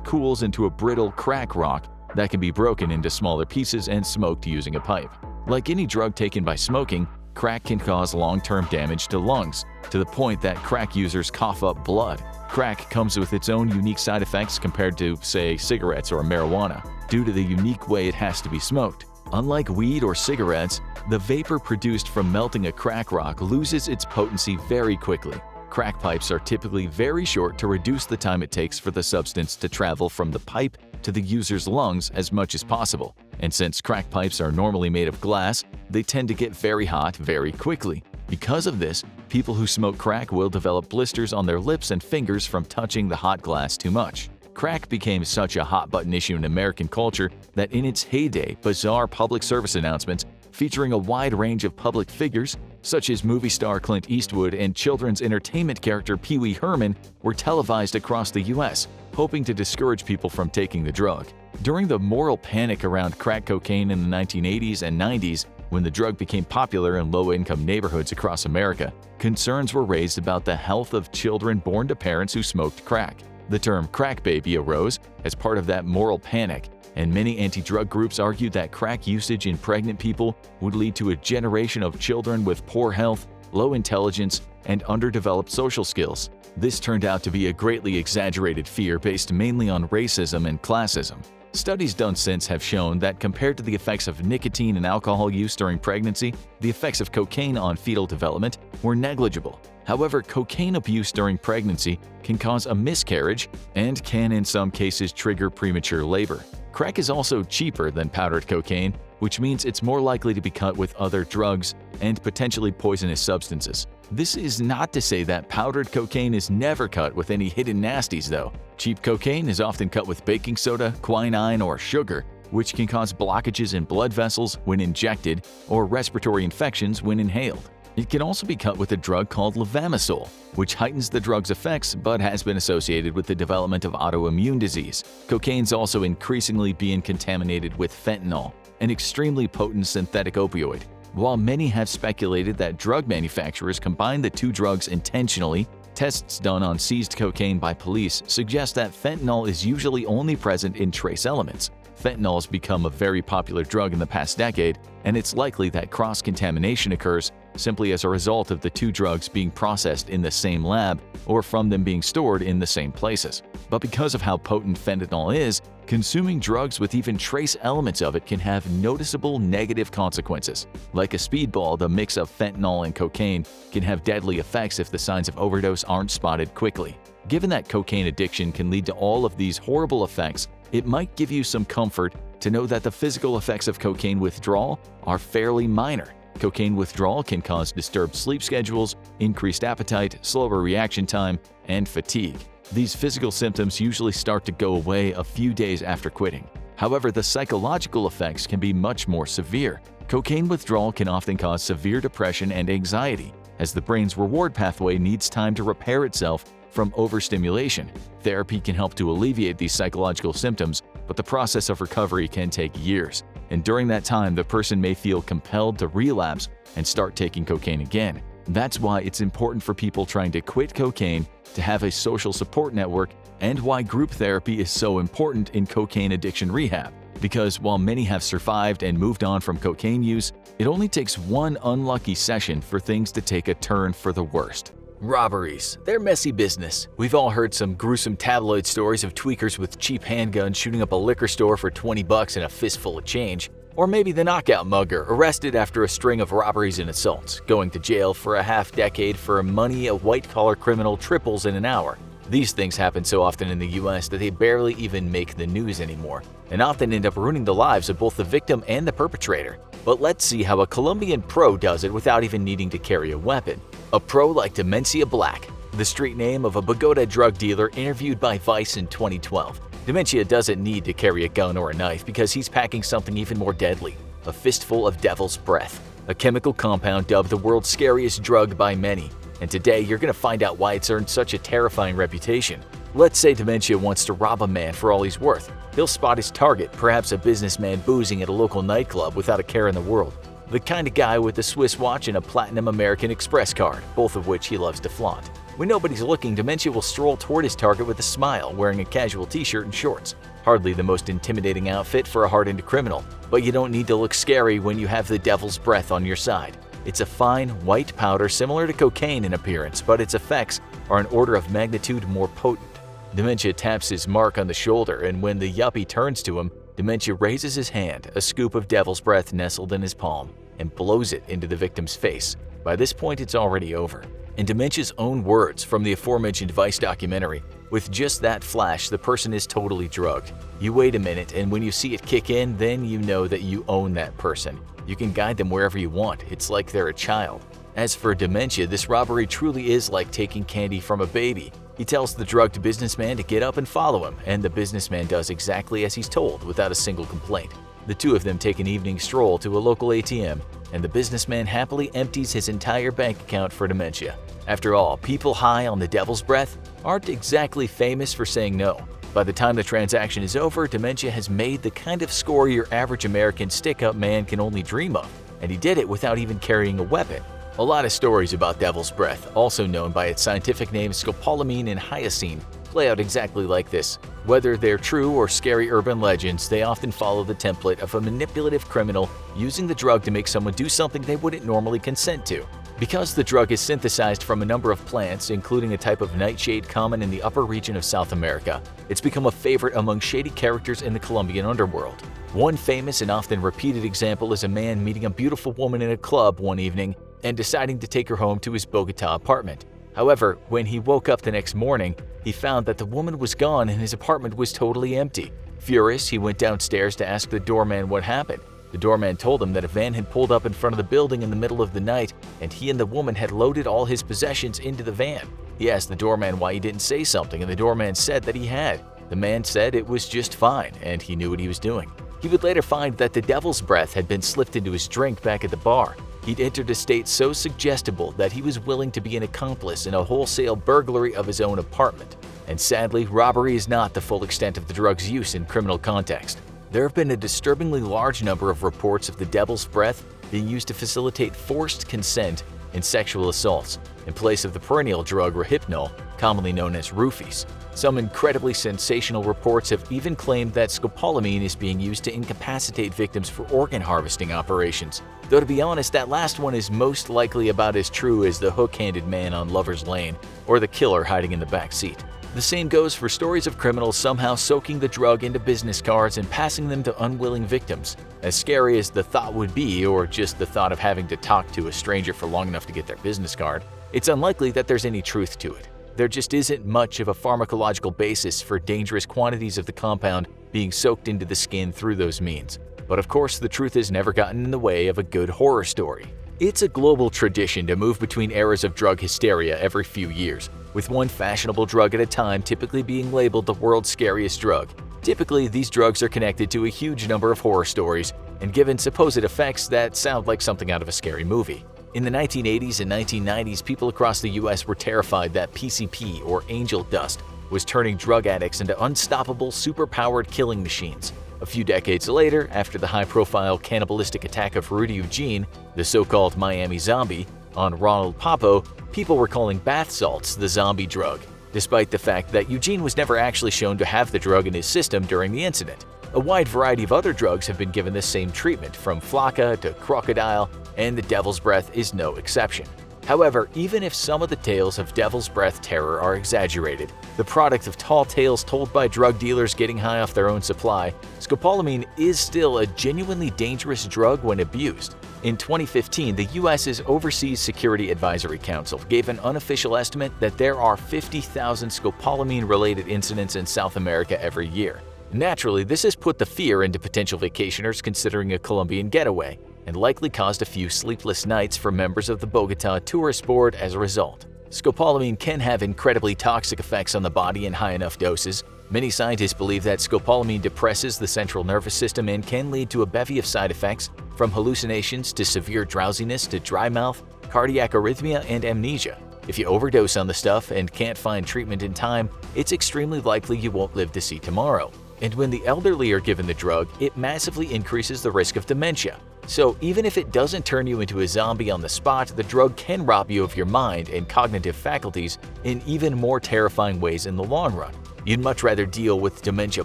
cools into a brittle crack rock that can be broken into smaller pieces and smoked using a pipe. Like any drug taken by smoking, crack can cause long-term damage to lungs, to the point that crack users cough up blood. Crack comes with its own unique side effects compared to, say, cigarettes or marijuana, due to the unique way it has to be smoked. Unlike weed or cigarettes, the vapor produced from melting a crack rock loses its potency very quickly. Crack pipes are typically very short to reduce the time it takes for the substance to travel from the pipe to the user's lungs as much as possible. And since crack pipes are normally made of glass, they tend to get very hot very quickly. Because of this, people who smoke crack will develop blisters on their lips and fingers from touching the hot glass too much. Crack became such a hot-button issue in American culture that in its heyday, bizarre public service announcements featuring a wide range of public figures, such as movie star Clint Eastwood and children's entertainment character Pee Wee Herman, were televised across the U.S., hoping to discourage people from taking the drug. During the moral panic around crack cocaine in the 1980s and 90s, when the drug became popular in low-income neighborhoods across America, concerns were raised about the health of children born to parents who smoked crack. The term crack baby arose as part of that moral panic, and many anti-drug groups argued that crack usage in pregnant people would lead to a generation of children with poor health, low intelligence, and underdeveloped social skills. This turned out to be a greatly exaggerated fear based mainly on racism and classism. Studies done since have shown that compared to the effects of nicotine and alcohol use during pregnancy, the effects of cocaine on fetal development were negligible. However, cocaine abuse during pregnancy can cause a miscarriage and can in some cases trigger premature labor. Crack is also cheaper than powdered cocaine, which means it's more likely to be cut with other drugs and potentially poisonous substances. This is not to say that powdered cocaine is never cut with any hidden nasties though. Cheap cocaine is often cut with baking soda, quinine, or sugar, which can cause blockages in blood vessels when injected or respiratory infections when inhaled. It can also be cut with a drug called levamisole, which heightens the drug's effects but has been associated with the development of autoimmune disease. Cocaine's also increasingly being contaminated with fentanyl, an extremely potent synthetic opioid. While many have speculated that drug manufacturers combine the two drugs intentionally, tests done on seized cocaine by police suggest that fentanyl is usually only present in trace elements. Fentanyl has become a very popular drug in the past decade, and it's likely that cross-contamination occurs simply as a result of the two drugs being processed in the same lab or from them being stored in the same places. But because of how potent fentanyl is, consuming drugs with even trace elements of it can have noticeable negative consequences. Like a speedball, the mix of fentanyl and cocaine can have deadly effects if the signs of overdose aren't spotted quickly. Given that cocaine addiction can lead to all of these horrible effects, it might give you some comfort to know that the physical effects of cocaine withdrawal are fairly minor. Cocaine withdrawal can cause disturbed sleep schedules, increased appetite, slower reaction time, and fatigue. These physical symptoms usually start to go away a few days after quitting. However, the psychological effects can be much more severe. Cocaine withdrawal can often cause severe depression and anxiety, as the brain's reward pathway needs time to repair itself from overstimulation. Therapy can help to alleviate these psychological symptoms, but the process of recovery can take years. And during that time, the person may feel compelled to relapse and start taking cocaine again. That's why it's important for people trying to quit cocaine to have a social support network, and why group therapy is so important in cocaine addiction rehab. Because while many have survived and moved on from cocaine use, it only takes one unlucky session for things to take a turn for the worst. Robberies. They're messy business. We've all heard some gruesome tabloid stories of tweakers with cheap handguns shooting up a liquor store for $20 and a fistful of change. Or maybe the knockout mugger, arrested after a string of robberies and assaults, going to jail for a half-decade for money a white-collar criminal triples in an hour. These things happen so often in the US that they barely even make the news anymore, and often end up ruining the lives of both the victim and the perpetrator. But let's see how a Colombian pro does it without even needing to carry a weapon. A pro like Demencia Black, the street name of a Bogota drug dealer interviewed by Vice in 2012. Demencia doesn't need to carry a gun or a knife because he's packing something even more deadly, a fistful of devil's breath, a chemical compound dubbed the world's scariest drug by many. And today you're going to find out why it's earned such a terrifying reputation. Let's say Demencia wants to rob a man for all he's worth. He'll spot his target, perhaps a businessman boozing at a local nightclub without a care in the world. The kind of guy with a Swiss watch and a platinum American Express card, both of which he loves to flaunt. When nobody's looking, Demencia will stroll toward his target with a smile, wearing a casual t-shirt and shorts. Hardly the most intimidating outfit for a hardened criminal, but you don't need to look scary when you have the devil's breath on your side. It's a fine, white powder similar to cocaine in appearance, but its effects are an order of magnitude more potent. Demencia taps his mark on the shoulder, and when the yuppie turns to him, Demencia raises his hand, a scoop of devil's breath nestled in his palm, and blows it into the victim's face. By this point, it's already over. In Demencia's own words from the aforementioned Vice documentary, with just that flash, the person is totally drugged. You wait a minute, and when you see it kick in, then you know that you own that person. You can guide them wherever you want. It's like they're a child. As for Demencia, this robbery truly is like taking candy from a baby. He tells the drugged businessman to get up and follow him, and the businessman does exactly as he's told without a single complaint. The two of them take an evening stroll to a local ATM, and the businessman happily empties his entire bank account for Demencia. After all, people high on the devil's breath aren't exactly famous for saying no. By the time the transaction is over, Demencia has made the kind of score your average American stick-up man can only dream of, and he did it without even carrying a weapon. A lot of stories about devil's breath, also known by its scientific names scopolamine and hyoscine, play out exactly like this. Whether they're true or scary urban legends, they often follow the template of a manipulative criminal using the drug to make someone do something they wouldn't normally consent to. Because the drug is synthesized from a number of plants, including a type of nightshade common in the upper region of South America, it's become a favorite among shady characters in the Colombian underworld. One famous and often repeated example is a man meeting a beautiful woman in a club one evening and deciding to take her home to his Bogota apartment. However, when he woke up the next morning, he found that the woman was gone and his apartment was totally empty. Furious, he went downstairs to ask the doorman what happened. The doorman told him that a van had pulled up in front of the building in the middle of the night, and he and the woman had loaded all his possessions into the van. He asked the doorman why he didn't say something, and the doorman said that he had. The man said it was just fine, and he knew what he was doing. He would later find that the devil's breath had been slipped into his drink back at the bar. He'd entered a state so suggestible that he was willing to be an accomplice in a wholesale burglary of his own apartment. And sadly, robbery is not the full extent of the drug's use in criminal context. There have been a disturbingly large number of reports of the devil's breath being used to facilitate forced consent in sexual assaults, in place of the perennial drug Rohypnol, commonly known as roofies. Some incredibly sensational reports have even claimed that scopolamine is being used to incapacitate victims for organ harvesting operations. Though to be honest, that last one is most likely about as true as the hook-handed man on Lover's Lane or the killer hiding in the back seat. The same goes for stories of criminals somehow soaking the drug into business cards and passing them to unwilling victims. As scary as the thought would be, or just the thought of having to talk to a stranger for long enough to get their business card, it's unlikely that there's any truth to it. There just isn't much of a pharmacological basis for dangerous quantities of the compound being soaked into the skin through those means. But of course, the truth has never gotten in the way of a good horror story. It's a global tradition to move between eras of drug hysteria every few years, with one fashionable drug at a time typically being labeled the world's scariest drug. Typically, these drugs are connected to a huge number of horror stories and given supposed effects that sound like something out of a scary movie. In the 1980s and 1990s, people across the US were terrified that PCP, or angel dust, was turning drug addicts into unstoppable, superpowered killing machines. A few decades later, after the high-profile cannibalistic attack of Rudy Eugene, the so-called Miami Zombie, on Ronald Poppo, people were calling bath salts the zombie drug, despite the fact that Eugene was never actually shown to have the drug in his system during the incident. A wide variety of other drugs have been given this same treatment, from flakka to crocodile, and the devil's breath is no exception. However, even if some of the tales of devil's breath terror are exaggerated, the product of tall tales told by drug dealers getting high off their own supply, scopolamine is still a genuinely dangerous drug when abused. In 2015, the U.S.'s Overseas Security Advisory Council gave an unofficial estimate that there are 50,000 scopolamine-related incidents in South America every year. Naturally, this has put the fear into potential vacationers considering a Colombian getaway, and likely caused a few sleepless nights for members of the Bogotá Tourist Board as a result. Scopolamine can have incredibly toxic effects on the body in high enough doses. Many scientists believe that scopolamine depresses the central nervous system and can lead to a bevy of side effects, from hallucinations to severe drowsiness to dry mouth, cardiac arrhythmia, and amnesia. If you overdose on the stuff and can't find treatment in time, it's extremely likely you won't live to see tomorrow. And when the elderly are given the drug, it massively increases the risk of dementia. So even if it doesn't turn you into a zombie on the spot, the drug can rob you of your mind and cognitive faculties in even more terrifying ways in the long run. You'd much rather deal with Dementia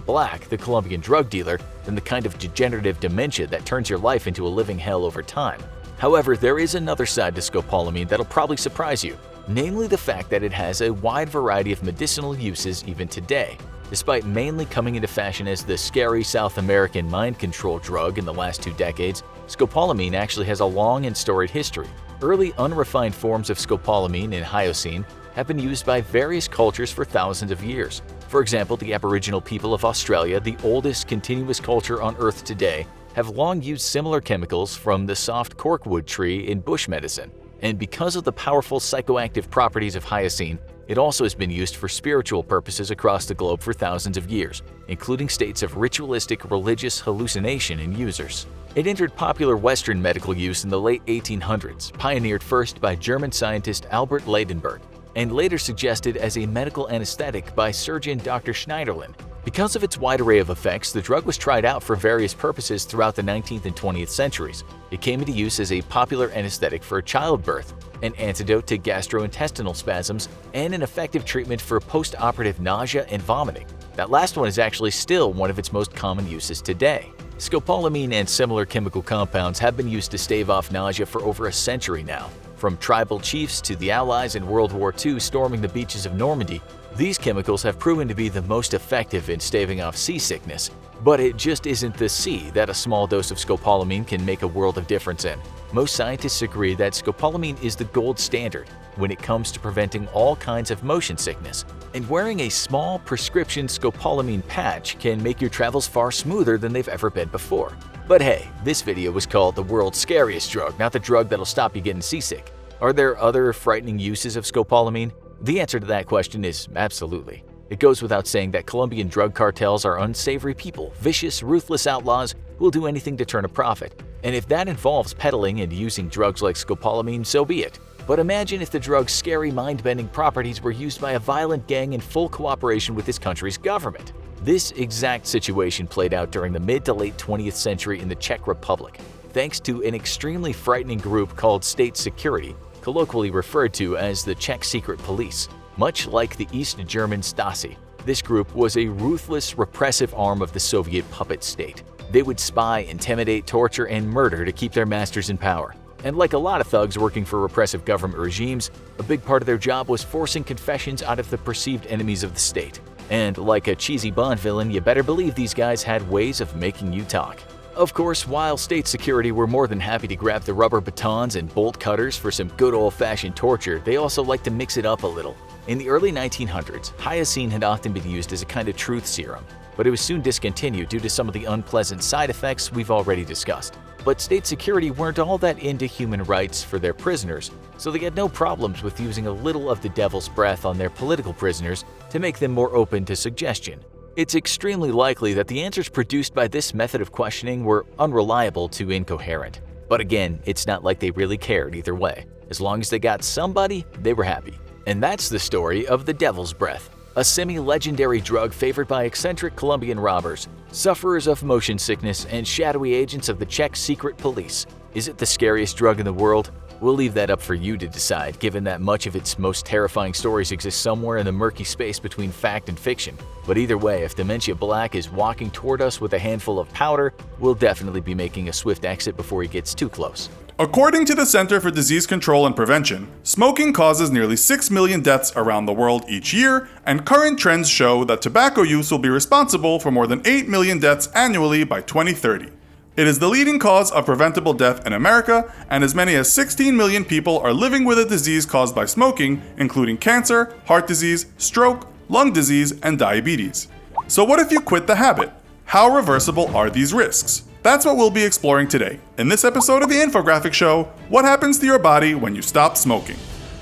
Black, the Colombian drug dealer, than the kind of degenerative dementia that turns your life into a living hell over time. However, there is another side to scopolamine that'll probably surprise you, namely the fact that it has a wide variety of medicinal uses even today. Despite mainly coming into fashion as the scary South American mind control drug in the last 2 decades, scopolamine actually has a long and storied history. Early unrefined forms of scopolamine in Hyoscine have been used by various cultures for thousands of years. For example, the Aboriginal people of Australia, the oldest continuous culture on Earth today, have long used similar chemicals from the soft corkwood tree in bush medicine. And because of the powerful psychoactive properties of hyoscine, it also has been used for spiritual purposes across the globe for thousands of years, including states of ritualistic religious hallucination in users. It entered popular Western medical use in the late 1800s, pioneered first by German scientist Albert Leidenberg, and later suggested as a medical anesthetic by surgeon Dr. Schneiderlin. Because of its wide array of effects, the drug was tried out for various purposes throughout the 19th and 20th centuries. It came into use as a popular anesthetic for childbirth, an antidote to gastrointestinal spasms, and an effective treatment for post-operative nausea and vomiting. That last one is actually still one of its most common uses today. Scopolamine and similar chemical compounds have been used to stave off nausea for over a century now. From tribal chiefs to the Allies in World War II storming the beaches of Normandy, these chemicals have proven to be the most effective in staving off seasickness. But it just isn't the sea that a small dose of scopolamine can make a world of difference in. Most scientists agree that scopolamine is the gold standard when it comes to preventing all kinds of motion sickness, and wearing a small prescription scopolamine patch can make your travels far smoother than they've ever been before. But hey, this video was called the world's scariest drug, not the drug that'll stop you getting seasick. Are there other frightening uses of scopolamine? The answer to that question is absolutely. It goes without saying that Colombian drug cartels are unsavory people, vicious, ruthless outlaws who will do anything to turn a profit. And if that involves peddling and using drugs like scopolamine, so be it. But imagine if the drug's scary, mind-bending properties were used by a violent gang in full cooperation with this country's government. This exact situation played out during the mid to late 20th century in the Czech Republic, thanks to an extremely frightening group called State Security, colloquially referred to as the Czech Secret Police. Much like the East German Stasi, this group was a ruthless, repressive arm of the Soviet puppet state. They would spy, intimidate, torture, and murder to keep their masters in power. And like a lot of thugs working for repressive government regimes, a big part of their job was forcing confessions out of the perceived enemies of the state. And like a cheesy Bond villain, you better believe these guys had ways of making you talk. Of course, while state security were more than happy to grab the rubber batons and bolt cutters for some good old-fashioned torture, they also liked to mix it up a little. In the early 1900s, hyoscine had often been used as a kind of truth serum, but it was soon discontinued due to some of the unpleasant side effects we've already discussed. But state security weren't all that into human rights for their prisoners, so they had no problems with using a little of the devil's breath on their political prisoners to make them more open to suggestion. It's extremely likely that the answers produced by this method of questioning were unreliable to incoherent. But again, it's not like they really cared either way. As long as they got somebody, they were happy. And that's the story of the devil's breath, a semi-legendary drug favored by eccentric Colombian robbers, sufferers of motion sickness, and shadowy agents of the Czech Secret Police. Is it the scariest drug in the world? We'll leave that up for you to decide, given that much of its most terrifying stories exist somewhere in the murky space between fact and fiction. But either way, if Dementia Black is walking toward us with a handful of powder, we'll definitely be making a swift exit before he gets too close. According to the Center for Disease Control and Prevention, smoking causes nearly 6 million deaths around the world each year, and current trends show that tobacco use will be responsible for more than 8 million deaths annually by 2030. It is the leading cause of preventable death in America, and as many as 16 million people are living with a disease caused by smoking, including cancer, heart disease, stroke, lung disease, and diabetes. So what if you quit the habit? How reversible are these risks? That's what we'll be exploring today. In this episode of the Infographic Show, what happens to your body when you stop smoking?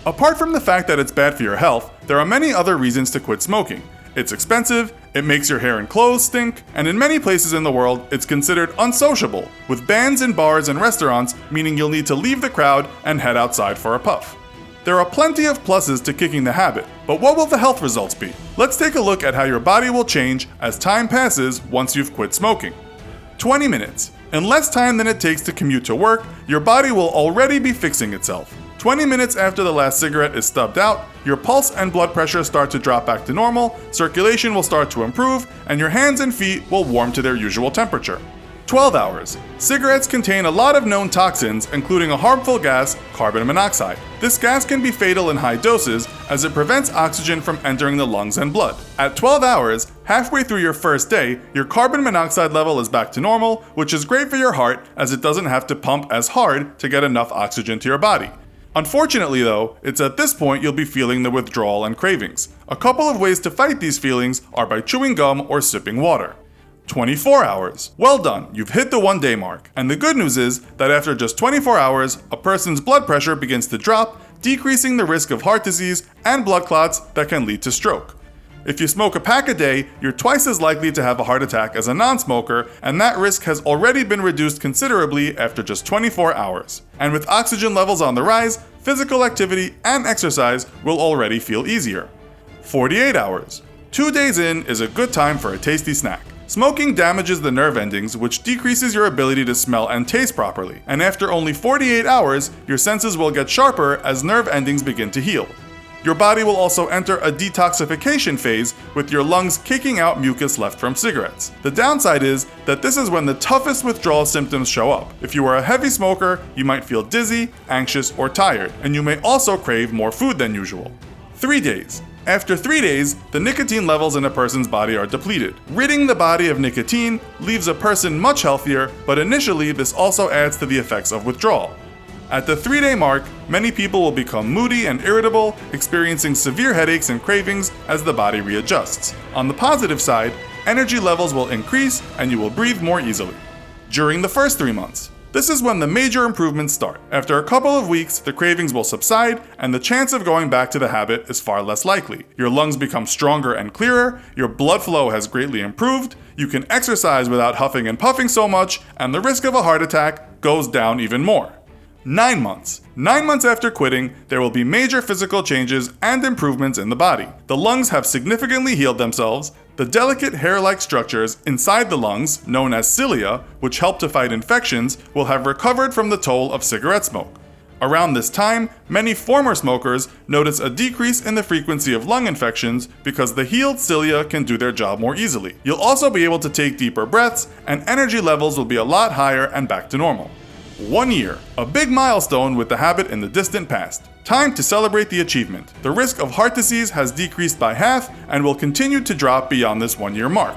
Apart from the fact that it's bad for your health, there are many other reasons to quit smoking. It's expensive, it makes your hair and clothes stink, and in many places in the world, it's considered unsociable, with bans in bars and restaurants meaning you'll need to leave the crowd and head outside for a puff. There are plenty of pluses to kicking the habit, but what will the health results be? Let's take a look at how your body will change as time passes once you've quit smoking. 20 minutes. In less time than it takes to commute to work, your body will already be fixing itself. 20 minutes after the last cigarette is stubbed out, your pulse and blood pressure start to drop back to normal, circulation will start to improve, and your hands and feet will warm to their usual temperature. 12 hours. Cigarettes contain a lot of known toxins, including a harmful gas, carbon monoxide. This gas can be fatal in high doses as it prevents oxygen from entering the lungs and blood. At 12 hours, halfway through your first day, your carbon monoxide level is back to normal, which is great for your heart as it doesn't have to pump as hard to get enough oxygen to your body. Unfortunately though, it's at this point you'll be feeling the withdrawal and cravings. A couple of ways to fight these feelings are by chewing gum or sipping water. 24 hours. Well done, you've hit the 1 day mark. And the good news is that after just 24 hours, a person's blood pressure begins to drop, decreasing the risk of heart disease and blood clots that can lead to stroke. If you smoke a pack a day, you're twice as likely to have a heart attack as a non-smoker, and that risk has already been reduced considerably after just 24 hours. And with oxygen levels on the rise, physical activity and exercise will already feel easier. 48 hours. 2 days in is a good time for a tasty snack. Smoking damages the nerve endings, which decreases your ability to smell and taste properly. And after only 48 hours, your senses will get sharper as nerve endings begin to heal. Your body will also enter a detoxification phase, with your lungs kicking out mucus left from cigarettes. The downside is that this is when the toughest withdrawal symptoms show up. If you are a heavy smoker, you might feel dizzy, anxious, or tired, and you may also crave more food than usual. 3 days. After 3 days, the nicotine levels in a person's body are depleted. Ridding the body of nicotine leaves a person much healthier, but initially this also adds to the effects of withdrawal. At the 3 day mark, many people will become moody and irritable, experiencing severe headaches and cravings as the body readjusts. On the positive side, energy levels will increase and you will breathe more easily. During the first 3 months, this is when the major improvements start. After a couple of weeks, the cravings will subside and the chance of going back to the habit is far less likely. Your lungs become stronger and clearer, your blood flow has greatly improved, you can exercise without huffing and puffing so much, and the risk of a heart attack goes down even more. 9 months. 9 months after quitting, there will be major physical changes and improvements in the body. The lungs have significantly healed themselves. The delicate hair-like structures inside the lungs, known as cilia, which help to fight infections, will have recovered from the toll of cigarette smoke. Around this time, many former smokers notice a decrease in the frequency of lung infections because the healed cilia can do their job more easily. You'll also be able to take deeper breaths, and energy levels will be a lot higher and back to normal. 1 year, a big milestone with the habit in the distant past. Time to celebrate the achievement. The risk of heart disease has decreased by half and will continue to drop beyond this 1 year mark.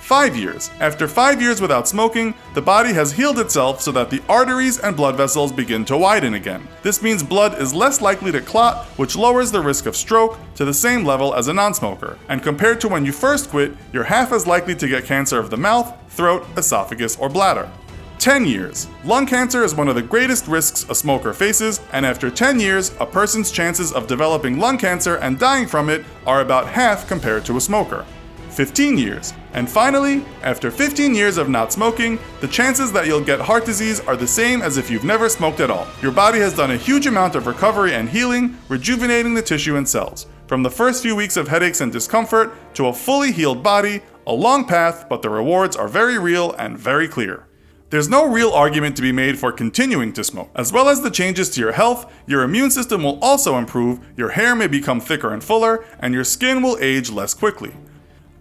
5 years. After 5 years without smoking, the body has healed itself so that the arteries and blood vessels begin to widen again. This means blood is less likely to clot, which lowers the risk of stroke to the same level as a non-smoker. And compared to when you first quit, you're half as likely to get cancer of the mouth, throat, esophagus, or bladder. 10 years. Lung cancer is one of the greatest risks a smoker faces, and after 10 years, a person's chances of developing lung cancer and dying from it are about half compared to a smoker. 15 years. And finally, after 15 years of not smoking, the chances that you'll get heart disease are the same as if you've never smoked at all. Your body has done a huge amount of recovery and healing, rejuvenating the tissue and cells. From the first few weeks of headaches and discomfort to a fully healed body, a long path, but the rewards are very real and very clear. There's no real argument to be made for continuing to smoke. As well as the changes to your health, your immune system will also improve, your hair may become thicker and fuller, and your skin will age less quickly.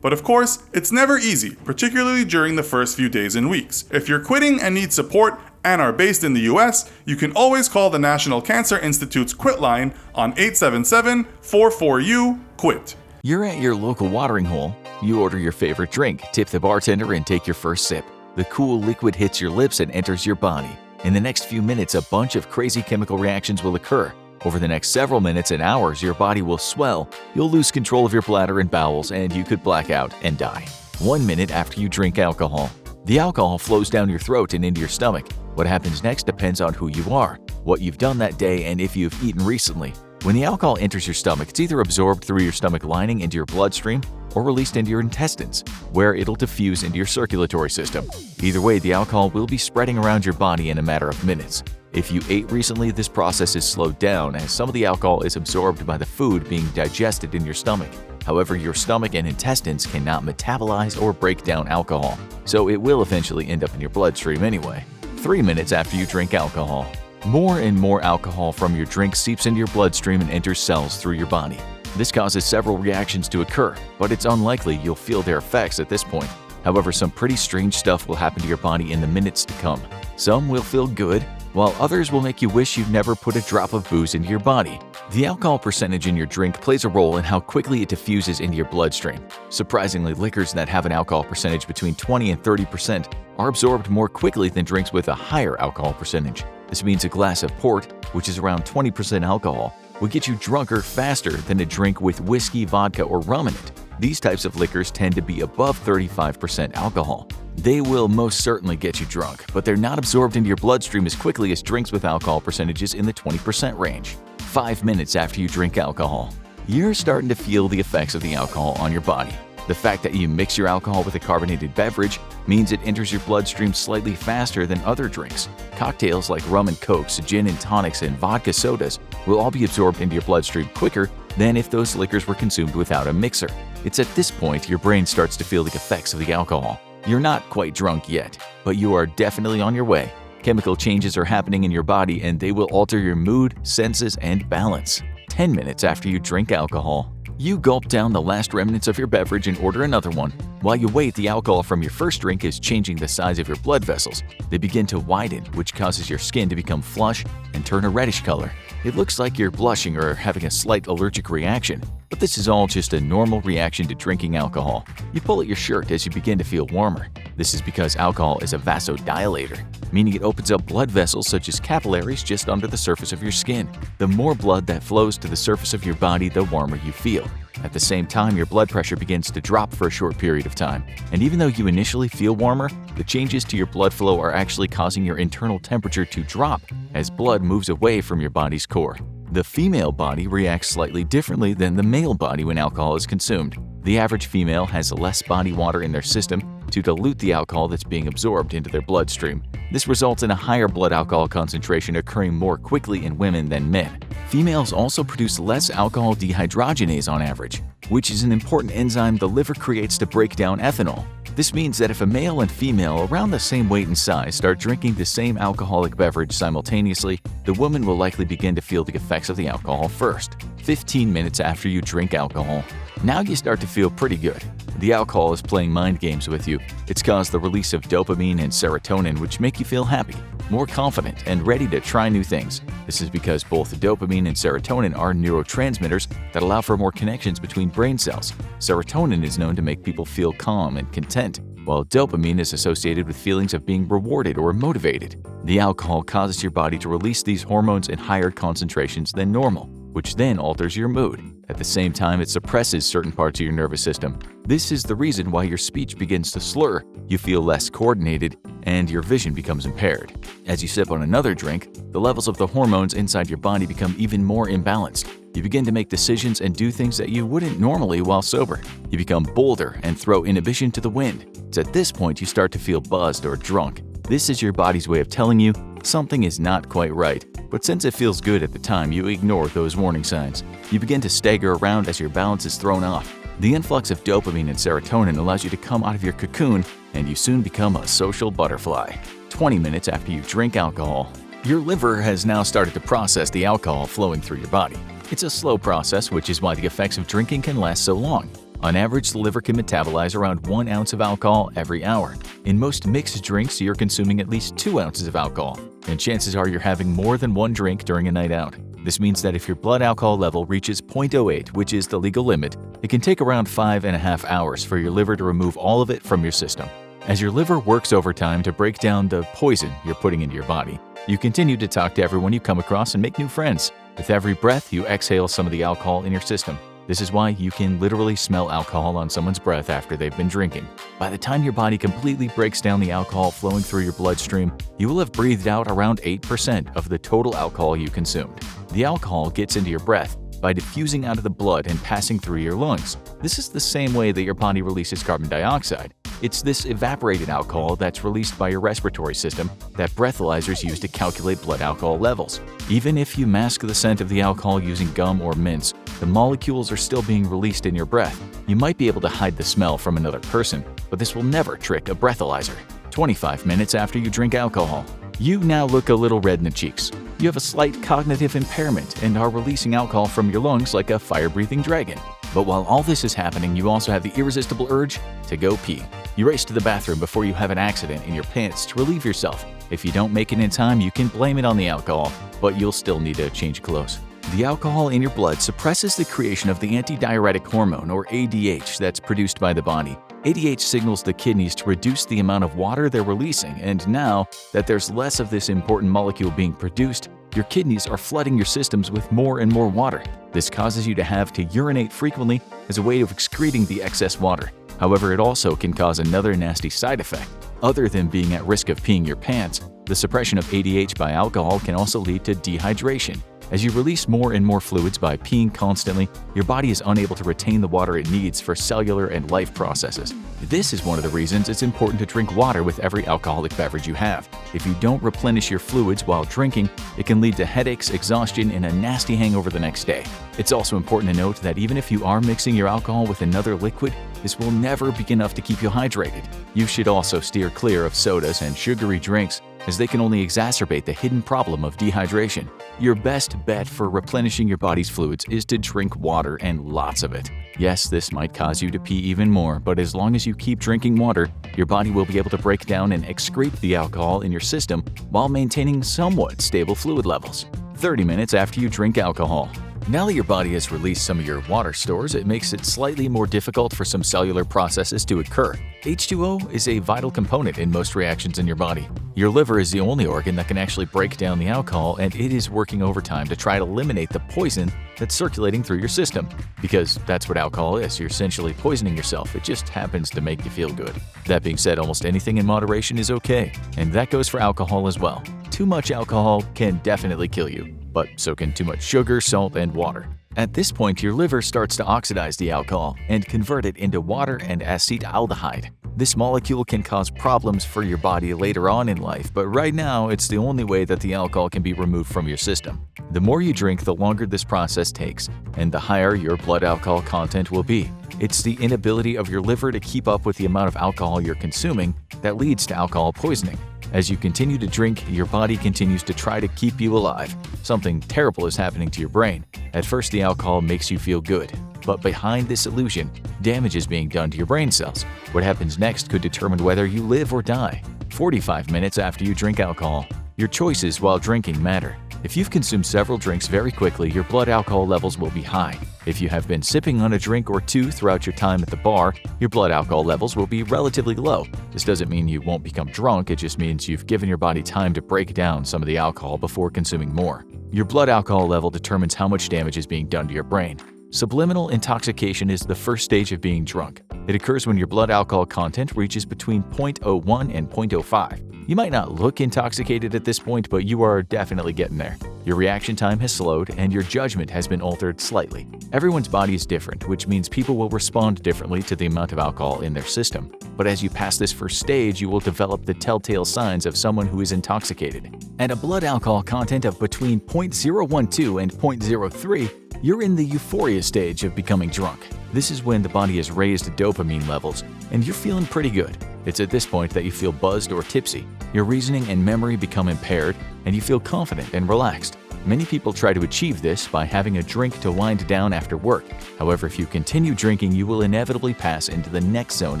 But of course, it's never easy, particularly during the first few days and weeks. If you're quitting and need support and are based in the US, you can always call the National Cancer Institute's Quit line on 877-44-QUIT. You're at your local watering hole. You order your favorite drink, tip the bartender, and take your first sip. The cool liquid hits your lips and enters your body. In the next few minutes, a bunch of crazy chemical reactions will occur. Over the next several minutes and hours, your body will swell, you'll lose control of your bladder and bowels, and you could black out and die. 1 minute after you drink alcohol. The alcohol flows down your throat and into your stomach. What happens next depends on who you are, what you've done that day, and if you've eaten recently. When the alcohol enters your stomach, it's either absorbed through your stomach lining into your bloodstream or released into your intestines, where it'll diffuse into your circulatory system. Either way, the alcohol will be spreading around your body in a matter of minutes. If you ate recently, this process is slowed down as some of the alcohol is absorbed by the food being digested in your stomach. However, your stomach and intestines cannot metabolize or break down alcohol, so it will eventually end up in your bloodstream anyway. 3 minutes after you drink alcohol. More and more alcohol from your drink seeps into your bloodstream and enters cells through your body. This causes several reactions to occur, but it's unlikely you'll feel their effects at this point. However, some pretty strange stuff will happen to your body in the minutes to come. Some will feel good, while others will make you wish you'd never put a drop of booze into your body. The alcohol percentage in your drink plays a role in how quickly it diffuses into your bloodstream. Surprisingly, liquors that have an alcohol percentage between 20 and 30% are absorbed more quickly than drinks with a higher alcohol percentage. This means a glass of port, which is around 20% alcohol, will get you drunker faster than a drink with whiskey, vodka, or rum in it. These types of liquors tend to be above 35% alcohol. They will most certainly get you drunk, but they're not absorbed into your bloodstream as quickly as drinks with alcohol percentages in the 20% range. 5 minutes after you drink alcohol. You're starting to feel the effects of the alcohol on your body. The fact that you mix your alcohol with a carbonated beverage means it enters your bloodstream slightly faster than other drinks. Cocktails like rum and cokes, gin and tonics, and vodka sodas will all be absorbed into your bloodstream quicker than if those liquors were consumed without a mixer. It's at this point your brain starts to feel the effects of the alcohol. You're not quite drunk yet, but you are definitely on your way. Chemical changes are happening in your body and they will alter your mood, senses, and balance. 10 minutes after you drink alcohol. You gulp down the last remnants of your beverage and order another one. While you wait, the alcohol from your first drink is changing the size of your blood vessels. They begin to widen, which causes your skin to become flush and turn a reddish color. It looks like you're blushing or having a slight allergic reaction, but this is all just a normal reaction to drinking alcohol. You pull at your shirt as you begin to feel warmer. This is because alcohol is a vasodilator, meaning it opens up blood vessels such as capillaries just under the surface of your skin. The more blood that flows to the surface of your body, the warmer you feel. At the same time, your blood pressure begins to drop for a short period of time. And even though you initially feel warmer, the changes to your blood flow are actually causing your internal temperature to drop as blood moves away from your body's core. The female body reacts slightly differently than the male body when alcohol is consumed. The average female has less body water in their system to dilute the alcohol that's being absorbed into their bloodstream. This results in a higher blood alcohol concentration occurring more quickly in women than men. Females also produce less alcohol dehydrogenase on average, which is an important enzyme the liver creates to break down ethanol. This means that if a male and female around the same weight and size start drinking the same alcoholic beverage simultaneously, the woman will likely begin to feel the effects of the alcohol first. 15 minutes after you drink alcohol. Now you start to feel pretty good. The alcohol is playing mind games with you. It's caused the release of dopamine and serotonin, which make you feel happy, more confident, and ready to try new things. This is because both dopamine and serotonin are neurotransmitters that allow for more connections between brain cells. Serotonin is known to make people feel calm and content, while dopamine is associated with feelings of being rewarded or motivated. The alcohol causes your body to release these hormones in higher concentrations than normal, which then alters your mood. At the same time, it suppresses certain parts of your nervous system. This is the reason why your speech begins to slur, you feel less coordinated, and your vision becomes impaired. As you sip on another drink, the levels of the hormones inside your body become even more imbalanced. You begin to make decisions and do things that you wouldn't normally while sober. You become bolder and throw inhibition to the wind. It's at this point you start to feel buzzed or drunk. This is your body's way of telling you something is not quite right. But since it feels good at the time, you ignore those warning signs. You begin to stagger around as your balance is thrown off. The influx of dopamine and serotonin allows you to come out of your cocoon, and you soon become a social butterfly. 20 minutes after you drink alcohol. Your liver has now started to process the alcohol flowing through your body. It's a slow process, which is why the effects of drinking can last so long. On average, the liver can metabolize around 1 ounce of alcohol every hour. In most mixed drinks, you're consuming at least 2 ounces of alcohol, and chances are you're having more than one drink during a night out. This means that if your blood alcohol level reaches 0.08, which is the legal limit, it can take around 5.5 hours for your liver to remove all of it from your system. As your liver works overtime to break down the poison you're putting into your body, you continue to talk to everyone you come across and make new friends. With every breath, you exhale some of the alcohol in your system. This is why you can literally smell alcohol on someone's breath after they've been drinking. By the time your body completely breaks down the alcohol flowing through your bloodstream, you will have breathed out around 8% of the total alcohol you consumed. The alcohol gets into your breath by diffusing out of the blood and passing through your lungs. This is the same way that your body releases carbon dioxide. It's this evaporated alcohol that's released by your respiratory system that breathalyzers use to calculate blood alcohol levels. Even if you mask the scent of the alcohol using gum or mints, the molecules are still being released in your breath. You might be able to hide the smell from another person, but this will never trick a breathalyzer. 25 minutes after you drink alcohol, you now look a little red in the cheeks. You have a slight cognitive impairment and are releasing alcohol from your lungs like a fire-breathing dragon. But while all this is happening, you also have the irresistible urge to go pee. You race to the bathroom before you have an accident in your pants to relieve yourself. If you don't make it in time, you can blame it on the alcohol, but you'll still need to change clothes. The alcohol in your blood suppresses the creation of the antidiuretic hormone, or ADH, that's produced by the body. ADH signals the kidneys to reduce the amount of water they're releasing, and now that there's less of this important molecule being produced, your kidneys are flooding your systems with more and more water. This causes you to have to urinate frequently as a way of excreting the excess water. However, it also can cause another nasty side effect. Other than being at risk of peeing your pants, the suppression of ADH by alcohol can also lead to dehydration. As you release more and more fluids by peeing constantly, your body is unable to retain the water it needs for cellular and life processes. This is one of the reasons it's important to drink water with every alcoholic beverage you have. If you don't replenish your fluids while drinking, it can lead to headaches, exhaustion, and a nasty hangover the next day. It's also important to note that even if you are mixing your alcohol with another liquid, this will never be enough to keep you hydrated. You should also steer clear of sodas and sugary drinks, as they can only exacerbate the hidden problem of dehydration. Your best bet for replenishing your body's fluids is to drink water, and lots of it. Yes, this might cause you to pee even more, but as long as you keep drinking water, your body will be able to break down and excrete the alcohol in your system while maintaining somewhat stable fluid levels. 30 minutes after you drink alcohol. Now that your body has released some of your water stores, it makes it slightly more difficult for some cellular processes to occur. H2O is a vital component in most reactions in your body. Your liver is the only organ that can actually break down the alcohol, and it is working overtime to try to eliminate the poison that's circulating through your system. Because that's what alcohol is, you're essentially poisoning yourself. It just happens to make you feel good. That being said, almost anything in moderation is okay, and that goes for alcohol as well. Too much alcohol can definitely kill you, but so can too much sugar, salt, and water. At this point, your liver starts to oxidize the alcohol and convert it into water and acetaldehyde. This molecule can cause problems for your body later on in life, but right now it's the only way that the alcohol can be removed from your system. The more you drink, the longer this process takes, and the higher your blood alcohol content will be. It's the inability of your liver to keep up with the amount of alcohol you're consuming that leads to alcohol poisoning. As you continue to drink, your body continues to try to keep you alive. Something terrible is happening to your brain. At first, the alcohol makes you feel good, but behind this illusion, damage is being done to your brain cells. What happens next could determine whether you live or die. 45 minutes after you drink alcohol. Your choices while drinking matter. If you've consumed several drinks very quickly, your blood alcohol levels will be high. If you have been sipping on a drink or two throughout your time at the bar, your blood alcohol levels will be relatively low. This doesn't mean you won't become drunk, it just means you've given your body time to break down some of the alcohol before consuming more. Your blood alcohol level determines how much damage is being done to your brain. Subliminal intoxication is the first stage of being drunk. It occurs when your blood alcohol content reaches between 0.01 and 0.05. You might not look intoxicated at this point, but you are definitely getting there. Your reaction time has slowed and your judgment has been altered slightly. Everyone's body is different, which means people will respond differently to the amount of alcohol in their system. But as you pass this first stage, you will develop the telltale signs of someone who is intoxicated. At a blood alcohol content of between 0.012 and 0.03, you're in the euphoria stage of becoming drunk. This is when the body has raised dopamine levels and you're feeling pretty good. It's at this point that you feel buzzed or tipsy. Your reasoning and memory become impaired and you feel confident and relaxed. Many people try to achieve this by having a drink to wind down after work. However, if you continue drinking, you will inevitably pass into the next zone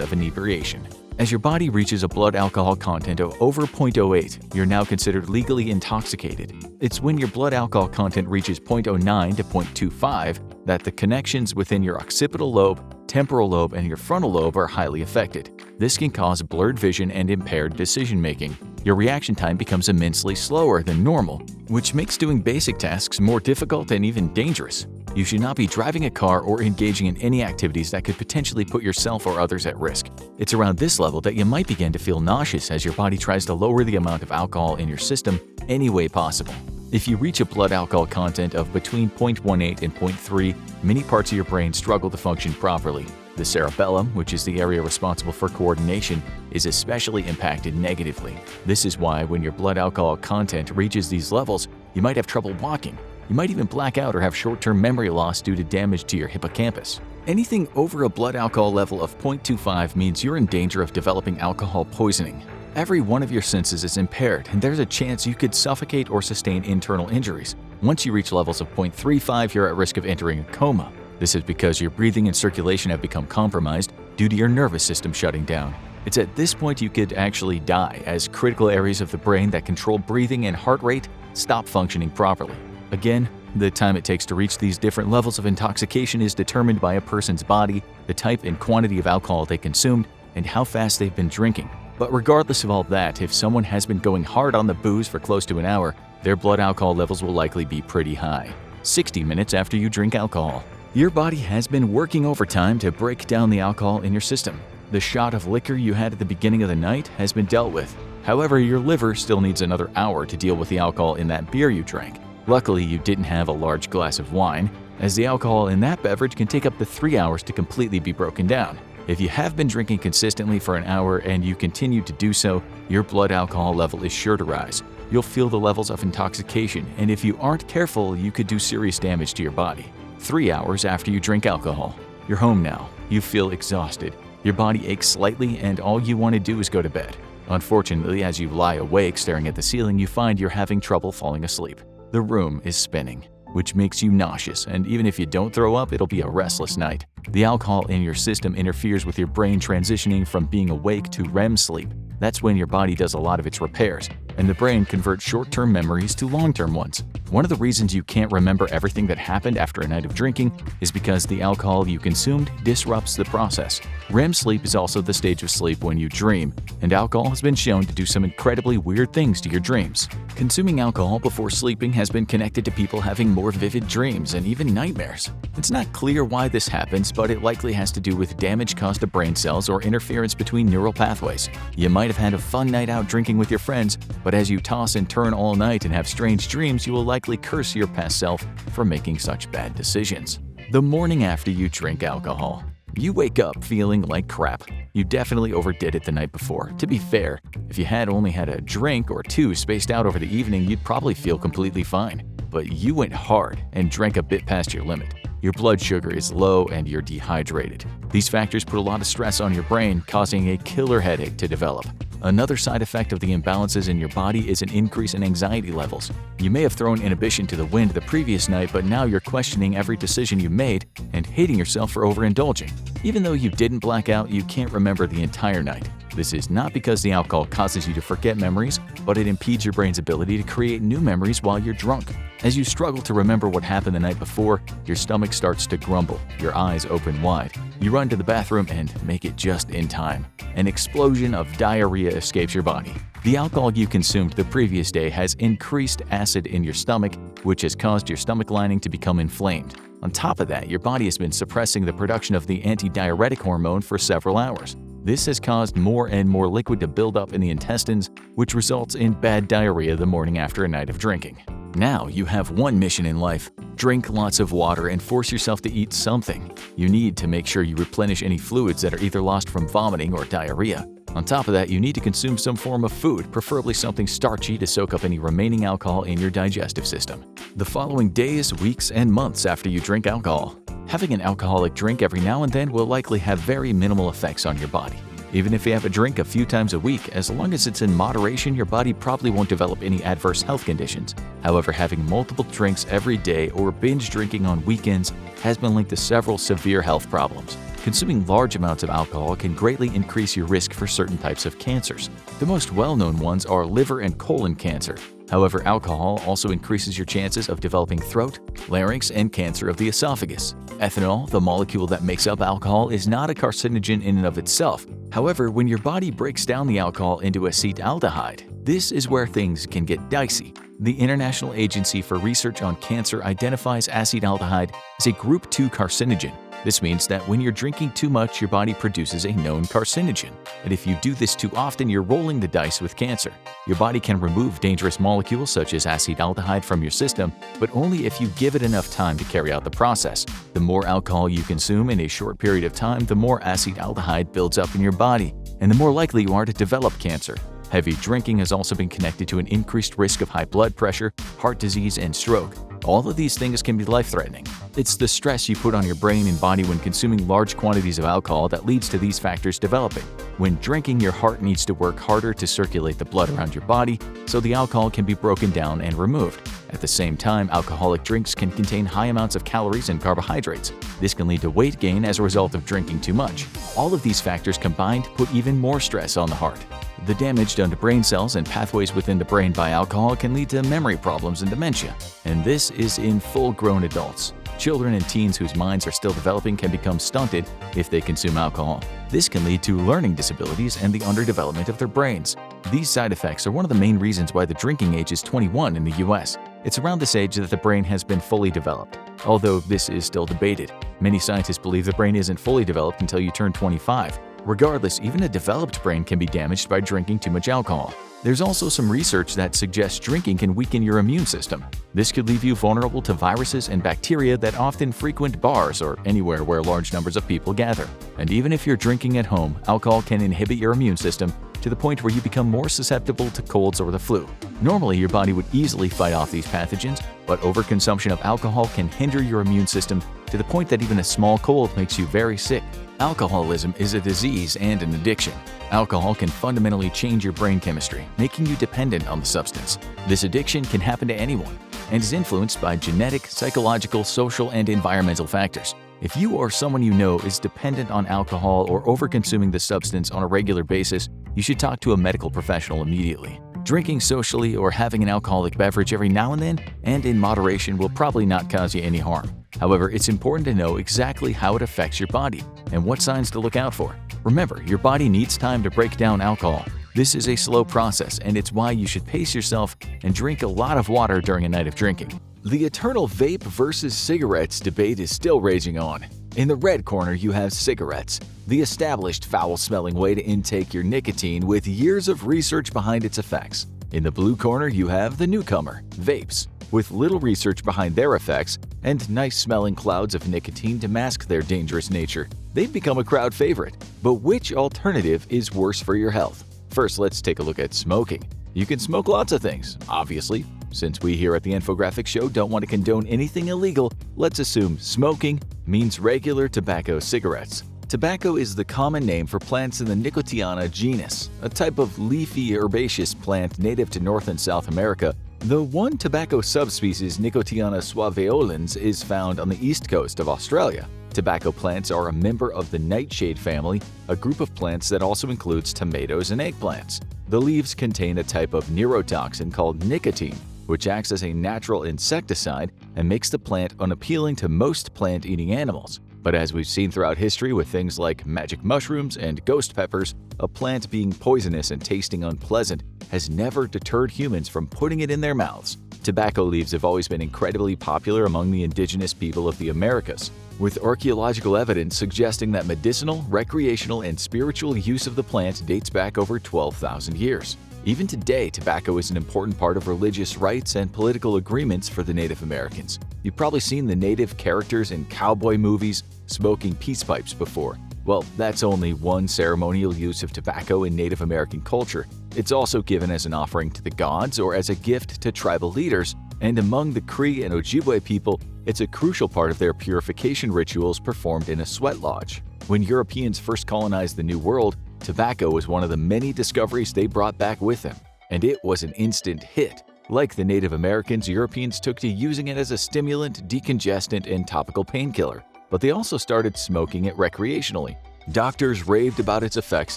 of inebriation. As your body reaches a blood alcohol content of over 0.08, you're now considered legally intoxicated. It's when your blood alcohol content reaches 0.09 to 0.25 that the connections within your occipital lobe, temporal lobe, and your frontal lobe are highly affected. This can cause blurred vision and impaired decision-making. Your reaction time becomes immensely slower than normal, which makes doing basic tasks more difficult and even dangerous. You should not be driving a car or engaging in any activities that could potentially put yourself or others at risk. It's around this level that you might begin to feel nauseous as your body tries to lower the amount of alcohol in your system any way possible. If you reach a blood alcohol content of between 0.18 and 0.3, many parts of your brain struggle to function properly. The cerebellum, which is the area responsible for coordination, is especially impacted negatively. This is why when your blood alcohol content reaches these levels, you might have trouble walking. You might even black out or have short-term memory loss due to damage to your hippocampus. Anything over a blood alcohol level of 0.25 means you're in danger of developing alcohol poisoning. Every one of your senses is impaired, and there's a chance you could suffocate or sustain internal injuries. Once you reach levels of 0.35, you're at risk of entering a coma. This is because your breathing and circulation have become compromised due to your nervous system shutting down. It's at this point you could actually die, as critical areas of the brain that control breathing and heart rate stop functioning properly. Again, the time it takes to reach these different levels of intoxication is determined by a person's body, the type and quantity of alcohol they consumed, and how fast they've been drinking. But regardless of all that, if someone has been going hard on the booze for close to an hour, their blood alcohol levels will likely be pretty high. 60 minutes after you drink alcohol. Your body has been working overtime to break down the alcohol in your system. The shot of liquor you had at the beginning of the night has been dealt with. However, your liver still needs another hour to deal with the alcohol in that beer you drank. Luckily, you didn't have a large glass of wine, as the alcohol in that beverage can take up to 3 hours to completely be broken down. If you have been drinking consistently for an hour and you continue to do so, your blood alcohol level is sure to rise. You'll feel the levels of intoxication, and if you aren't careful, you could do serious damage to your body. 3 hours after you drink alcohol. You're home now. You feel exhausted. Your body aches slightly, and all you want to do is go to bed. Unfortunately, as you lie awake staring at the ceiling, you find you're having trouble falling asleep. The room is spinning, which makes you nauseous, and even if you don't throw up, it'll be a restless night. The alcohol in your system interferes with your brain transitioning from being awake to REM sleep. That's when your body does a lot of its repairs, and the brain converts short-term memories to long-term ones. One of the reasons you can't remember everything that happened after a night of drinking is because the alcohol you consumed disrupts the process. REM sleep is also the stage of sleep when you dream, and alcohol has been shown to do some incredibly weird things to your dreams. Consuming alcohol before sleeping has been connected to people having more vivid dreams and even nightmares. It's not clear why this happens, but it likely has to do with damage caused to brain cells or interference between neural pathways. You might have had a fun night out drinking with your friends, but as you toss and turn all night and have strange dreams, you will likely curse your past self for making such bad decisions. The morning after you drink alcohol. You wake up feeling like crap. You definitely overdid it the night before. To be fair, if you had only had a drink or two spaced out over the evening, you'd probably feel completely fine. But you went hard and drank a bit past your limit. Your blood sugar is low and you're dehydrated. These factors put a lot of stress on your brain, causing a killer headache to develop. Another side effect of the imbalances in your body is an increase in anxiety levels. You may have thrown inhibition to the wind the previous night, but now you're questioning every decision you made and hating yourself for overindulging. Even though you didn't black out, you can't remember the entire night. This is not because the alcohol causes you to forget memories, but it impedes your brain's ability to create new memories while you're drunk. As you struggle to remember what happened the night before, your stomach starts to grumble, your eyes open wide. You run to the bathroom and make it just in time. An explosion of diarrhea escapes your body. The alcohol you consumed the previous day has increased acid in your stomach, which has caused your stomach lining to become inflamed. On top of that, your body has been suppressing the production of the antidiuretic hormone for several hours. This has caused more and more liquid to build up in the intestines, which results in bad diarrhea the morning after a night of drinking. Now you have one mission in life: drink lots of water and force yourself to eat something. You need to make sure you replenish any fluids that are either lost from vomiting or diarrhea. On top of that, you need to consume some form of food, preferably something starchy, to soak up any remaining alcohol in your digestive system. The following days, weeks, and months after you drink alcohol. Having an alcoholic drink every now and then will likely have very minimal effects on your body. Even if you have a drink a few times a week, as long as it's in moderation, your body probably won't develop any adverse health conditions. However, having multiple drinks every day or binge drinking on weekends has been linked to several severe health problems. Consuming large amounts of alcohol can greatly increase your risk for certain types of cancers. The most well-known ones are liver and colon cancer. However, alcohol also increases your chances of developing throat, larynx, and cancer of the esophagus. Ethanol, the molecule that makes up alcohol, is not a carcinogen in and of itself. However, when your body breaks down the alcohol into acetaldehyde, this is where things can get dicey. The International Agency for Research on Cancer identifies acetaldehyde as a Group 2 carcinogen. This means that when you're drinking too much, your body produces a known carcinogen. And if you do this too often, you're rolling the dice with cancer. Your body can remove dangerous molecules such as acetaldehyde from your system, but only if you give it enough time to carry out the process. The more alcohol you consume in a short period of time, the more acetaldehyde builds up in your body, and the more likely you are to develop cancer. Heavy drinking has also been connected to an increased risk of high blood pressure, heart disease, and stroke. All of these things can be life-threatening. It's the stress you put on your brain and body when consuming large quantities of alcohol that leads to these factors developing. When drinking, your heart needs to work harder to circulate the blood around your body, so the alcohol can be broken down and removed. At the same time, alcoholic drinks can contain high amounts of calories and carbohydrates. This can lead to weight gain as a result of drinking too much. All of these factors combined put even more stress on the heart. The damage done to brain cells and pathways within the brain by alcohol can lead to memory problems and dementia, and this is in full-grown adults. Children and teens whose minds are still developing can become stunted if they consume alcohol. This can lead to learning disabilities and the underdevelopment of their brains. These side effects are one of the main reasons why the drinking age is 21 in the US. It's around this age that the brain has been fully developed. Although this is still debated. Many scientists believe the brain isn't fully developed until you turn 25. Regardless, even a developed brain can be damaged by drinking too much alcohol. There's also some research that suggests drinking can weaken your immune system. This could leave you vulnerable to viruses and bacteria that often frequent bars or anywhere where large numbers of people gather. And even if you're drinking at home, alcohol can inhibit your immune system to the point where you become more susceptible to colds or the flu. Normally, your body would easily fight off these pathogens, but overconsumption of alcohol can hinder your immune system to the point that even a small cold makes you very sick. Alcoholism is a disease and an addiction. Alcohol can fundamentally change your brain chemistry, making you dependent on the substance. This addiction can happen to anyone and is influenced by genetic, psychological, social, and environmental factors. If you or someone you know is dependent on alcohol or overconsuming the substance on a regular basis, you should talk to a medical professional immediately. Drinking socially or having an alcoholic beverage every now and then, and in moderation, will probably not cause you any harm. However, it's important to know exactly how it affects your body and what signs to look out for. Remember, your body needs time to break down alcohol. This is a slow process, and it's why you should pace yourself and drink a lot of water during a night of drinking. The eternal vape versus cigarettes debate is still raging on. In the red corner, you have cigarettes, the established foul-smelling way to intake your nicotine with years of research behind its effects. In the blue corner, you have the newcomer, vapes, with little research behind their effects and nice-smelling clouds of nicotine to mask their dangerous nature. They've become a crowd favorite. But which alternative is worse for your health? First, let's take a look at smoking. You can smoke lots of things, obviously. Since we here at the Infographics Show don't want to condone anything illegal, let's assume smoking means regular tobacco cigarettes. Tobacco is the common name for plants in the Nicotiana genus, a type of leafy herbaceous plant native to North and South America. The one tobacco subspecies, Nicotiana suaveolens, is found on the east coast of Australia. Tobacco plants are a member of the nightshade family, a group of plants that also includes tomatoes and eggplants. The leaves contain a type of neurotoxin called nicotine, which acts as a natural insecticide and makes the plant unappealing to most plant-eating animals. But as we've seen throughout history with things like magic mushrooms and ghost peppers, a plant being poisonous and tasting unpleasant has never deterred humans from putting it in their mouths. Tobacco leaves have always been incredibly popular among the indigenous people of the Americas, with archaeological evidence suggesting that medicinal, recreational, and spiritual use of the plant dates back over 12,000 years. Even today, tobacco is an important part of religious rites and political agreements for the Native Americans. You've probably seen the native characters in cowboy movies smoking peace pipes before. Well, that's only one ceremonial use of tobacco in Native American culture. It's also given as an offering to the gods or as a gift to tribal leaders, and among the Cree and Ojibwe people, it's a crucial part of their purification rituals performed in a sweat lodge. When Europeans first colonized the New World, tobacco was one of the many discoveries they brought back with them, and it was an instant hit. Like the Native Americans, Europeans took to using it as a stimulant, decongestant, and topical painkiller, but they also started smoking it recreationally. Doctors raved about its effects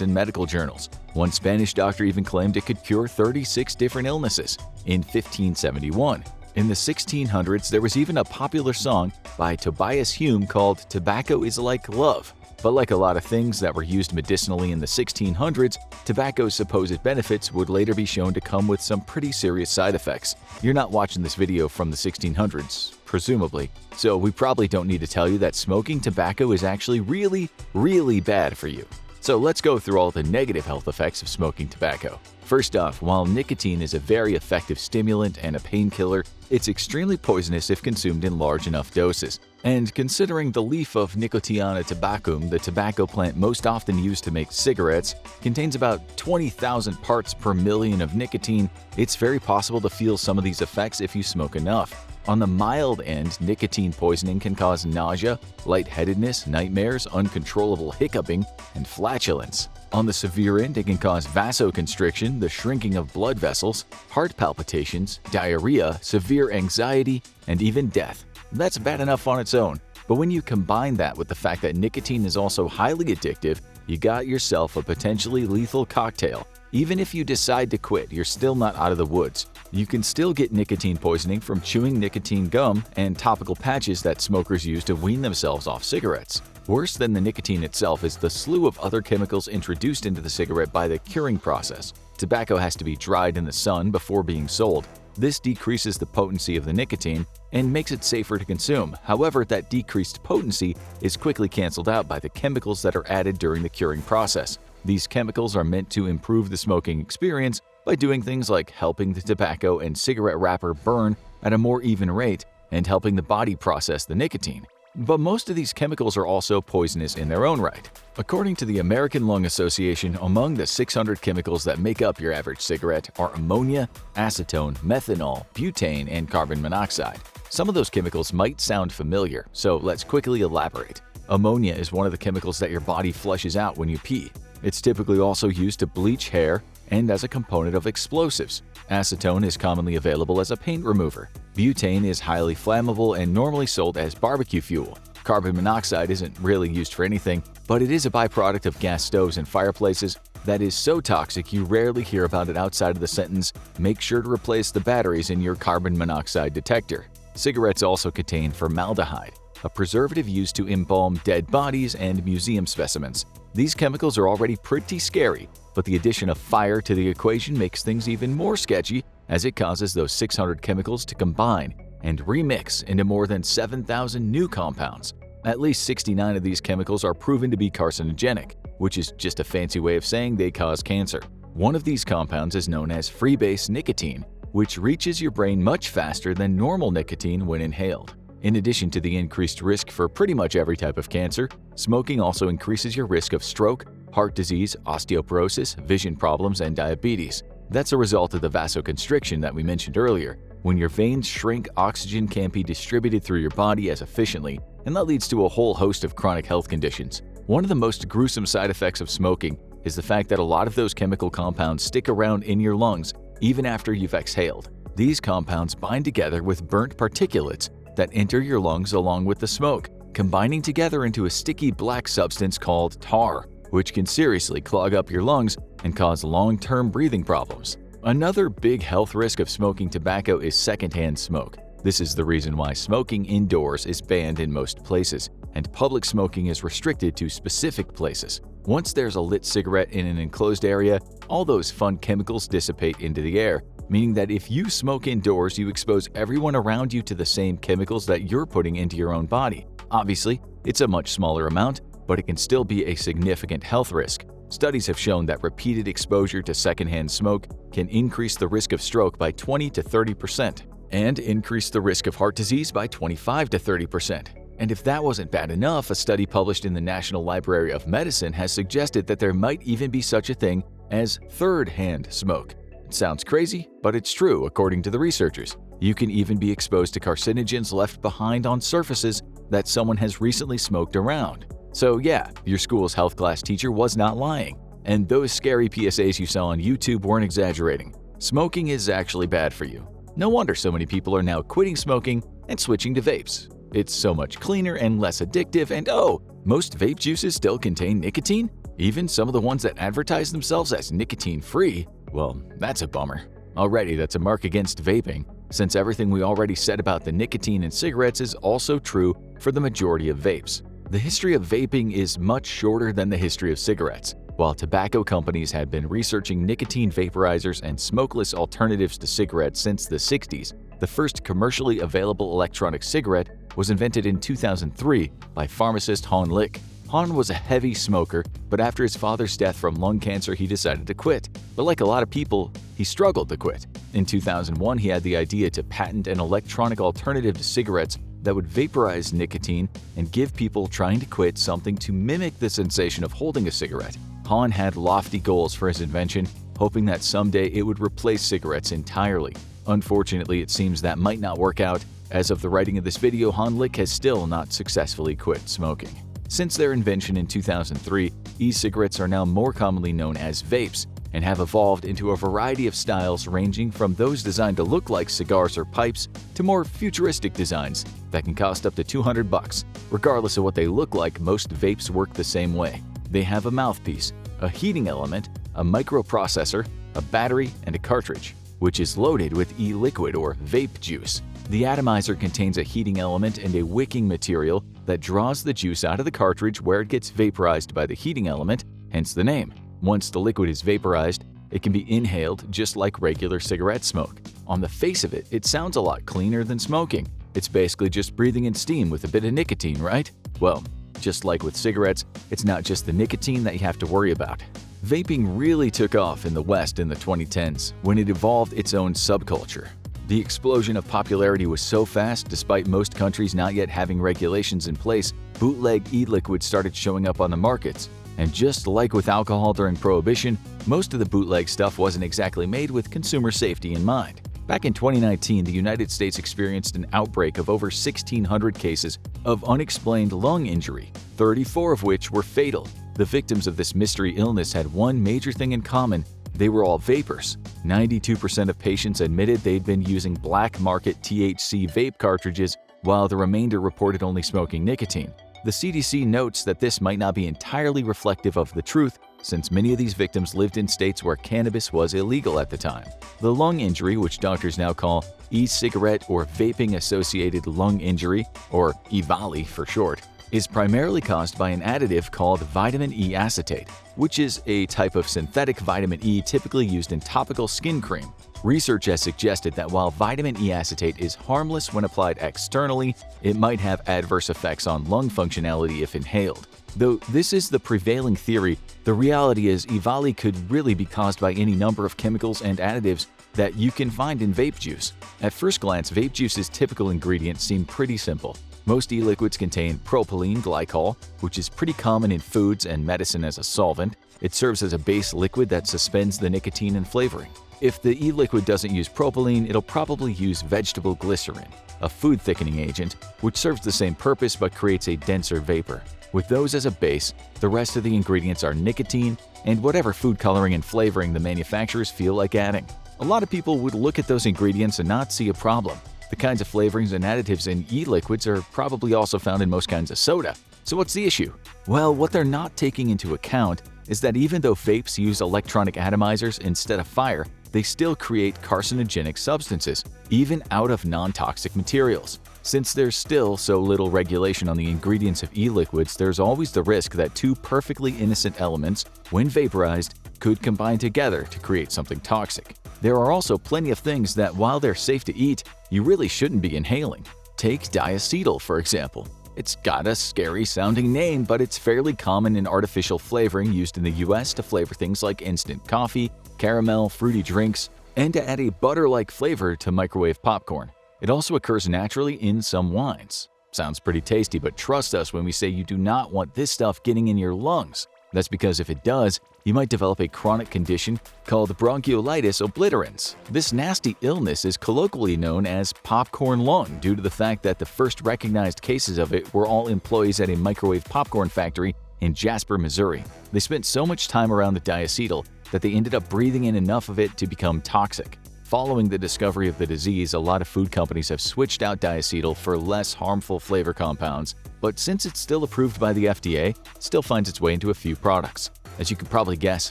in medical journals. One Spanish doctor even claimed it could cure 36 different illnesses in 1571. In the 1600s, there was even a popular song by Tobias Hume called "Tobacco is Like Love." But like a lot of things that were used medicinally in the 1600s, tobacco's supposed benefits would later be shown to come with some pretty serious side effects. You're not watching this video from the 1600s, presumably, so we probably don't need to tell you that smoking tobacco is actually really bad for you. So let's go through all the negative health effects of smoking tobacco. First off, while nicotine is a very effective stimulant and a painkiller, it's extremely poisonous if consumed in large enough doses. And considering the leaf of Nicotiana tabacum, the tobacco plant most often used to make cigarettes, contains about 20,000 parts per million of nicotine, it's very possible to feel some of these effects if you smoke enough. On the mild end, nicotine poisoning can cause nausea, lightheadedness, nightmares, uncontrollable hiccuping, and flatulence. On the severe end, it can cause vasoconstriction, the shrinking of blood vessels, heart palpitations, diarrhea, severe anxiety, and even death. That's bad enough on its own, but when you combine that with the fact that nicotine is also highly addictive, you got yourself a potentially lethal cocktail. Even if you decide to quit, you're still not out of the woods. You can still get nicotine poisoning from chewing nicotine gum and topical patches that smokers use to wean themselves off cigarettes. Worse than the nicotine itself is the slew of other chemicals introduced into the cigarette by the curing process. Tobacco has to be dried in the sun before being sold. This decreases the potency of the nicotine and makes it safer to consume. However, that decreased potency is quickly canceled out by the chemicals that are added during the curing process. These chemicals are meant to improve the smoking experience by doing things like helping the tobacco and cigarette wrapper burn at a more even rate and helping the body process the nicotine. But most of these chemicals are also poisonous in their own right. According to the American Lung Association, among the 600 chemicals that make up your average cigarette are ammonia, acetone, methanol, butane, and carbon monoxide. Some of those chemicals might sound familiar, so let's quickly elaborate. Ammonia is one of the chemicals that your body flushes out when you pee. It's typically also used to bleach hair and as a component of explosives. Acetone is commonly available as a paint remover. Butane is highly flammable and normally sold as barbecue fuel. Carbon monoxide isn't really used for anything, but it is a byproduct of gas stoves and fireplaces that is so toxic you rarely hear about it outside of the sentence, "Make sure to replace the batteries in your carbon monoxide detector." Cigarettes also contain formaldehyde, a preservative used to embalm dead bodies and museum specimens. These chemicals are already pretty scary, but the addition of fire to the equation makes things even more sketchy as it causes those 600 chemicals to combine and remix into more than 7,000 new compounds. At least 69 of these chemicals are proven to be carcinogenic, which is just a fancy way of saying they cause cancer. One of these compounds is known as freebase nicotine, which reaches your brain much faster than normal nicotine when inhaled. In addition to the increased risk for pretty much every type of cancer, smoking also increases your risk of stroke, heart disease, osteoporosis, vision problems, and diabetes. That's a result of the vasoconstriction that we mentioned earlier. When your veins shrink, oxygen can't be distributed through your body as efficiently, and that leads to a whole host of chronic health conditions. One of the most gruesome side effects of smoking is the fact that a lot of those chemical compounds stick around in your lungs even after you've exhaled. These compounds bind together with burnt particulates that enter your lungs along with the smoke, combining together into a sticky black substance called tar, which can seriously clog up your lungs and cause long-term breathing problems. Another big health risk of smoking tobacco is secondhand smoke. This is the reason why smoking indoors is banned in most places, and public smoking is restricted to specific places. Once there's a lit cigarette in an enclosed area, all those fun chemicals dissipate into the air, meaning that if you smoke indoors, you expose everyone around you to the same chemicals that you're putting into your own body. Obviously, it's a much smaller amount, but it can still be a significant health risk. Studies have shown that repeated exposure to secondhand smoke can increase the risk of stroke by 20 to 30% and increase the risk of heart disease by 25 to 30%. And if that wasn't bad enough, a study published in the National Library of Medicine has suggested that there might even be such a thing as third-hand smoke. It sounds crazy, but it's true according to the researchers. You can even be exposed to carcinogens left behind on surfaces that someone has recently smoked around. So yeah, your school's health class teacher was not lying. And those scary PSAs you saw on YouTube weren't exaggerating. Smoking is actually bad for you. No wonder so many people are now quitting smoking and switching to vapes. It's so much cleaner and less addictive, and oh, Most vape juices still contain nicotine? Even some of the ones that advertise themselves as nicotine-free? Well, that's a bummer. Already, that's a mark against vaping, since everything we already said about the nicotine in cigarettes is also true for the majority of vapes. The history of vaping is much shorter than the history of cigarettes. While tobacco companies had been researching nicotine vaporizers and smokeless alternatives to cigarettes since the 60s, the first commercially available electronic cigarette was invented in 2003 by pharmacist Han Lick. Han was a heavy smoker, but after his father's death from lung cancer, he decided to quit. But like a lot of people, he struggled to quit. In 2001, he had the idea to patent an electronic alternative to cigarettes that would vaporize nicotine and give people trying to quit something to mimic the sensation of holding a cigarette. Han had lofty goals for his invention, hoping that someday it would replace cigarettes entirely. Unfortunately, it seems that might not work out. As of the writing of this video, Han Lick has still not successfully quit smoking. Since their invention in 2003, e-cigarettes are now more commonly known as vapes and have evolved into a variety of styles ranging from those designed to look like cigars or pipes to more futuristic designs that can cost up to $200. Regardless of what they look like, most vapes work the same way. They have a mouthpiece, a heating element, a microprocessor, a battery, and a cartridge, which is loaded with e-liquid or vape juice. The atomizer contains a heating element and a wicking material that draws the juice out of the cartridge where it gets vaporized by the heating element, hence the name. Once the liquid is vaporized, it can be inhaled just like regular cigarette smoke. On the face of it, it sounds a lot cleaner than smoking. It's basically just breathing in steam with a bit of nicotine, right? Well, just like with cigarettes, it's not just the nicotine that you have to worry about. Vaping really took off in the West in the 2010s when it evolved its own subculture. The explosion of popularity was so fast, despite most countries not yet having regulations in place, bootleg e-liquid started showing up on the markets. And just like with alcohol during Prohibition, most of the bootleg stuff wasn't exactly made with consumer safety in mind. Back in 2019, the United States experienced an outbreak of over 1,600 cases of unexplained lung injury, 34 of which were fatal. The victims of this mystery illness had one major thing in common: they were all vapers. 92% of patients admitted they'd been using black market THC vape cartridges, while the remainder reported only smoking nicotine. The CDC notes that this might not be entirely reflective of the truth, since many of these victims lived in states where cannabis was illegal at the time. The lung injury, which doctors now call e-cigarette or vaping-associated lung injury, or EVALI for short, is primarily caused by an additive called vitamin E acetate, which is a type of synthetic vitamin E typically used in topical skin cream. Research has suggested that while vitamin E acetate is harmless when applied externally, it might have adverse effects on lung functionality if inhaled. Though this is the prevailing theory, the reality is EVALI could really be caused by any number of chemicals and additives that you can find in vape juice. At first glance, vape juice's typical ingredients seem pretty simple. Most e-liquids contain propylene glycol, which is pretty common in foods and medicine as a solvent. It serves as a base liquid that suspends the nicotine and flavoring. If the e-liquid doesn't use propylene, it'll probably use vegetable glycerin, a food thickening agent, which serves the same purpose but creates a denser vapor. With those as a base, the rest of the ingredients are nicotine and whatever food coloring and flavoring the manufacturers feel like adding. A lot of people would look at those ingredients and not see a problem. The kinds of flavorings and additives in e-liquids are probably also found in most kinds of soda. So what's the issue? Well, what they're not taking into account is that even though vapes use electronic atomizers instead of fire, they still create carcinogenic substances, even out of non-toxic materials. Since there's still so little regulation on the ingredients of e-liquids, there's always the risk that two perfectly innocent elements, when vaporized, could combine together to create something toxic. There are also plenty of things that, while they're safe to eat, you really shouldn't be inhaling. Take diacetyl, for example. It's got a scary-sounding name, but it's fairly common in artificial flavoring used in the US to flavor things like instant coffee, caramel, fruity drinks, and to add a butter-like flavor to microwave popcorn. It also occurs naturally in some wines. Sounds pretty tasty, but trust us when we say you do not want this stuff getting in your lungs. That's because if it does, you might develop a chronic condition called bronchiolitis obliterans. This nasty illness is colloquially known as popcorn lung due to the fact that the first recognized cases of it were all employees at a microwave popcorn factory in Jasper, Missouri. They spent so much time around the diacetyl that they ended up breathing in enough of it to become toxic. Following the discovery of the disease, a lot of food companies have switched out diacetyl for less harmful flavor compounds, but since it's still approved by the FDA, it still finds its way into a few products. As you can probably guess,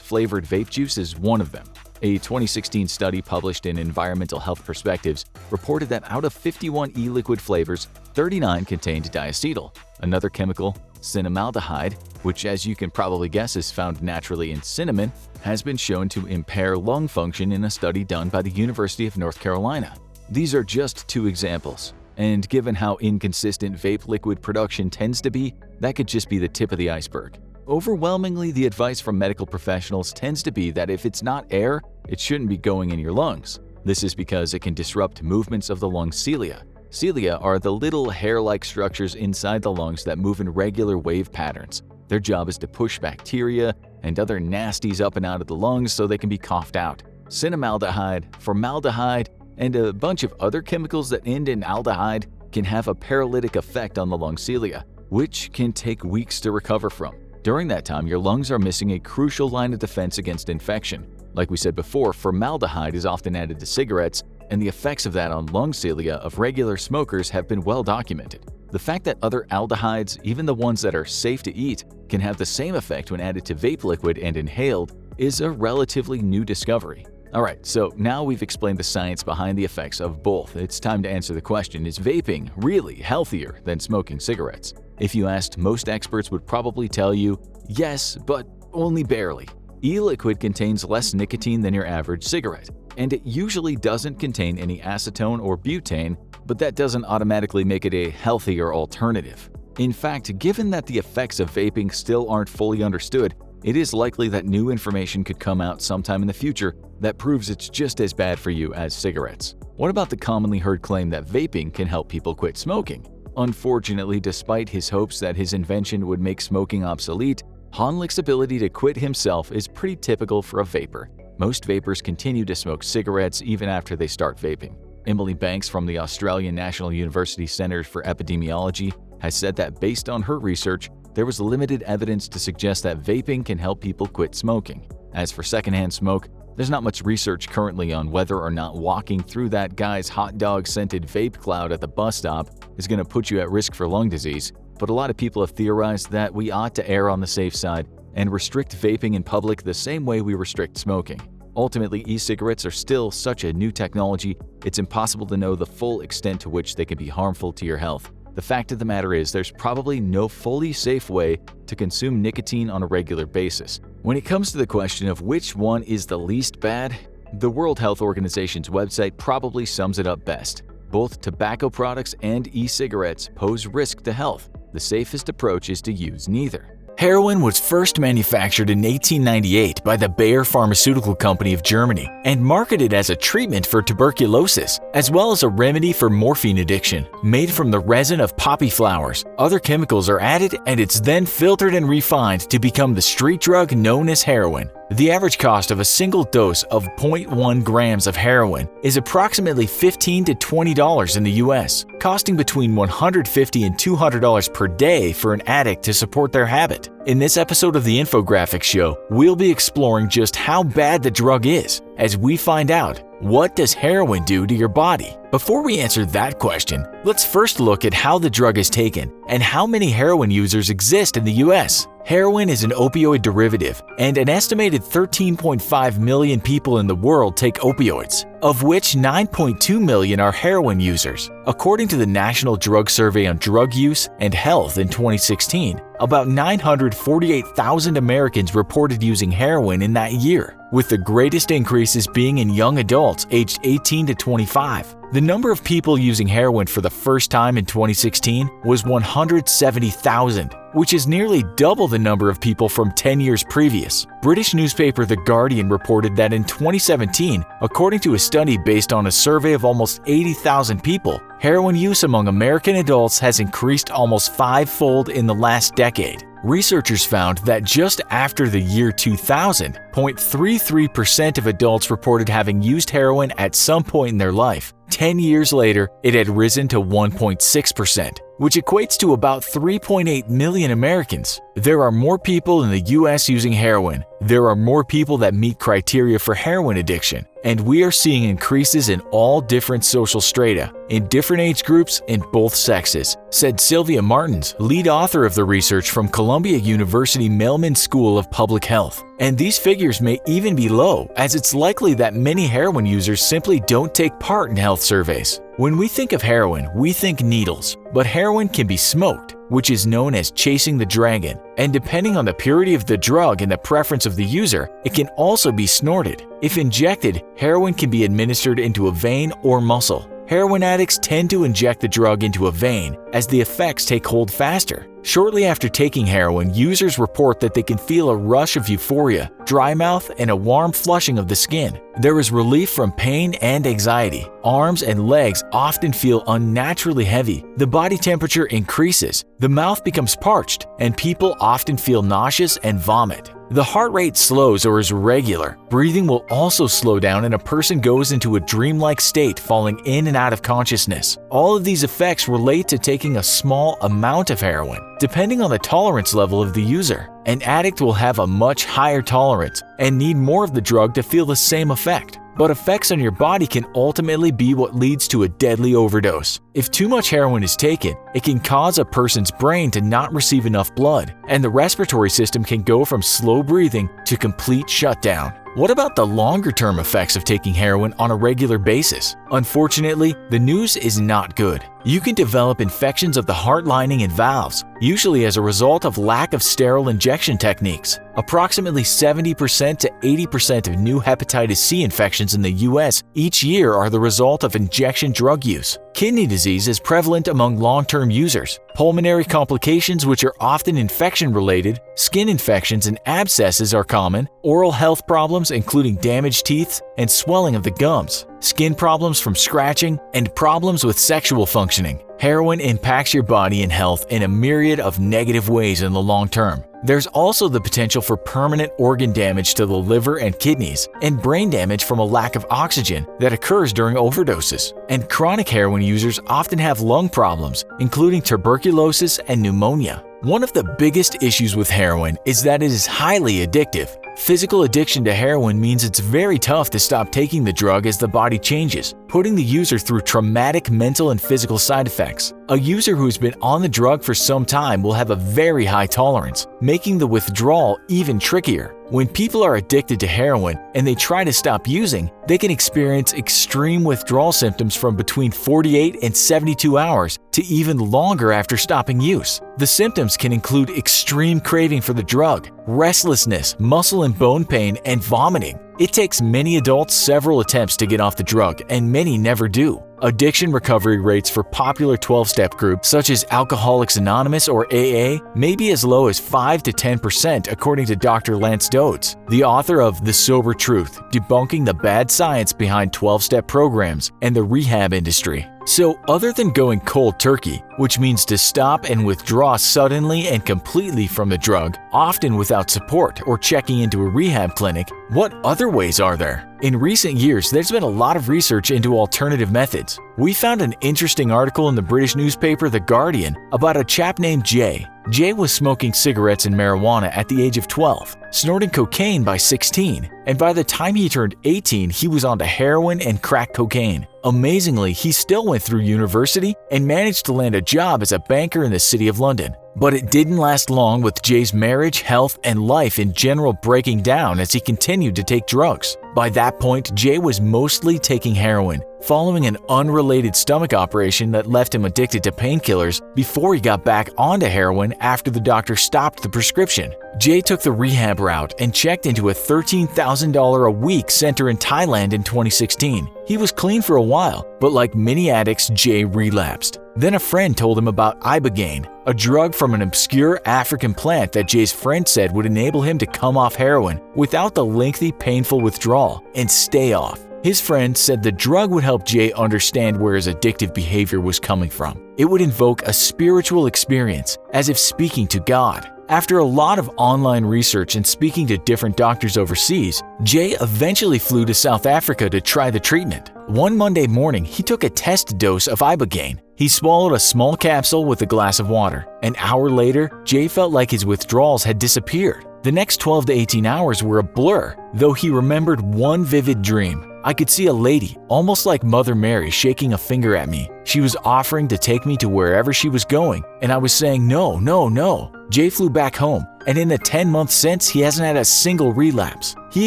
flavored vape juice is one of them. A 2016 study published in Environmental Health Perspectives reported that out of 51 e-liquid flavors, 39 contained diacetyl, another chemical, cinnamaldehyde, which as you can probably guess is found naturally in cinnamon, has been shown to impair lung function in a study done by the University of North Carolina. These are just two examples, and given how inconsistent vape liquid production tends to be, that could just be the tip of the iceberg. Overwhelmingly, the advice from medical professionals tends to be that if it's not air, it shouldn't be going in your lungs. This is because it can disrupt movements of the lung cilia. Cilia are the little hair-like structures inside the lungs that move in regular wave patterns. Their job is to push bacteria and other nasties up and out of the lungs so they can be coughed out. Cinnamaldehyde, formaldehyde, and a bunch of other chemicals that end in aldehyde can have a paralytic effect on the lung cilia, which can take weeks to recover from. During that time, your lungs are missing a crucial line of defense against infection. Like we said before, formaldehyde is often added to cigarettes, and the effects of that on lung cilia of regular smokers have been well documented. The fact that other aldehydes, even the ones that are safe to eat, can have the same effect when added to vape liquid and inhaled is a relatively new discovery. Alright, so now we've explained the science behind the effects of both. It's time to answer the question, is vaping really healthier than smoking cigarettes? If you asked, most experts would probably tell you, yes, but only barely. E-liquid contains less nicotine than your average cigarette, and it usually doesn't contain any acetone or butane, but that doesn't automatically make it a healthier alternative. In fact, given that the effects of vaping still aren't fully understood, it is likely that new information could come out sometime in the future that proves it's just as bad for you as cigarettes. What about the commonly heard claim that vaping can help people quit smoking? Unfortunately, despite his hopes that his invention would make smoking obsolete, Honlick's ability to quit himself is pretty typical for a vapor. Most vapors continue to smoke cigarettes even after they start vaping. Emily Banks from the Australian National University Centre for Epidemiology has said that based on her research, there was limited evidence to suggest that vaping can help people quit smoking. As for secondhand smoke, there's not much research currently on whether or not walking through that guy's hot dog scented vape cloud at the bus stop is going to put you at risk for lung disease, but a lot of people have theorized that we ought to err on the safe side and restrict vaping in public the same way we restrict smoking. Ultimately, e-cigarettes are still such a new technology, it's impossible to know the full extent to which they can be harmful to your health. The fact of the matter is, there's probably no fully safe way to consume nicotine on a regular basis. When it comes to the question of which one is the least bad, the World Health Organization's website probably sums it up best. Both tobacco products and e-cigarettes pose risk to health. The safest approach is to use neither. Heroin was first manufactured in 1898 by the Bayer Pharmaceutical Company of Germany and marketed as a treatment for tuberculosis, as well as a remedy for morphine addiction. Made from the resin of poppy flowers, other chemicals are added and it's then filtered and refined to become the street drug known as heroin. The average cost of a single dose of 0.1 grams of heroin is approximately $15 to $20 in the US, costing between $150 and $200 per day for an addict to support their habit. In this episode of the Infographics Show, we'll be exploring just how bad the drug is as we find out, what does heroin do to your body? Before we answer that question, let's first look at how the drug is taken and how many heroin users exist in the US. Heroin is an opioid derivative, and an estimated 13.5 million people in the world take opioids, of which 9.2 million are heroin users. According to the National Drug Survey on Drug Use and Health in 2016, about 948,000 Americans reported using heroin in that year, with the greatest increases being in young adults aged 18 to 25. The number of people using heroin for the first time in 2016 was 170,000, which is nearly double the number of people from 10 years previous. British newspaper The Guardian reported that in 2017, according to a study based on a survey of almost 80,000 people, heroin use among American adults has increased almost five-fold in the last decade. Researchers found that just after the year 2000, 0.33% of adults reported having used heroin at some point in their life. 10 years later, it had risen to 1.6%, which equates to about 3.8 million Americans. There are more people in the US using heroin. There are more people that meet criteria for heroin addiction. And we are seeing increases in all different social strata, in different age groups, in both sexes, said Sylvia Martins, lead author of the research from Columbia University Mailman School of Public Health. And these figures may even be low, as it's likely that many heroin users simply don't take part in health surveys. When we think of heroin, we think needles, but heroin can be smoked, which is known as chasing the dragon, and depending on the purity of the drug and the preference of the user, it can also be snorted. If injected, heroin can be administered into a vein or muscle. Heroin addicts tend to inject the drug into a vein as the effects take hold faster. Shortly after taking heroin, users report that they can feel a rush of euphoria, dry mouth, and a warm flushing of the skin. There is relief from pain and anxiety. Arms and legs often feel unnaturally heavy. The body temperature increases, the mouth becomes parched, and people often feel nauseous and vomit. The heart rate slows or is irregular. Breathing will also slow down and a person goes into a dreamlike state, falling in and out of consciousness. All of these effects relate to taking a small amount of heroin. Depending on the tolerance level of the user, an addict will have a much higher tolerance and need more of the drug to feel the same effect. But effects on your body can ultimately be what leads to a deadly overdose. If too much heroin is taken, it can cause a person's brain to not receive enough blood, and the respiratory system can go from slow breathing to complete shutdown. What about the longer-term effects of taking heroin on a regular basis? Unfortunately, the news is not good. You can develop infections of the heart lining and valves, usually as a result of lack of sterile injection techniques. Approximately 70% to 80% of new hepatitis C infections in the US each year are the result of injection drug use. Kidney disease is prevalent among long-term users. Pulmonary complications, which are often infection-related, skin infections and abscesses are common. Oral health problems, including damaged teeth and swelling of the gums, skin problems from scratching, and problems with sexual functioning. Heroin impacts your body and health in a myriad of negative ways in the long term. There's also the potential for permanent organ damage to the liver and kidneys, and brain damage from a lack of oxygen that occurs during overdoses. And chronic heroin users often have lung problems, including tuberculosis and pneumonia. One of the biggest issues with heroin is that it is highly addictive. Physical addiction to heroin means it's very tough to stop taking the drug as the body changes, putting the user through traumatic mental and physical side effects. A user who's been on the drug for some time will have a very high tolerance, making the withdrawal even trickier. When people are addicted to heroin and they try to stop using, they can experience extreme withdrawal symptoms from between 48 and 72 hours to even longer after stopping use. The symptoms can include extreme craving for the drug, restlessness, muscle and bone pain, and vomiting. It takes many adults several attempts to get off the drug, and many never do. Addiction recovery rates for popular 12-step groups such as Alcoholics Anonymous or AA may be as low as 5 to 10% according to Dr. Lance Dodds, the author of The Sober Truth, Debunking the Bad Science Behind 12-Step Programs and the Rehab Industry. So other than going cold turkey, which means to stop and withdraw suddenly and completely from the drug, often without support or checking into a rehab clinic, what other ways are there? In recent years, there's been a lot of research into alternative methods. We found an interesting article in the British newspaper The Guardian about a chap named Jay. Jay was smoking cigarettes and marijuana at the age of 12, snorting cocaine by 16, and by the time he turned 18, he was onto heroin and crack cocaine. Amazingly, he still went through university and managed to land a job as a banker in the City of London. But it didn't last long, with Jay's marriage, health, and life in general breaking down as he continued to take drugs. By that point, Jay was mostly taking heroin, following an unrelated stomach operation that left him addicted to painkillers before he got back onto heroin after the doctor stopped the prescription. Jay took the rehab route and checked into a $13,000 a week center in Thailand in 2016. He was clean for a while, but like many addicts, Jay relapsed. Then a friend told him about ibogaine, a drug from an obscure African plant that Jay's friend said would enable him to come off heroin without the lengthy, painful withdrawal and stay off. His friend said the drug would help Jay understand where his addictive behavior was coming from. It would invoke a spiritual experience, as if speaking to God. After a lot of online research and speaking to different doctors overseas, Jay eventually flew to South Africa to try the treatment. One Monday morning, he took a test dose of ibogaine. He swallowed a small capsule with a glass of water. An hour later, Jay felt like his withdrawals had disappeared. The next 12 to 18 hours were a blur, though he remembered one vivid dream. I could see a lady, almost like Mother Mary, shaking a finger at me. She was offering to take me to wherever she was going, and I was saying no, no, no. Jay flew back home, and in the 10 months since, he hasn't had a single relapse. He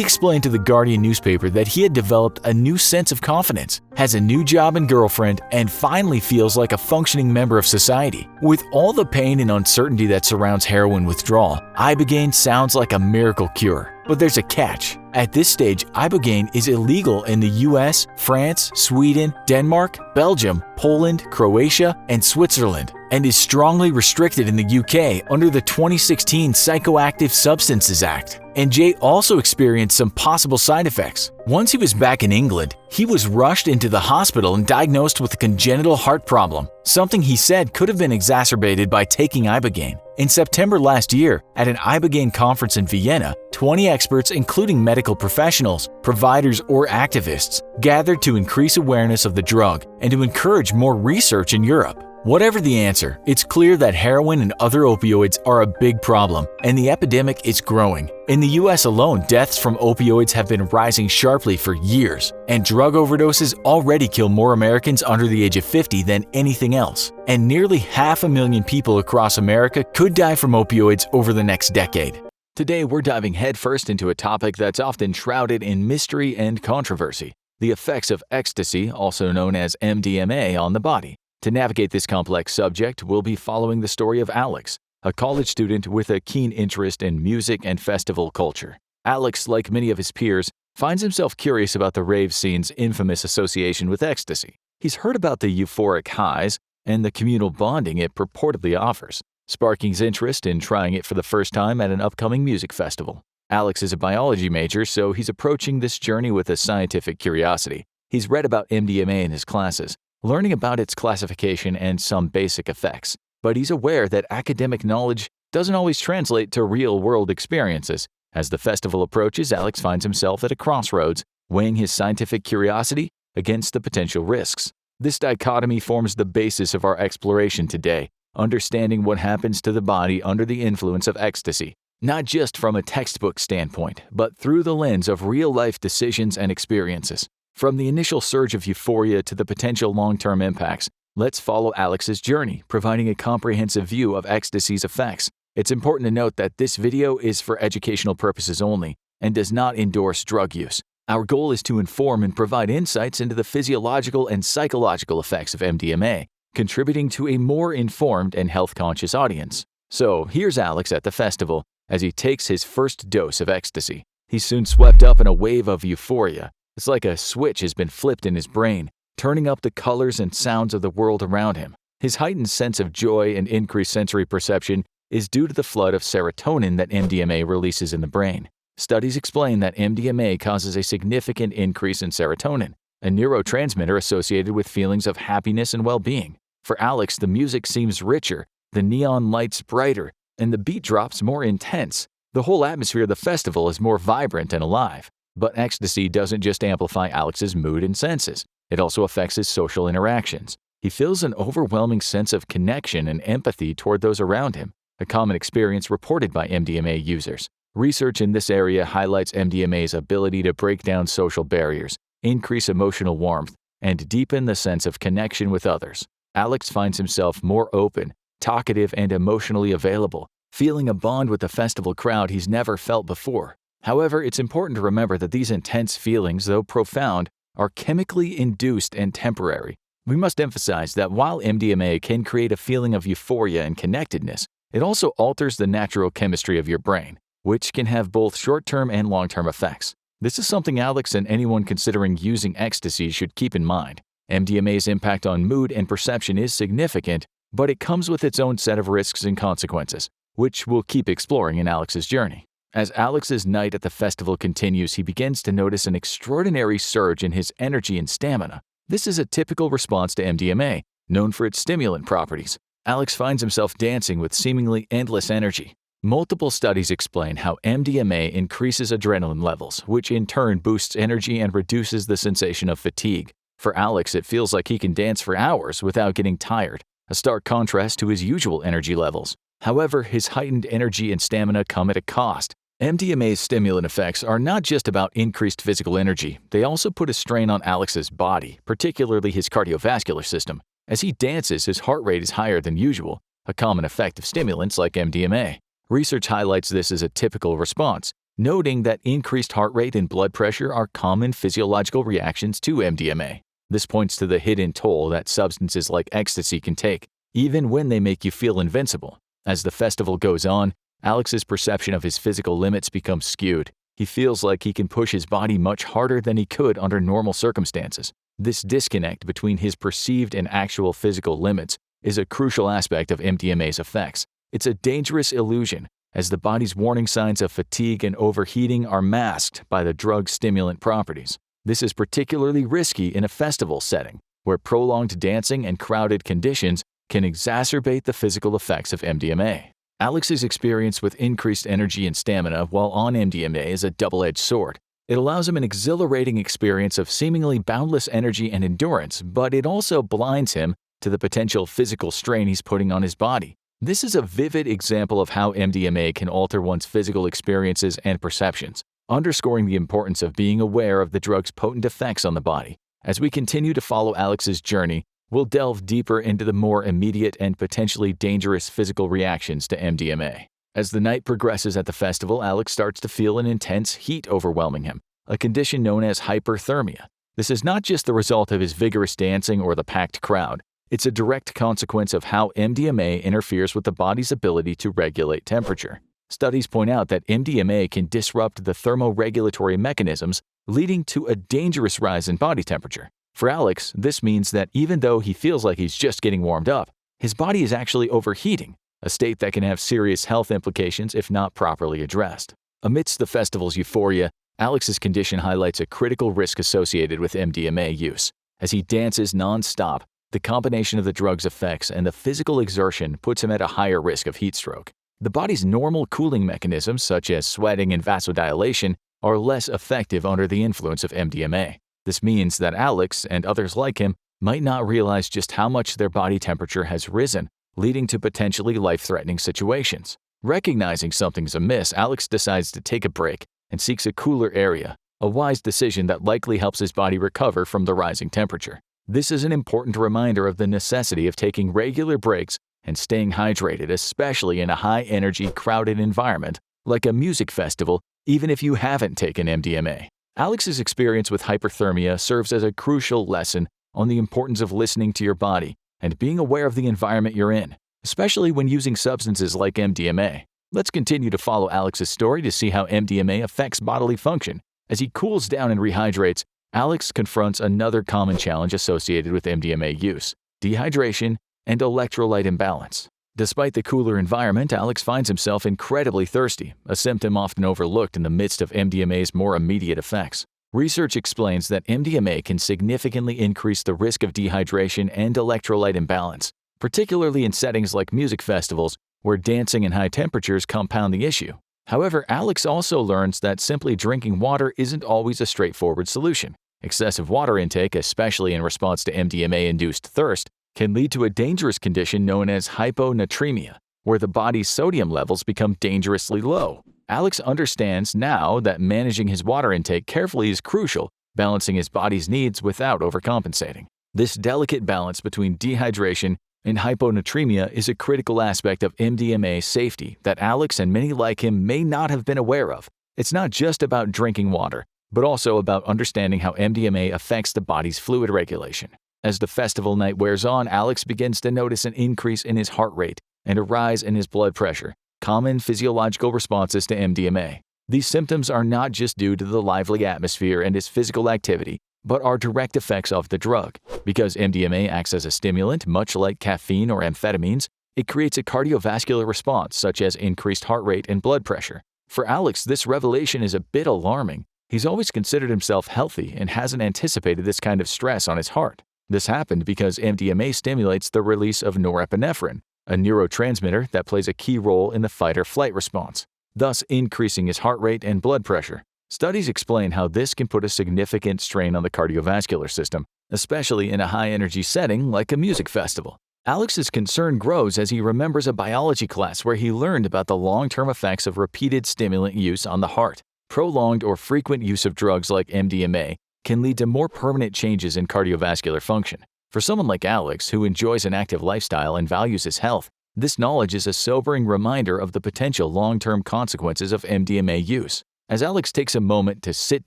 explained to the Guardian newspaper that he had developed a new sense of confidence, has a new job and girlfriend, and finally feels like a functioning member of society. With all the pain and uncertainty that surrounds heroin withdrawal, ibogaine sounds like a miracle cure. But there's a catch. At this stage, ibogaine is illegal in the US, France, Sweden, Denmark, Belgium, Poland, Croatia, and Switzerland, and is strongly restricted in the UK under the 2016 Psychoactive Substances Act. And Jay also experienced some possible side effects. Once he was back in England, he was rushed into the hospital and diagnosed with a congenital heart problem, something he said could have been exacerbated by taking ibogaine. In September last year, at an ibogaine conference in Vienna, 20 experts, including medical professionals, providers, or activists, gathered to increase awareness of the drug and to encourage more research in Europe. Whatever the answer, it's clear that heroin and other opioids are a big problem, and the epidemic is growing. In the US alone, deaths from opioids have been rising sharply for years, and drug overdoses already kill more Americans under the age of 50 than anything else. And nearly 500,000 people across America could die from opioids over the next decade. Today, we're diving headfirst into a topic that's often shrouded in mystery and controversy: the effects of ecstasy, also known as MDMA, on the body. To navigate this complex subject, we'll be following the story of Alex, a college student with a keen interest in music and festival culture. Alex, like many of his peers, finds himself curious about the rave scene's infamous association with ecstasy. He's heard about the euphoric highs and the communal bonding it purportedly offers, sparking his interest in trying it for the first time at an upcoming music festival. Alex is a biology major, so he's approaching this journey with a scientific curiosity. He's read about MDMA in his classes, learning about its classification and some basic effects. But he's aware that academic knowledge doesn't always translate to real-world experiences. As the festival approaches, Alex finds himself at a crossroads, weighing his scientific curiosity against the potential risks. This dichotomy forms the basis of our exploration today, understanding what happens to the body under the influence of ecstasy, not just from a textbook standpoint, but through the lens of real-life decisions and experiences. From the initial surge of euphoria to the potential long-term impacts, let's follow Alex's journey, providing a comprehensive view of ecstasy's effects. It's important to note that this video is for educational purposes only and does not endorse drug use. Our goal is to inform and provide insights into the physiological and psychological effects of MDMA, contributing to a more informed and health-conscious audience. So here's Alex at the festival as he takes his first dose of ecstasy. He's soon swept up in a wave of euphoria. It's like a switch has been flipped in his brain, turning up the colors and sounds of the world around him. His heightened sense of joy and increased sensory perception is due to the flood of serotonin that MDMA releases in the brain. Studies explain that MDMA causes a significant increase in serotonin, a neurotransmitter associated with feelings of happiness and well-being. For Alex, the music seems richer, the neon lights brighter, and the beat drops more intense. The whole atmosphere of the festival is more vibrant and alive. But ecstasy doesn't just amplify Alex's mood and senses. It also affects his social interactions. He feels an overwhelming sense of connection and empathy toward those around him, a common experience reported by MDMA users. Research in this area highlights MDMA's ability to break down social barriers, increase emotional warmth, and deepen the sense of connection with others. Alex finds himself more open, talkative, and emotionally available, feeling a bond with the festival crowd he's never felt before. However, it's important to remember that these intense feelings, though profound, are chemically induced and temporary. We must emphasize that while MDMA can create a feeling of euphoria and connectedness, it also alters the natural chemistry of your brain, which can have both short-term and long-term effects. This is something Alex and anyone considering using ecstasy should keep in mind. MDMA's impact on mood and perception is significant, but it comes with its own set of risks and consequences, which we'll keep exploring in Alex's journey. As Alex's night at the festival continues, he begins to notice an extraordinary surge in his energy and stamina. This is a typical response to MDMA, known for its stimulant properties. Alex finds himself dancing with seemingly endless energy. Multiple studies explain how MDMA increases adrenaline levels, which in turn boosts energy and reduces the sensation of fatigue. For Alex, it feels like he can dance for hours without getting tired, a stark contrast to his usual energy levels. However, his heightened energy and stamina come at a cost. MDMA's stimulant effects are not just about increased physical energy, they also put a strain on Alex's body, particularly his cardiovascular system. As he dances, his heart rate is higher than usual, a common effect of stimulants like MDMA. Research highlights this as a typical response, noting that increased heart rate and blood pressure are common physiological reactions to MDMA. This points to the hidden toll that substances like Ecstasy can take, even when they make you feel invincible. As the festival goes on, Alex's perception of his physical limits becomes skewed. He feels like he can push his body much harder than he could under normal circumstances. This disconnect between his perceived and actual physical limits is a crucial aspect of MDMA's effects. It's a dangerous illusion, as the body's warning signs of fatigue and overheating are masked by the drug's stimulant properties. This is particularly risky in a festival setting, where prolonged dancing and crowded conditions can exacerbate the physical effects of MDMA. Alex's experience with increased energy and stamina while on MDMA is a double-edged sword. It allows him an exhilarating experience of seemingly boundless energy and endurance, but it also blinds him to the potential physical strain he's putting on his body. This is a vivid example of how MDMA can alter one's physical experiences and perceptions, underscoring the importance of being aware of the drug's potent effects on the body. As we continue to follow Alex's journey, we'll delve deeper into the more immediate and potentially dangerous physical reactions to MDMA. As the night progresses at the festival, Alex starts to feel an intense heat overwhelming him, a condition known as hyperthermia. This is not just the result of his vigorous dancing or the packed crowd. It's a direct consequence of how MDMA interferes with the body's ability to regulate temperature. Studies point out that MDMA can disrupt the thermoregulatory mechanisms, leading to a dangerous rise in body temperature. For Alex, this means that even though he feels like he's just getting warmed up, his body is actually overheating, a state that can have serious health implications if not properly addressed. Amidst the festival's euphoria, Alex's condition highlights a critical risk associated with MDMA use. As he dances non-stop, the combination of the drug's effects and the physical exertion puts him at a higher risk of heat stroke. The body's normal cooling mechanisms, such as sweating and vasodilation, are less effective under the influence of MDMA. This means that Alex and others like him might not realize just how much their body temperature has risen, leading to potentially life-threatening situations. Recognizing something's amiss, Alex decides to take a break and seeks a cooler area, a wise decision that likely helps his body recover from the rising temperature. This is an important reminder of the necessity of taking regular breaks and staying hydrated, especially in a high-energy, crowded environment like a music festival, even if you haven't taken MDMA. Alex's experience with hyperthermia serves as a crucial lesson on the importance of listening to your body and being aware of the environment you're in, especially when using substances like MDMA. Let's continue to follow Alex's story to see how MDMA affects bodily function. As he cools down and rehydrates, Alex confronts another common challenge associated with MDMA use: dehydration and electrolyte imbalance. Despite the cooler environment, Alex finds himself incredibly thirsty, a symptom often overlooked in the midst of MDMA's more immediate effects. Research explains that MDMA can significantly increase the risk of dehydration and electrolyte imbalance, particularly in settings like music festivals, where dancing and high temperatures compound the issue. However, Alex also learns that simply drinking water isn't always a straightforward solution. Excessive water intake, especially in response to MDMA-induced thirst, can lead to a dangerous condition known as hyponatremia, where the body's sodium levels become dangerously low. Alex understands now that managing his water intake carefully is crucial, balancing his body's needs without overcompensating. This delicate balance between dehydration and hyponatremia is a critical aspect of MDMA safety that Alex and many like him may not have been aware of. It's not just about drinking water, but also about understanding how MDMA affects the body's fluid regulation. As the festival night wears on, Alex begins to notice an increase in his heart rate and a rise in his blood pressure, common physiological responses to MDMA. These symptoms are not just due to the lively atmosphere and his physical activity, but are direct effects of the drug. Because MDMA acts as a stimulant, much like caffeine or amphetamines, it creates a cardiovascular response such as increased heart rate and blood pressure. For Alex, this revelation is a bit alarming. He's always considered himself healthy and hasn't anticipated this kind of stress on his heart. This happened because MDMA stimulates the release of norepinephrine, a neurotransmitter that plays a key role in the fight-or-flight response, thus increasing his heart rate and blood pressure. Studies explain how this can put a significant strain on the cardiovascular system, especially in a high-energy setting like a music festival. Alex's concern grows as he remembers a biology class where he learned about the long-term effects of repeated stimulant use on the heart. Prolonged or frequent use of drugs like MDMA can lead to more permanent changes in cardiovascular function. For someone like Alex, who enjoys an active lifestyle and values his health, this knowledge is a sobering reminder of the potential long-term consequences of MDMA use. As Alex takes a moment to sit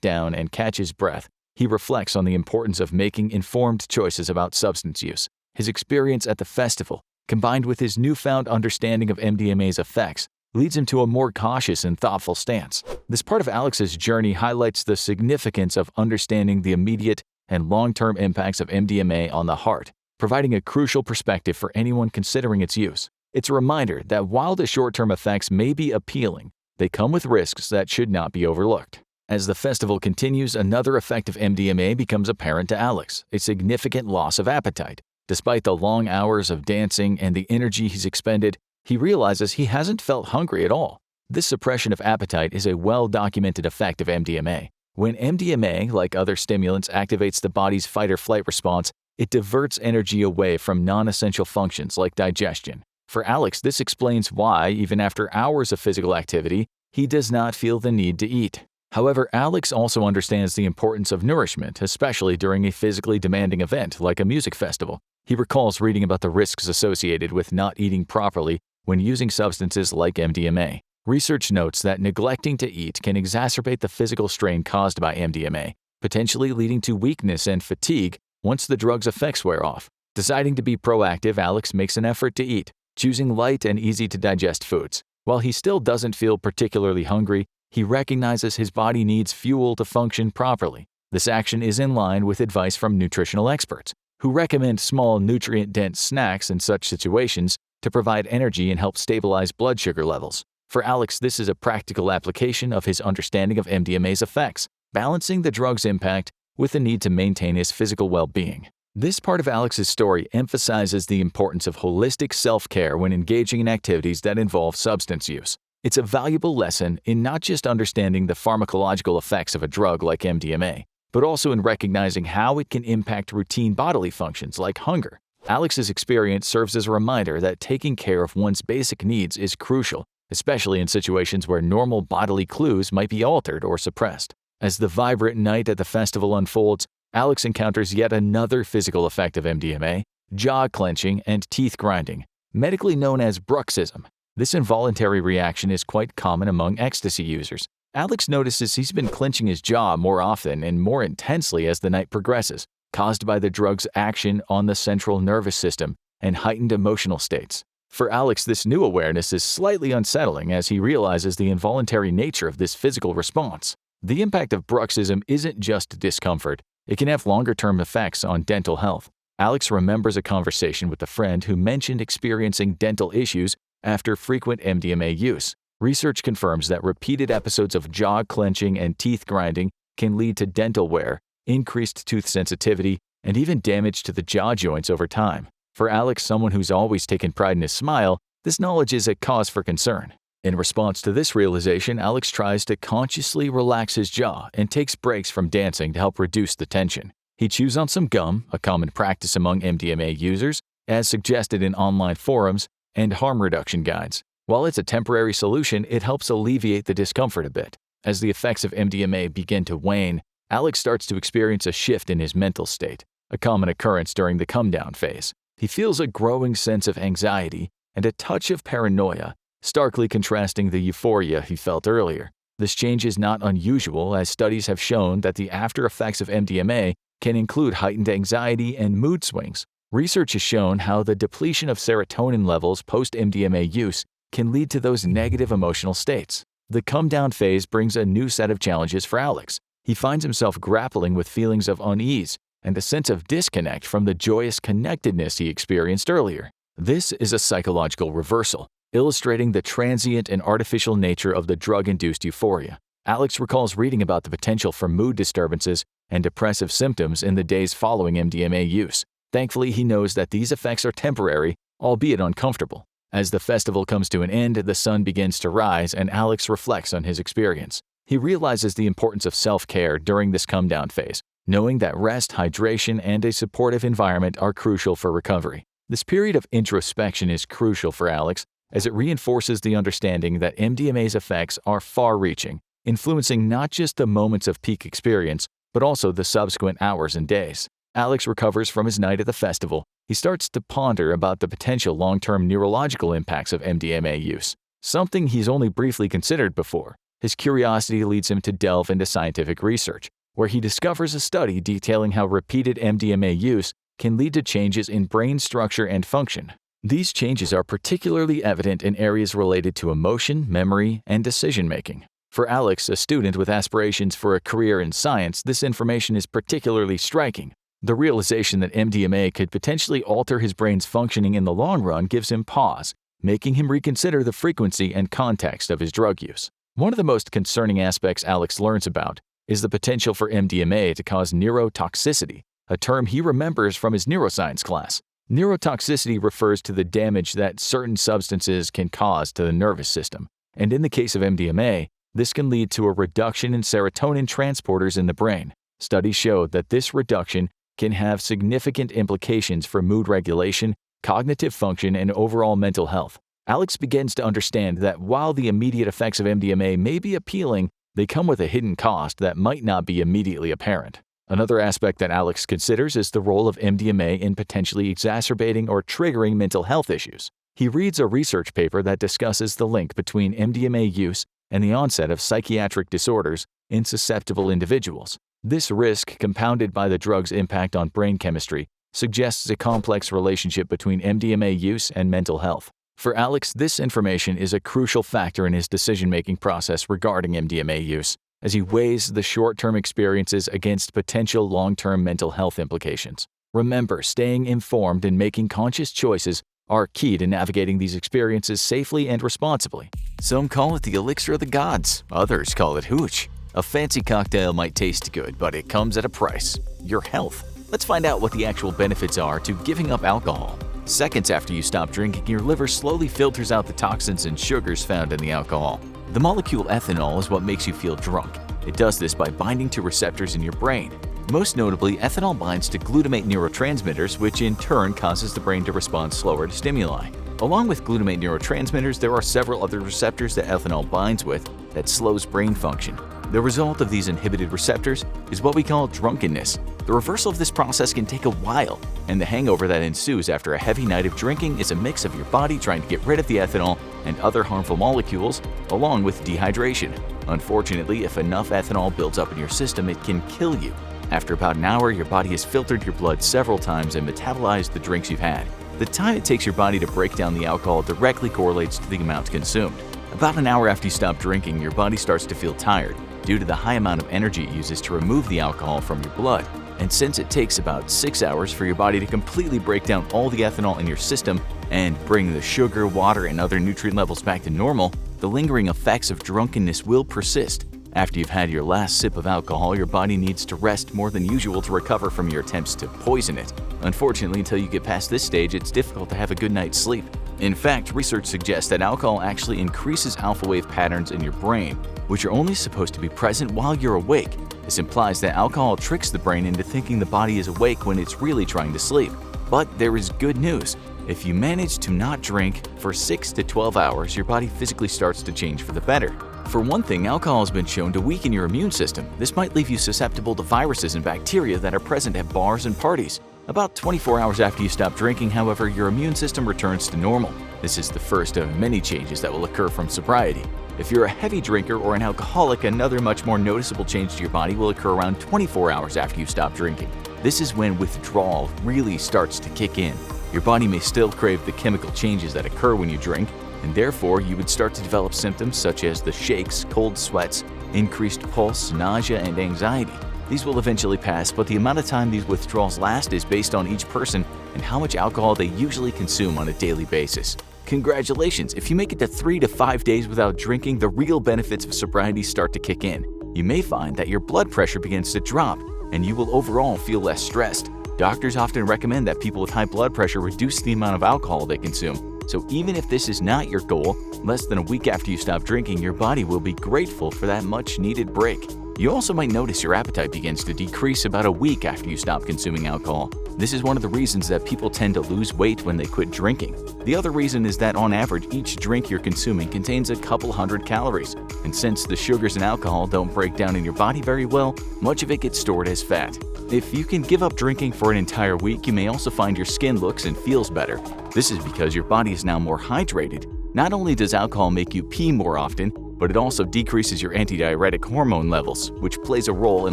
down and catch his breath, he reflects on the importance of making informed choices about substance use. His experience at the festival, combined with his newfound understanding of MDMA's effects, leads him to a more cautious and thoughtful stance. This part of Alex's journey highlights the significance of understanding the immediate and long-term impacts of MDMA on the heart, providing a crucial perspective for anyone considering its use. It's a reminder that while the short-term effects may be appealing, they come with risks that should not be overlooked. As the festival continues, another effect of MDMA becomes apparent to Alex: a significant loss of appetite. Despite the long hours of dancing and the energy he's expended, he realizes he hasn't felt hungry at all. This suppression of appetite is a well-documented effect of MDMA. When MDMA, like other stimulants, activates the body's fight-or-flight response, it diverts energy away from non-essential functions like digestion. For Alex, this explains why, even after hours of physical activity, he does not feel the need to eat. However, Alex also understands the importance of nourishment, especially during a physically demanding event like a music festival. He recalls reading about the risks associated with not eating properly when using substances like MDMA. Research notes that neglecting to eat can exacerbate the physical strain caused by MDMA, potentially leading to weakness and fatigue once the drug's effects wear off. Deciding to be proactive, Alex makes an effort to eat, choosing light and easy-to-digest foods. While he still doesn't feel particularly hungry, he recognizes his body needs fuel to function properly. This action is in line with advice from nutritional experts, who recommend small nutrient-dense snacks in such situations to provide energy and help stabilize blood sugar levels. For Alex, this is a practical application of his understanding of MDMA's effects, balancing the drug's impact with the need to maintain his physical well-being. This part of Alex's story emphasizes the importance of holistic self-care when engaging in activities that involve substance use. It's a valuable lesson in not just understanding the pharmacological effects of a drug like MDMA, but also in recognizing how it can impact routine bodily functions like hunger. Alex's experience serves as a reminder that taking care of one's basic needs is crucial, especially in situations where normal bodily clues might be altered or suppressed. As the vibrant night at the festival unfolds, Alex encounters yet another physical effect of MDMA: jaw clenching and teeth grinding, medically known as bruxism. This involuntary reaction is quite common among ecstasy users. Alex notices he's been clenching his jaw more often and more intensely as the night progresses, caused by the drug's action on the central nervous system and heightened emotional states. For Alex, this new awareness is slightly unsettling as he realizes the involuntary nature of this physical response. The impact of bruxism isn't just discomfort. It can have longer-term effects on dental health. Alex remembers a conversation with a friend who mentioned experiencing dental issues after frequent MDMA use. Research confirms that repeated episodes of jaw clenching and teeth grinding can lead to dental wear, increased tooth sensitivity, and even damage to the jaw joints over time. For Alex, someone who's always taken pride in his smile, this knowledge is a cause for concern. In response to this realization, Alex tries to consciously relax his jaw and takes breaks from dancing to help reduce the tension. He chews on some gum, a common practice among MDMA users, as suggested in online forums and harm reduction guides. While it's a temporary solution, it helps alleviate the discomfort a bit. As the effects of MDMA begin to wane, Alex starts to experience a shift in his mental state, a common occurrence during the come-down phase. He feels a growing sense of anxiety and a touch of paranoia, starkly contrasting the euphoria he felt earlier. This change is not unusual, as studies have shown that the after effects of MDMA can include heightened anxiety and mood swings. Research has shown how the depletion of serotonin levels post-MDMA use can lead to those negative emotional states. The come-down phase brings a new set of challenges for Alex. He finds himself grappling with feelings of unease and a sense of disconnect from the joyous connectedness he experienced earlier. This is a psychological reversal, illustrating the transient and artificial nature of the drug-induced euphoria. Alex recalls reading about the potential for mood disturbances and depressive symptoms in the days following MDMA use. Thankfully, he knows that these effects are temporary, albeit uncomfortable. As the festival comes to an end, the sun begins to rise and Alex reflects on his experience. He realizes the importance of self-care during this come-down phase, knowing that rest, hydration, and a supportive environment are crucial for recovery. This period of introspection is crucial for Alex as it reinforces the understanding that MDMA's effects are far-reaching, influencing not just the moments of peak experience, but also the subsequent hours and days. Alex recovers from his night at the festival. He starts to ponder about the potential long-term neurological impacts of MDMA use, something he's only briefly considered before. His curiosity leads him to delve into scientific research, where he discovers a study detailing how repeated MDMA use can lead to changes in brain structure and function. These changes are particularly evident in areas related to emotion, memory, and decision-making. For Alex, a student with aspirations for a career in science, this information is particularly striking. The realization that MDMA could potentially alter his brain's functioning in the long run gives him pause, making him reconsider the frequency and context of his drug use. One of the most concerning aspects Alex learns about is the potential for MDMA to cause neurotoxicity, a term he remembers from his neuroscience class. Neurotoxicity refers to the damage that certain substances can cause to the nervous system, and in the case of MDMA, this can lead to a reduction in serotonin transporters in the brain. Studies show that this reduction can have significant implications for mood regulation, cognitive function, and overall mental health. Alex begins to understand that while the immediate effects of MDMA may be appealing, they come with a hidden cost that might not be immediately apparent. Another aspect that Alex considers is the role of MDMA in potentially exacerbating or triggering mental health issues. He reads a research paper that discusses the link between MDMA use and the onset of psychiatric disorders in susceptible individuals. This risk, compounded by the drug's impact on brain chemistry, suggests a complex relationship between MDMA use and mental health. For Alex, this information is a crucial factor in his decision-making process regarding MDMA use, as he weighs the short-term experiences against potential long-term mental health implications. Remember, staying informed and making conscious choices are key to navigating these experiences safely and responsibly. Some call it the elixir of the gods, others call it hooch. A fancy cocktail might taste good, but it comes at a price: your health. Let's find out what the actual benefits are to giving up alcohol. Seconds after you stop drinking, your liver slowly filters out the toxins and sugars found in the alcohol. The molecule ethanol is what makes you feel drunk. It does this by binding to receptors in your brain. Most notably, ethanol binds to glutamate neurotransmitters, which in turn causes the brain to respond slower to stimuli. Along with glutamate neurotransmitters, there are several other receptors that ethanol binds with that slows brain function. The result of these inhibited receptors is what we call drunkenness. The reversal of this process can take a while, and the hangover that ensues after a heavy night of drinking is a mix of your body trying to get rid of the ethanol and other harmful molecules, along with dehydration. Unfortunately, if enough ethanol builds up in your system, it can kill you. After about an hour, your body has filtered your blood several times and metabolized the drinks you've had. The time it takes your body to break down the alcohol directly correlates to the amount consumed. About an hour after you stop drinking, your body starts to feel tired due to the high amount of energy it uses to remove the alcohol from your blood. And since it takes about 6 hours for your body to completely break down all the ethanol in your system and bring the sugar, water, and other nutrient levels back to normal, the lingering effects of drunkenness will persist. After you've had your last sip of alcohol, your body needs to rest more than usual to recover from your attempts to poison it. Unfortunately, until you get past this stage, it's difficult to have a good night's sleep. In fact, research suggests that alcohol actually increases alpha wave patterns in your brain, which are only supposed to be present while you're awake. This implies that alcohol tricks the brain into thinking the body is awake when it's really trying to sleep. But there is good news. If you manage to not drink for 6 to 12 hours, your body physically starts to change for the better. For one thing, alcohol has been shown to weaken your immune system. This might leave you susceptible to viruses and bacteria that are present at bars and parties. About 24 hours after you stop drinking, however, your immune system returns to normal. This is the first of many changes that will occur from sobriety. If you're a heavy drinker or an alcoholic, another much more noticeable change to your body will occur around 24 hours after you stop drinking. This is when withdrawal really starts to kick in. Your body may still crave the chemical changes that occur when you drink, and therefore you would start to develop symptoms such as the shakes, cold sweats, increased pulse, nausea, and anxiety. These will eventually pass, but the amount of time these withdrawals last is based on each person and how much alcohol they usually consume on a daily basis. Congratulations! If you make it to 3 to 5 days without drinking, the real benefits of sobriety start to kick in. You may find that your blood pressure begins to drop, and you will overall feel less stressed. Doctors often recommend that people with high blood pressure reduce the amount of alcohol they consume, So even if this is not your goal, less than a week after you stop drinking, your body will be grateful for that much-needed break. You also might notice your appetite begins to decrease about a week after you stop consuming alcohol. This is one of the reasons that people tend to lose weight when they quit drinking. The other reason is that on average, each drink you're consuming contains a couple hundred calories. And since the sugars in alcohol don't break down in your body very well, much of it gets stored as fat. If you can give up drinking for an entire week, you may also find your skin looks and feels better. This is because your body is now more hydrated. Not only does alcohol make you pee more often, but it also decreases your antidiuretic hormone levels, which plays a role in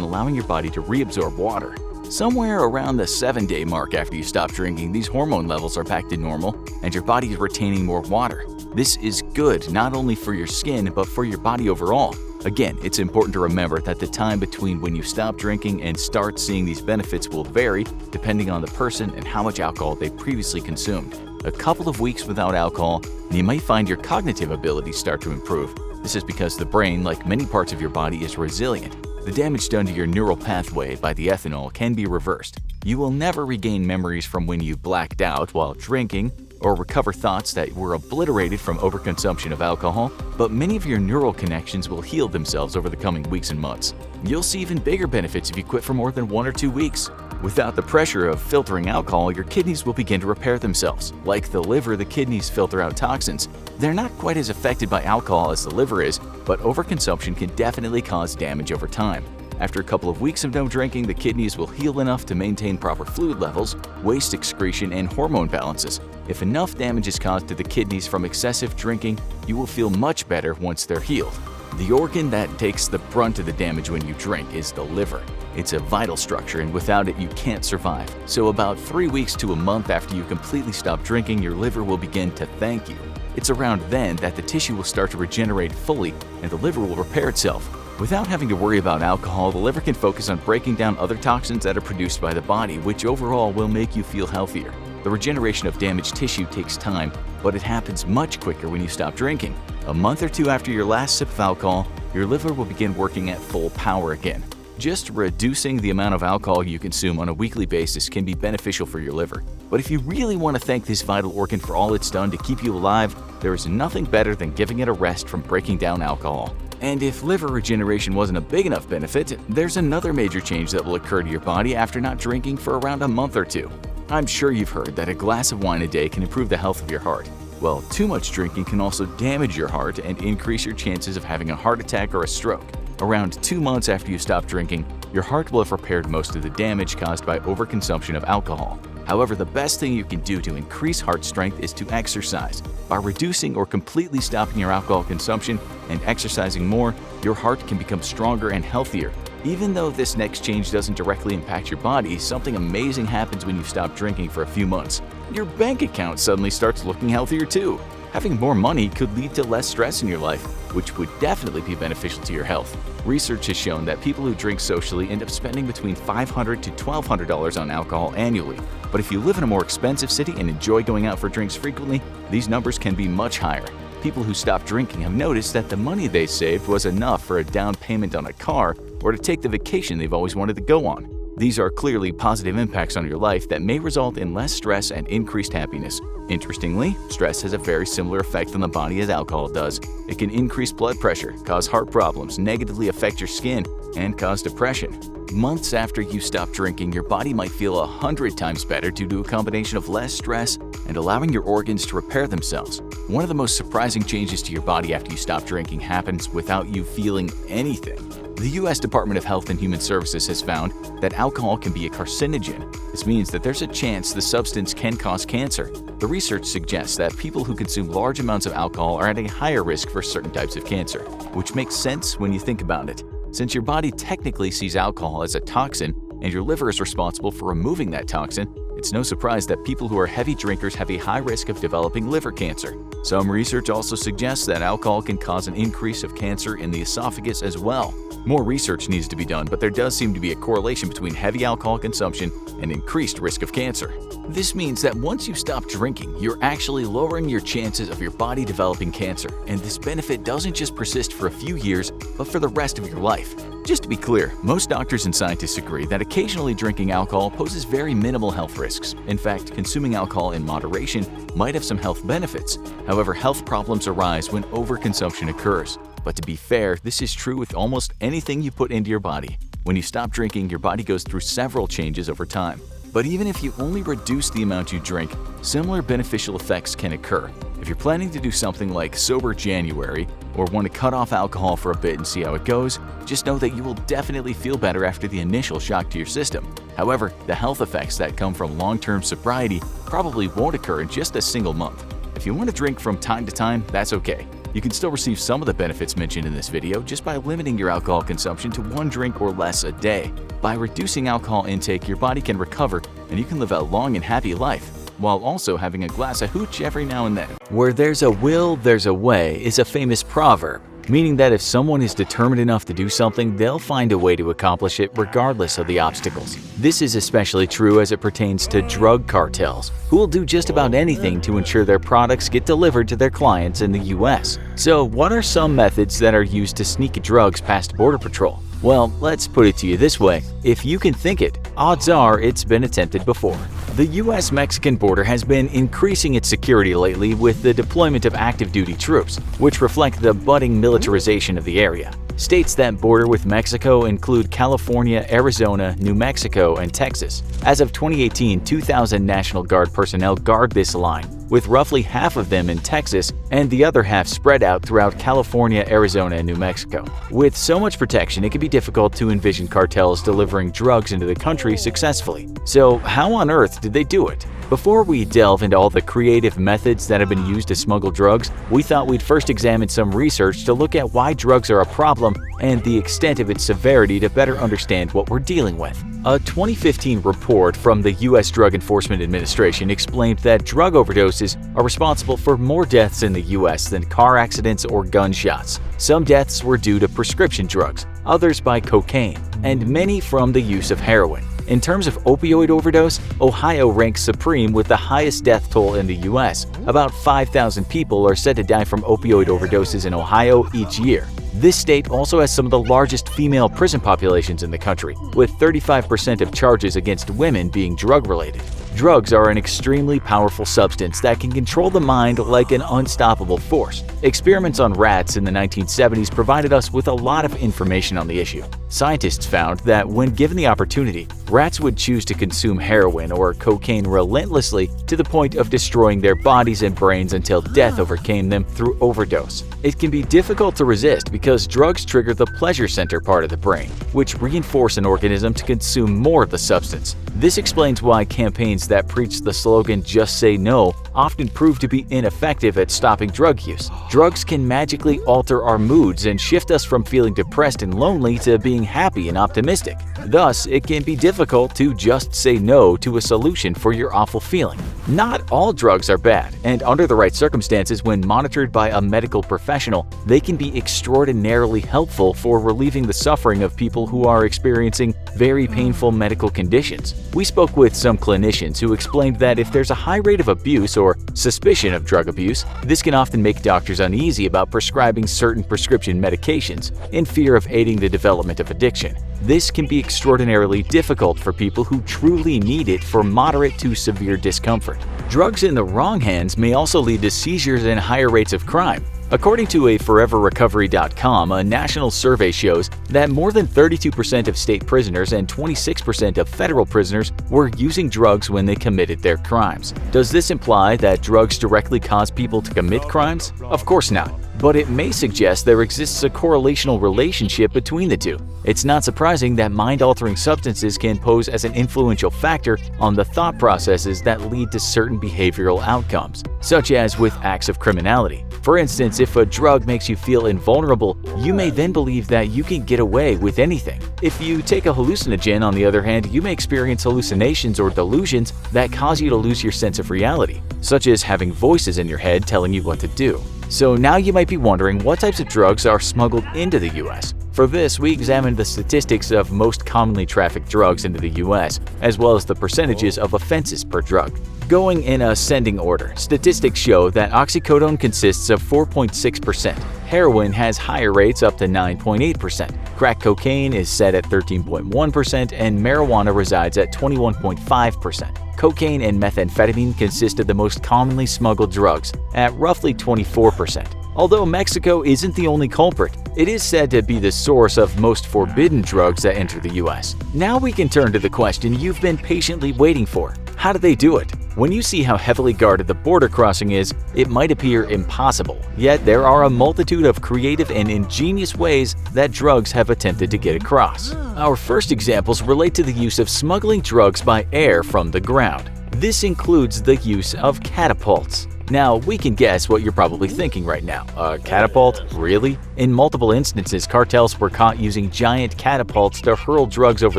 allowing your body to reabsorb water. Somewhere around the 7-day mark after you stop drinking, these hormone levels are back to normal and your body is retaining more water. This is good not only for your skin, but for your body overall. Again, it's important to remember that the time between when you stop drinking and start seeing these benefits will vary depending on the person and how much alcohol they previously consumed. A couple of weeks without alcohol, and you might find your cognitive abilities start to improve. This is because the brain, like many parts of your body, is resilient. The damage done to your neural pathway by the ethanol can be reversed. You will never regain memories from when you blacked out while drinking or recover thoughts that were obliterated from overconsumption of alcohol, but many of your neural connections will heal themselves over the coming weeks and months. You'll see even bigger benefits if you quit for more than 1 or 2 weeks. Without the pressure of filtering alcohol, your kidneys will begin to repair themselves. Like the liver, the kidneys filter out toxins. They're not quite as affected by alcohol as the liver is, but overconsumption can definitely cause damage over time. After a couple of weeks of no drinking, the kidneys will heal enough to maintain proper fluid levels, waste excretion, and hormone balances. If enough damage is caused to the kidneys from excessive drinking, you will feel much better once they're healed. The organ that takes the brunt of the damage when you drink is the liver. It's a vital structure, and without it, you can't survive. So about 3 weeks to a month after you completely stop drinking, your liver will begin to thank you. It's around then that the tissue will start to regenerate fully and the liver will repair itself. Without having to worry about alcohol, the liver can focus on breaking down other toxins that are produced by the body, which overall will make you feel healthier. The regeneration of damaged tissue takes time, but it happens much quicker when you stop drinking. A month or 2 after your last sip of alcohol, your liver will begin working at full power again. Just reducing the amount of alcohol you consume on a weekly basis can be beneficial for your liver. But if you really want to thank this vital organ for all it's done to keep you alive, there is nothing better than giving it a rest from breaking down alcohol. And if liver regeneration wasn't a big enough benefit, there's another major change that will occur to your body after not drinking for around a month or 2. I'm sure you've heard that a glass of wine a day can improve the health of your heart. Well, too much drinking can also damage your heart and increase your chances of having a heart attack or a stroke. Around 2 months after you stop drinking, your heart will have repaired most of the damage caused by overconsumption of alcohol. However, the best thing you can do to increase heart strength is to exercise. By reducing or completely stopping your alcohol consumption and exercising more, your heart can become stronger and healthier. Even though this next change doesn't directly impact your body, something amazing happens when you stop drinking for a few months. Your bank account suddenly starts looking healthier too. Having more money could lead to less stress in your life, which would definitely be beneficial to your health. Research has shown that people who drink socially end up spending between $500 to $1,200 on alcohol annually. But if you live in a more expensive city and enjoy going out for drinks frequently, these numbers can be much higher. People who stop drinking have noticed that the money they saved was enough for a down payment on a car or to take the vacation they've always wanted to go on. These are clearly positive impacts on your life that may result in less stress and increased happiness. Interestingly, stress has a very similar effect on the body as alcohol does. It can increase blood pressure, cause heart problems, negatively affect your skin, and cause depression. Months after you stop drinking, your body might feel 100 times better due to a combination of less stress and allowing your organs to repair themselves. One of the most surprising changes to your body after you stop drinking happens without you feeling anything. The U.S. Department of Health and Human Services has found that alcohol can be a carcinogen. This means that there's a chance the substance can cause cancer. The research suggests that people who consume large amounts of alcohol are at a higher risk for certain types of cancer, which makes sense when you think about it. Since your body technically sees alcohol as a toxin and your liver is responsible for removing that toxin, it's no surprise that people who are heavy drinkers have a high risk of developing liver cancer. Some research also suggests that alcohol can cause an increase of cancer in the esophagus as well. More research needs to be done, but there does seem to be a correlation between heavy alcohol consumption and increased risk of cancer. This means that once you stop drinking, you're actually lowering your chances of your body developing cancer, and this benefit doesn't just persist for a few years, but for the rest of your life. Just to be clear, most doctors and scientists agree that occasionally drinking alcohol poses very minimal health risks. In fact, consuming alcohol in moderation might have some health benefits. However, health problems arise when overconsumption occurs. But to be fair, this is true with almost anything you put into your body. When you stop drinking, your body goes through several changes over time. But even if you only reduce the amount you drink, similar beneficial effects can occur. If you're planning to do something like Sober January or want to cut off alcohol for a bit and see how it goes, just know that you will definitely feel better after the initial shock to your system. However, the health effects that come from long-term sobriety probably won't occur in just a single month. If you want to drink from time to time, that's okay. You can still receive some of the benefits mentioned in this video just by limiting your alcohol consumption to 1 drink or less a day. By reducing alcohol intake, your body can recover and you can live a long and happy life, while also having a glass of hooch every now and then. Where there's a will, there's a way is a famous proverb, meaning that if someone is determined enough to do something, they'll find a way to accomplish it regardless of the obstacles. This is especially true as it pertains to drug cartels, who will do just about anything to ensure their products get delivered to their clients in the US. So what are some methods that are used to sneak drugs past Border Patrol? Well, let's put it to you this way. If you can think it, odds are it's been attempted before. The US-Mexican border has been increasing its security lately with the deployment of active duty troops, which reflect the budding militarization of the area. States that border with Mexico include California, Arizona, New Mexico, and Texas. As of 2018, 2,000 National Guard personnel guard this line, with roughly half of them in Texas and the other half spread out throughout California, Arizona, and New Mexico. With so much protection, it can be difficult to envision cartels delivering drugs into the country successfully. So how on earth did they do it? Before we delve into all the creative methods that have been used to smuggle drugs, we thought we'd first examine some research to look at why drugs are a problem and the extent of its severity to better understand what we're dealing with. A 2015 report from the U.S. Drug Enforcement Administration explained that drug overdoses are responsible for more deaths in the U.S. than car accidents or gunshots. Some deaths were due to prescription drugs, others by cocaine, and many from the use of heroin. In terms of opioid overdose, Ohio ranks supreme with the highest death toll in the U.S. About 5,000 people are said to die from opioid overdoses in Ohio each year. This state also has some of the largest female prison populations in the country, with 35% of charges against women being drug-related. Drugs are an extremely powerful substance that can control the mind like an unstoppable force. Experiments on rats in the 1970s provided us with a lot of information on the issue. Scientists found that when given the opportunity, rats would choose to consume heroin or cocaine relentlessly to the point of destroying their bodies and brains until death overcame them through overdose. It can be difficult to resist because drugs trigger the pleasure center part of the brain, which reinforce an organism to consume more of the substance. This explains why campaigns that preach the slogan "Just Say No" often prove to be ineffective at stopping drug use. Drugs can magically alter our moods and shift us from feeling depressed and lonely to being happy and optimistic. Thus, it can be difficult to just say no to a solution for your awful feeling. Not all drugs are bad, and under the right circumstances, when monitored by a medical professional, they can be extraordinarily helpful for relieving the suffering of people who are experiencing very painful medical conditions. We spoke with some clinicians who explained that if there's a high rate of abuse or suspicion of drug abuse, this can often make doctors uneasy about prescribing certain prescription medications in fear of aiding the development of addiction. This can be extraordinarily difficult for people who truly need it for moderate to severe discomfort. Drugs in the wrong hands may also lead to seizures and higher rates of crime. According to a ForeverRecovery.com, a national survey shows that more than 32% of state prisoners and 26% of federal prisoners were using drugs when they committed their crimes. Does this imply that drugs directly cause people to commit crimes? Of course not. But it may suggest there exists a correlational relationship between the two. It's not surprising that mind-altering substances can pose as an influential factor on the thought processes that lead to certain behavioral outcomes, such as with acts of criminality. For instance, if a drug makes you feel invulnerable, you may then believe that you can get away with anything. If you take a hallucinogen, on the other hand, you may experience hallucinations or delusions that cause you to lose your sense of reality, such as having voices in your head telling you what to do. So now you might be wondering what types of drugs are smuggled into the US. For this, we examined the statistics of most commonly trafficked drugs into the US, as well as the percentages of offenses per drug. Going in ascending order, statistics show that oxycodone consists of 4.6%. Heroin has higher rates up to 9.8%. Crack cocaine is set at 13.1%, and marijuana resides at 21.5%. Cocaine and methamphetamine consist of the most commonly smuggled drugs at roughly 24%. Although Mexico isn't the only culprit, it is said to be the source of most forbidden drugs that enter the US. Now we can turn to the question you've been patiently waiting for. How do they do it? When you see how heavily guarded the border crossing is, it might appear impossible. Yet there are a multitude of creative and ingenious ways that drugs have attempted to get across. Our first examples relate to the use of smuggling drugs by air from the ground. This includes the use of catapults. Now, we can guess what you're probably thinking right now. A catapult? Really? In multiple instances, cartels were caught using giant catapults to hurl drugs over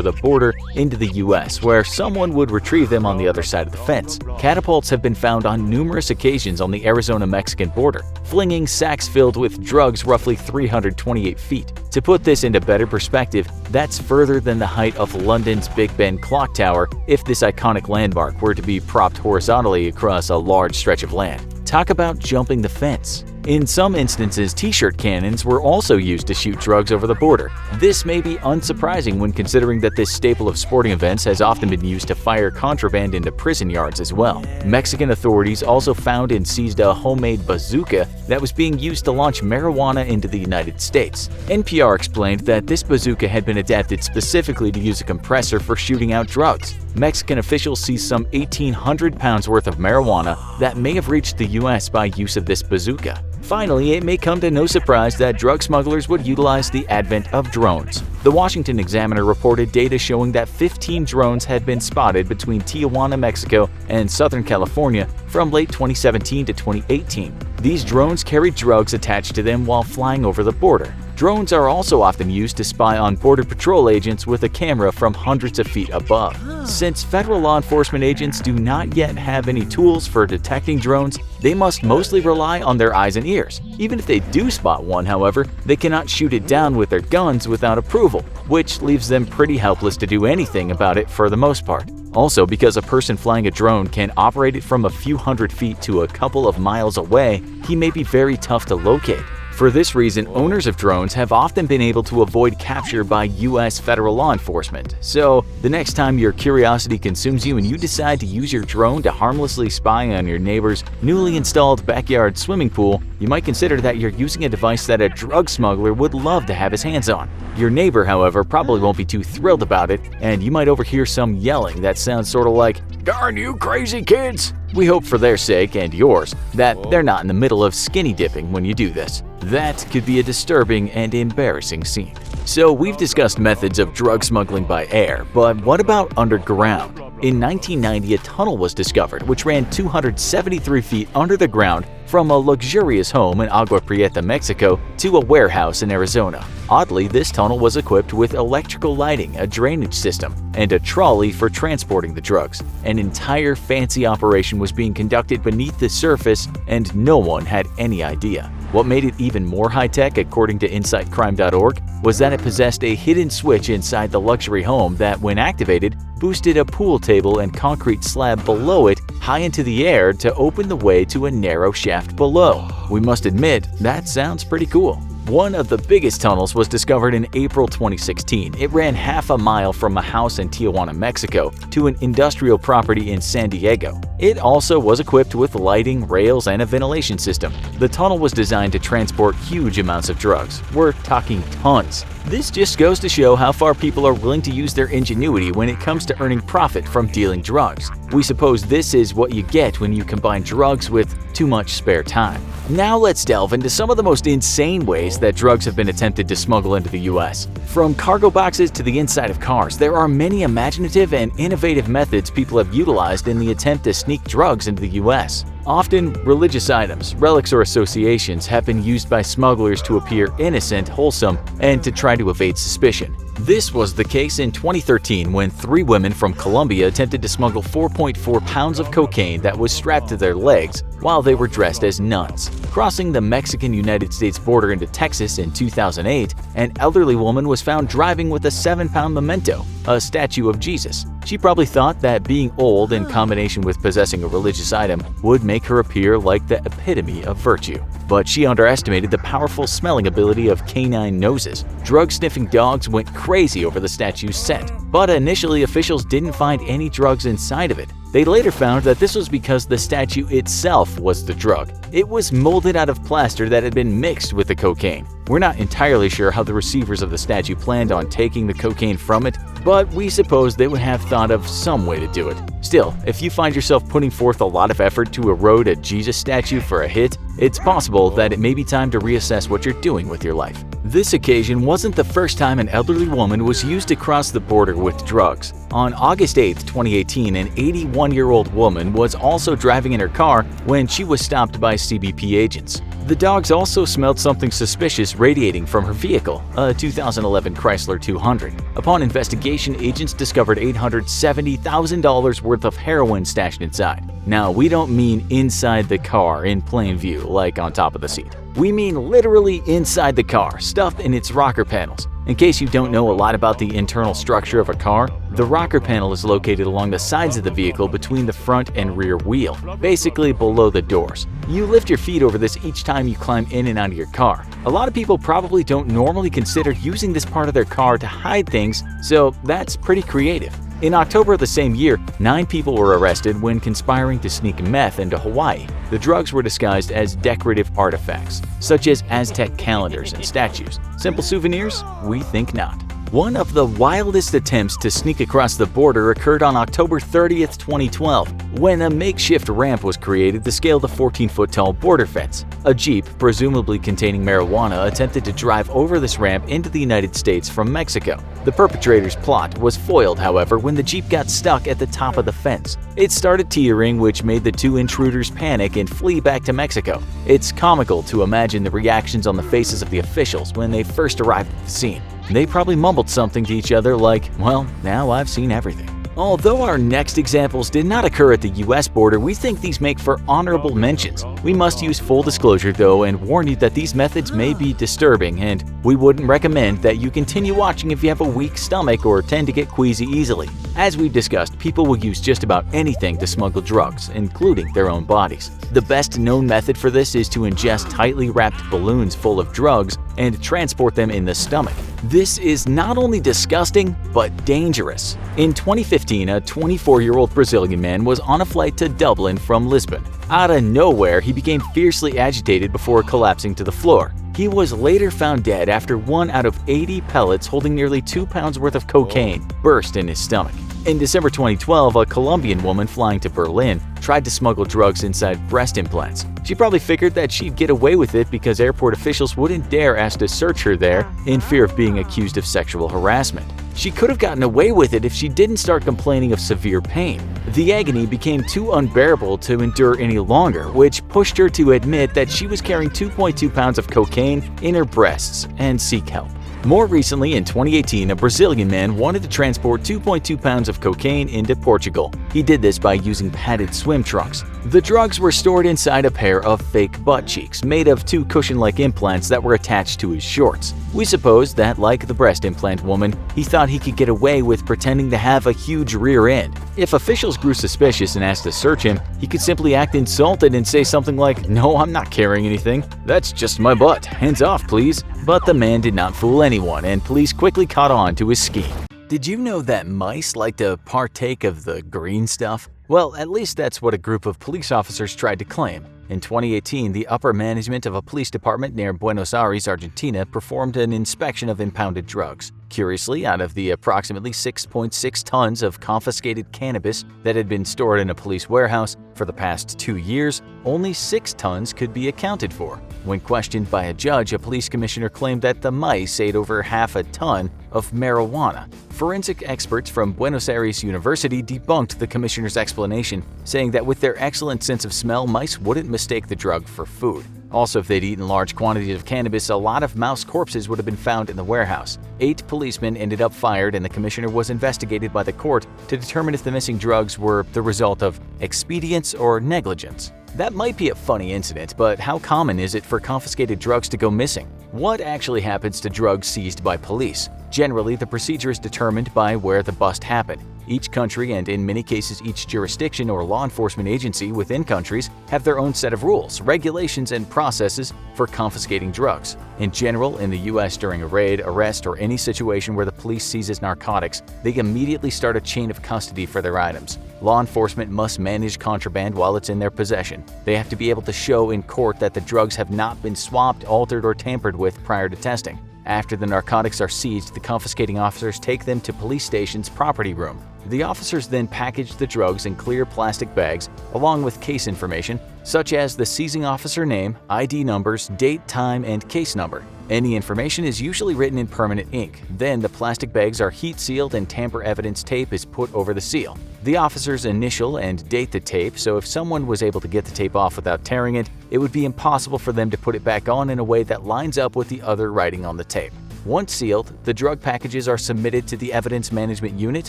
the border into the US, where someone would retrieve them on the other side of the fence. Catapults have been found on numerous occasions on the Arizona-Mexican border, flinging sacks filled with drugs roughly 328 feet. To put this into better perspective, that's further than the height of London's Big Ben clock tower if this iconic landmark were to be propped horizontally across a large stretch of land. Talk about jumping the fence. In some instances, t-shirt cannons were also used to shoot drugs over the border. This may be unsurprising when considering that this staple of sporting events has often been used to fire contraband into prison yards as well. Mexican authorities also found and seized a homemade bazooka that was being used to launch marijuana into the United States. NPR explained that this bazooka had been adapted specifically to use a compressor for shooting out drugs. Mexican officials seized some 1,800 pounds worth of marijuana that may have reached the US by use of this bazooka. Finally, it may come to no surprise that drug smugglers would utilize the advent of drones. The Washington Examiner reported data showing that 15 drones had been spotted between Tijuana, Mexico, and Southern California from late 2017 to 2018. These drones carried drugs attached to them while flying over the border. Drones are also often used to spy on Border Patrol agents with a camera from hundreds of feet above. Since federal law enforcement agents do not yet have any tools for detecting drones, they must mostly rely on their eyes and ears. Even if they do spot one, however, they cannot shoot it down with their guns without approval, which leaves them pretty helpless to do anything about it for the most part. Also, because a person flying a drone can operate it from a few hundred feet to a couple of miles away, he may be very tough to locate. For this reason, owners of drones have often been able to avoid capture by US federal law enforcement. So, the next time your curiosity consumes you and you decide to use your drone to harmlessly spy on your neighbor's newly installed backyard swimming pool, you might consider that you're using a device that a drug smuggler would love to have his hands on. Your neighbor, however, probably won't be too thrilled about it, and you might overhear some yelling that sounds sort of like, "Darn you crazy kids!" We hope for their sake and yours that they're not in the middle of skinny dipping when you do this. That could be a disturbing and embarrassing scene. So we've discussed methods of drug smuggling by air, but what about underground? In 1990, a tunnel was discovered which ran 273 feet under the ground from a luxurious home in Agua Prieta, Mexico, to a warehouse in Arizona. Oddly, this tunnel was equipped with electrical lighting, a drainage system, and a trolley for transporting the drugs. An entire fancy operation was being conducted beneath the surface, and no one had any idea. What made it even more high-tech, according to InsightCrime.org, was that it possessed a hidden switch inside the luxury home that, when activated, boosted a pool table and concrete slab below it high into the air to open the way to a narrow shaft below. We must admit, that sounds pretty cool. One of the biggest tunnels was discovered in April 2016. It ran half a mile from a house in Tijuana, Mexico, to an industrial property in San Diego. It also was equipped with lighting, rails, and a ventilation system. The tunnel was designed to transport huge amounts of drugs. We're talking tons. This just goes to show how far people are willing to use their ingenuity when it comes to earning profit from dealing drugs. We suppose this is what you get when you combine drugs with too much spare time. Now let's delve into some of the most insane ways that drugs have been attempted to smuggle into the US. From cargo boxes to the inside of cars, there are many imaginative and innovative methods people have utilized in the attempt to sneak drugs into the US. Often, religious items, relics, or associations have been used by smugglers to appear innocent, wholesome, and to try to evade suspicion. This was the case in 2013 when 3 women from Colombia attempted to smuggle 4.4 pounds of cocaine that was strapped to their legs while they were dressed as nuns. Crossing the Mexican-United States border into Texas in 2008, an elderly woman was found driving with a 7-pound memento, a statue of Jesus. She probably thought that being old in combination with possessing a religious item would make her appear like the epitome of virtue. But she underestimated the powerful smelling ability of canine noses. Drug-sniffing dogs went crazy over the statue's scent, but initially officials didn't find any drugs inside of it. They later found that this was because the statue itself was the drug. It was molded out of plaster that had been mixed with the cocaine. We're not entirely sure how the receivers of the statue planned on taking the cocaine from it, but we suppose they would have thought of some way to do it. Still, if you find yourself putting forth a lot of effort to erode a Jesus statue for a hit, it's possible that it may be time to reassess what you're doing with your life. This occasion wasn't the first time an elderly woman was used to cross the border with drugs. On August 8, 2018, an 81-year-old woman was also driving in her car when she was stopped by CBP agents. The dogs also smelled something suspicious radiating from her vehicle, a 2011 Chrysler 200. Upon investigation, agents discovered $870,000 worth of heroin stashed inside. Now, we don't mean inside the car in plain view, like on top of the seat. We mean literally inside the car, stuffed in its rocker panels. In case you don't know a lot about the internal structure of a car, the rocker panel is located along the sides of the vehicle between the front and rear wheel, basically below the doors. You lift your feet over this each time you climb in and out of your car. A lot of people probably don't normally consider using this part of their car to hide things, so that's pretty creative. In October of the same year, 9 people were arrested when conspiring to sneak meth into Hawaii. The drugs were disguised as decorative artifacts, such as Aztec calendars and statues. Simple souvenirs? We think not. One of the wildest attempts to sneak across the border occurred on October 30th, 2012, when a makeshift ramp was created to scale the 14-foot-tall border fence. A Jeep, presumably containing marijuana, attempted to drive over this ramp into the United States from Mexico. The perpetrator's plot was foiled, however, when the Jeep got stuck at the top of the fence. It started teetering, which made the 2 intruders panic and flee back to Mexico. It's comical to imagine the reactions on the faces of the officials when they first arrived at the scene. They probably mumbled something to each other like, "Well, now I've seen everything." Although our next examples did not occur at the US border, we think these make for honorable mentions. We must use full disclosure though and warn you that these methods may be disturbing, and we wouldn't recommend that you continue watching if you have a weak stomach or tend to get queasy easily. As we've discussed, people will use just about anything to smuggle drugs, including their own bodies. The best known method for this is to ingest tightly wrapped balloons full of drugs and transport them in the stomach. This is not only disgusting, but dangerous. In 2015, a 24-year-old Brazilian man was on a flight to Dublin from Lisbon. Out of nowhere, he became fiercely agitated before collapsing to the floor. He was later found dead after 1 out of 80 pellets holding nearly 2 pounds worth of cocaine burst in his stomach. In December 2012, a Colombian woman flying to Berlin tried to smuggle drugs inside breast implants. She probably figured that she'd get away with it because airport officials wouldn't dare ask to search her there in fear of being accused of sexual harassment. She could have gotten away with it if she didn't start complaining of severe pain. The agony became too unbearable to endure any longer, which pushed her to admit that she was carrying 2.2 pounds of cocaine in her breasts and seek help. More recently, in 2018, a Brazilian man wanted to transport 2.2 pounds of cocaine into Portugal. He did this by using padded swim trunks. The drugs were stored inside a pair of fake butt cheeks made of 2 cushion-like implants that were attached to his shorts. We suppose that, like the breast implant woman, he thought he could get away with pretending to have a huge rear end. If officials grew suspicious and asked to search him, he could simply act insulted and say something like, "No, I'm not carrying anything. That's just my butt. Hands off, please." But the man did not fool anyone, and police quickly caught on to his scheme. Did you know that mice like to partake of the green stuff? Well, at least that's what a group of police officers tried to claim. In 2018, the upper management of a police department near Buenos Aires, Argentina, performed an inspection of impounded drugs. Curiously, out of the approximately 6.6 tons of confiscated cannabis that had been stored in a police warehouse for the past 2 years, only 6 tons could be accounted for. When questioned by a judge, a police commissioner claimed that the mice ate over half a ton of marijuana. Forensic experts from Buenos Aires University debunked the commissioner's explanation, saying that with their excellent sense of smell, mice wouldn't mistake the drug for food. Also, if they'd eaten large quantities of cannabis, a lot of mouse corpses would have been found in the warehouse. 8 policemen ended up fired, and the commissioner was investigated by the court to determine if the missing drugs were the result of expedience or negligence. That might be a funny incident, but how common is it for confiscated drugs to go missing? What actually happens to drugs seized by police? Generally, the procedure is determined by where the bust happened. Each country, and in many cases each jurisdiction or law enforcement agency within countries, have their own set of rules, regulations, and processes for confiscating drugs. In general, in the US, during a raid, arrest, or any situation where the police seizes narcotics, they immediately start a chain of custody for their items. Law enforcement must manage contraband while it's in their possession. They have to be able to show in court that the drugs have not been swapped, altered, or tampered with prior to testing. After the narcotics are seized, the confiscating officers take them to police station's property room. The officers then package the drugs in clear plastic bags along with case information, such as the seizing officer name, ID numbers, date, time, and case number. Any information is usually written in permanent ink. Then the plastic bags are heat sealed and tamper evidence tape is put over the seal. The officers initial and date the tape, so if someone was able to get the tape off without tearing it, it would be impossible for them to put it back on in a way that lines up with the other writing on the tape. Once sealed, the drug packages are submitted to the evidence management unit,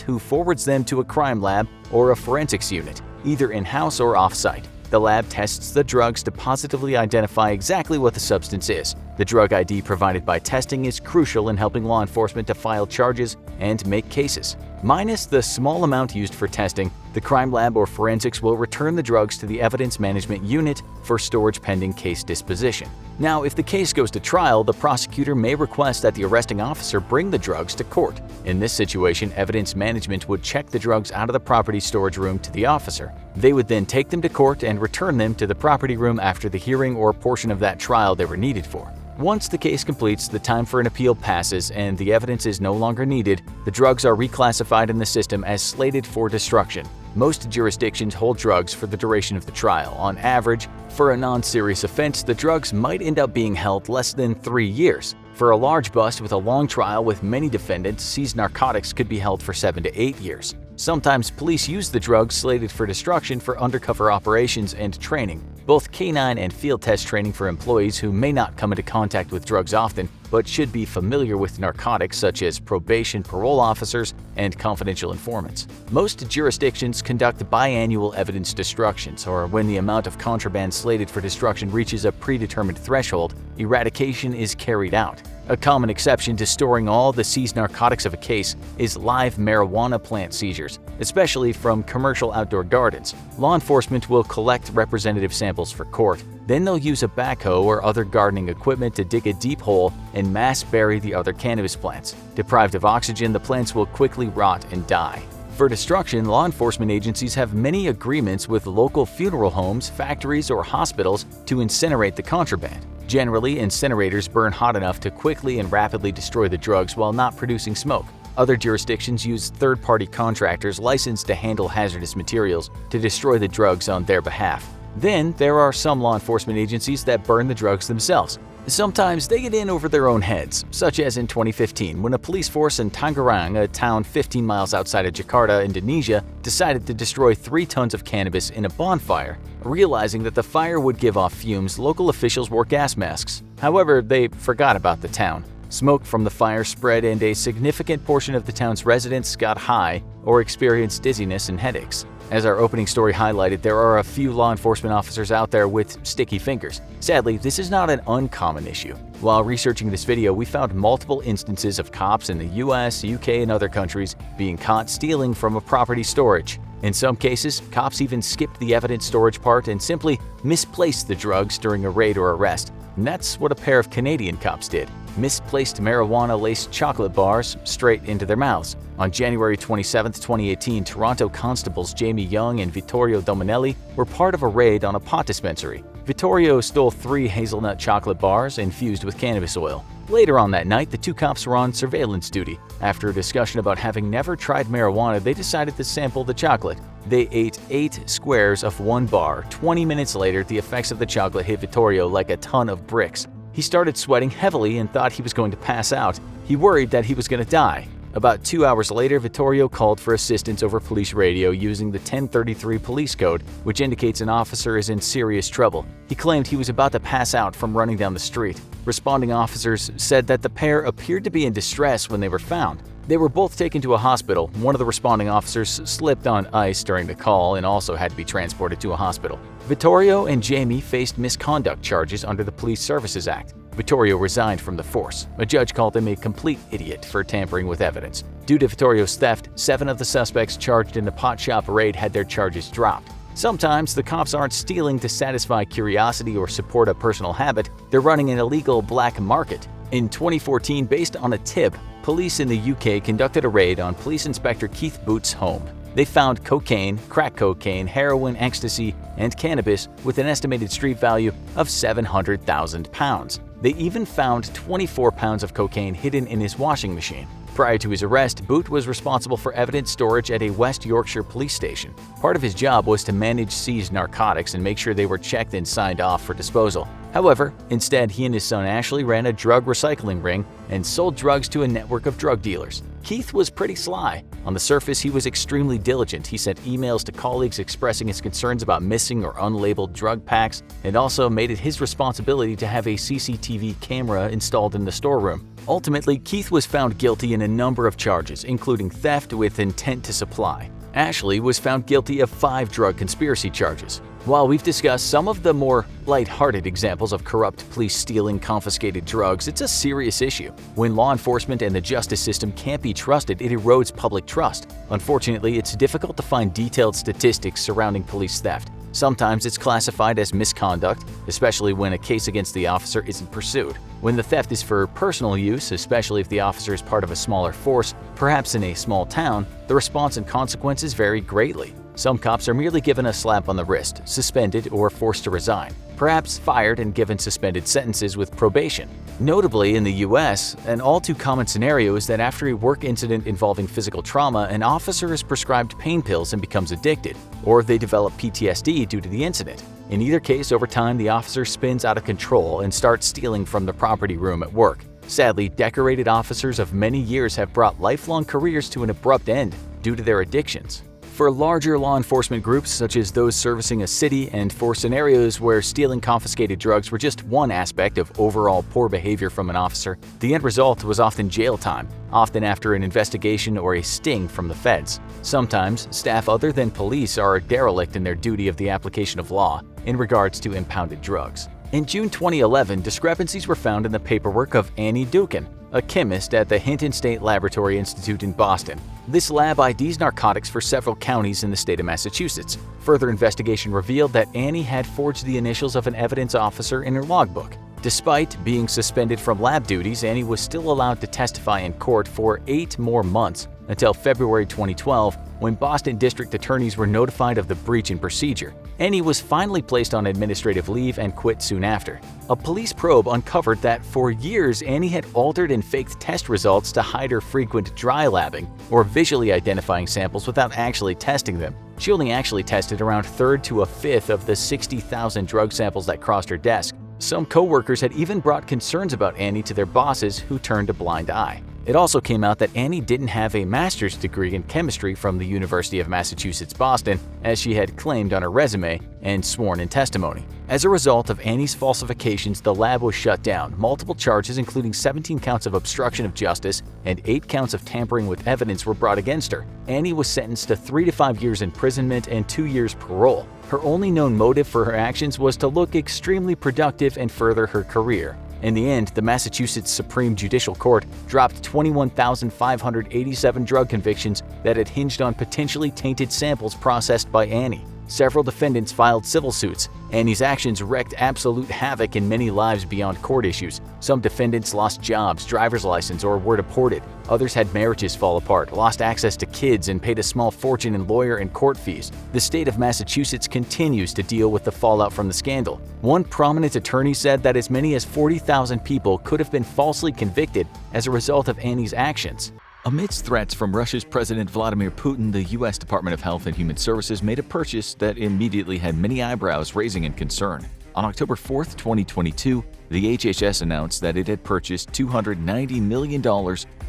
who forwards them to a crime lab or a forensics unit, either in-house or off-site. The lab tests the drugs to positively identify exactly what the substance is. The drug ID provided by testing is crucial in helping law enforcement to file charges and make cases. Minus the small amount used for testing, the crime lab or forensics will return the drugs to the evidence management unit for storage pending case disposition. Now, if the case goes to trial, the prosecutor may request that the arresting officer bring the drugs to court. In this situation, evidence management would check the drugs out of the property storage room to the officer. They would then take them to court and return them to the property room after the hearing or portion of that trial they were needed for. Once the case completes, the time for an appeal passes and the evidence is no longer needed, the drugs are reclassified in the system as slated for destruction. Most jurisdictions hold drugs for the duration of the trial. On average, for a non-serious offense, the drugs might end up being held less than 3 years. For a large bust with a long trial with many defendants, seized narcotics could be held for 7 to 8 years. Sometimes police use the drugs slated for destruction for undercover operations and training, both canine and field test training for employees who may not come into contact with drugs often, but should be familiar with narcotics, such as probation, parole officers, and confidential informants. Most jurisdictions conduct biannual evidence destructions, or when the amount of contraband slated for destruction reaches a predetermined threshold, eradication is carried out. A common exception to storing all the seized narcotics of a case is live marijuana plant seizures, especially from commercial outdoor gardens. Law enforcement will collect representative samples for court. Then they'll use a backhoe or other gardening equipment to dig a deep hole and mass bury the other cannabis plants. Deprived of oxygen, the plants will quickly rot and die. For destruction, law enforcement agencies have many agreements with local funeral homes, factories, or hospitals to incinerate the contraband. Generally, incinerators burn hot enough to quickly and rapidly destroy the drugs while not producing smoke. Other jurisdictions use third-party contractors licensed to handle hazardous materials to destroy the drugs on their behalf. Then, there are some law enforcement agencies that burn the drugs themselves. Sometimes they get in over their own heads, such as in 2015 when a police force in Tangerang, a town 15 miles outside of Jakarta, Indonesia, decided to destroy 3 tons of cannabis in a bonfire. Realizing that the fire would give off fumes, local officials wore gas masks. However, they forgot about the town. Smoke from the fire spread and a significant portion of the town's residents got high or experienced dizziness and headaches. As our opening story highlighted, there are a few law enforcement officers out there with sticky fingers. Sadly, this is not an uncommon issue. While researching this video, we found multiple instances of cops in the US, UK, and other countries being caught stealing from a property storage. In some cases, cops even skipped the evidence storage part and simply misplaced the drugs during a raid or arrest. And that's what a pair of Canadian cops did. Misplaced marijuana-laced chocolate bars straight into their mouths. On January 27, 2018, Toronto constables Jamie Young and Vittorio Dominelli were part of a raid on a pot dispensary. Vittorio stole 3 hazelnut chocolate bars infused with cannabis oil. Later on that night, the 2 cops were on surveillance duty. After a discussion about having never tried marijuana, they decided to sample the chocolate. They ate 8 squares of 1 bar. 20 minutes later, the effects of the chocolate hit Vittorio like a ton of bricks. He started sweating heavily and thought he was going to pass out. He worried that he was going to die. About 2 hours later, Vittorio called for assistance over police radio using the 1033 police code, which indicates an officer is in serious trouble. He claimed he was about to pass out from running down the street. Responding officers said that the pair appeared to be in distress when they were found. They were both taken to a hospital. One of the responding officers slipped on ice during the call and also had to be transported to a hospital. Vittorio and Jamie faced misconduct charges under the Police Services Act. Vittorio resigned from the force. A judge called him a complete idiot for tampering with evidence. Due to Vittorio's theft, 7 of the suspects charged in the pot shop raid had their charges dropped. Sometimes the cops aren't stealing to satisfy curiosity or support a personal habit, they're running an illegal black market. In 2014, based on a tip, police in the UK conducted a raid on Police Inspector Keith Booth's home. They found cocaine, crack cocaine, heroin, ecstasy, and cannabis with an estimated street value of £700,000. They even found 24 pounds of cocaine hidden in his washing machine. Prior to his arrest, Booth was responsible for evidence storage at a West Yorkshire police station. Part of his job was to manage seized narcotics and make sure they were checked and signed off for disposal. However, instead he and his son Ashley ran a drug recycling ring and sold drugs to a network of drug dealers. Keith was pretty sly. On the surface, he was extremely diligent. He sent emails to colleagues expressing his concerns about missing or unlabeled drug packs and also made it his responsibility to have a CCTV camera installed in the storeroom. Ultimately, Keith was found guilty in a number of charges, including theft with intent to supply. Ashley was found guilty of 5 drug conspiracy charges. While we've discussed some of the more lighthearted examples of corrupt police stealing confiscated drugs, it's a serious issue. When law enforcement and the justice system can't be trusted, it erodes public trust. Unfortunately, it's difficult to find detailed statistics surrounding police theft. Sometimes it's classified as misconduct, especially when a case against the officer isn't pursued. When the theft is for personal use, especially if the officer is part of a smaller force, perhaps in a small town, the response and consequences vary greatly. Some cops are merely given a slap on the wrist, suspended, or forced to resign, perhaps fired and given suspended sentences with probation. Notably, in the US, an all-too-common scenario is that after a work incident involving physical trauma, an officer is prescribed pain pills and becomes addicted, or they develop PTSD due to the incident. In either case, over time, the officer spins out of control and starts stealing from the property room at work. Sadly, decorated officers of many years have brought lifelong careers to an abrupt end due to their addictions. For larger law enforcement groups, such as those servicing a city, and for scenarios where stealing confiscated drugs were just one aspect of overall poor behavior from an officer, the end result was often jail time, often after an investigation or a sting from the feds. Sometimes, staff other than police are derelict in their duty of the application of law in regards to impounded drugs. In June 2011, discrepancies were found in the paperwork of Annie Dukin, a chemist at the Hinton State Laboratory Institute in Boston. This lab IDs narcotics for several counties in the state of Massachusetts. Further investigation revealed that Annie had forged the initials of an evidence officer in her logbook. Despite being suspended from lab duties, Annie was still allowed to testify in court for 8 more months until February 2012, when Boston district attorneys were notified of the breach in procedure. Annie was finally placed on administrative leave and quit soon after. A police probe uncovered that for years Annie had altered and faked test results to hide her frequent dry labbing or visually identifying samples without actually testing them. She only actually tested around 1/3 to 1/5 of the 60,000 drug samples that crossed her desk. Some co-workers had even brought concerns about Annie to their bosses, who turned a blind eye. It also came out that Annie didn't have a master's degree in chemistry from the University of Massachusetts Boston, as she had claimed on her resume and sworn in testimony. As a result of Annie's falsifications, the lab was shut down. Multiple charges, including 17 counts of obstruction of justice and 8 counts of tampering with evidence, were brought against her. Annie was sentenced to 3 to 5 years imprisonment and 2 years parole. Her only known motive for her actions was to look extremely productive and further her career. In the end, the Massachusetts Supreme Judicial Court dropped 21,587 drug convictions that had hinged on potentially tainted samples processed by Annie. Several defendants filed civil suits. Annie's actions wreaked absolute havoc in many lives beyond court issues. Some defendants lost jobs, driver's license, or were deported. Others had marriages fall apart, lost access to kids, and paid a small fortune in lawyer and court fees. The state of Massachusetts continues to deal with the fallout from the scandal. One prominent attorney said that as many as 40,000 people could have been falsely convicted as a result of Annie's actions. Amidst threats from Russia's President Vladimir Putin, the U.S. Department of Health and Human Services made a purchase that immediately had many eyebrows raising in concern. On October 4, 2022, the HHS announced that it had purchased $290 million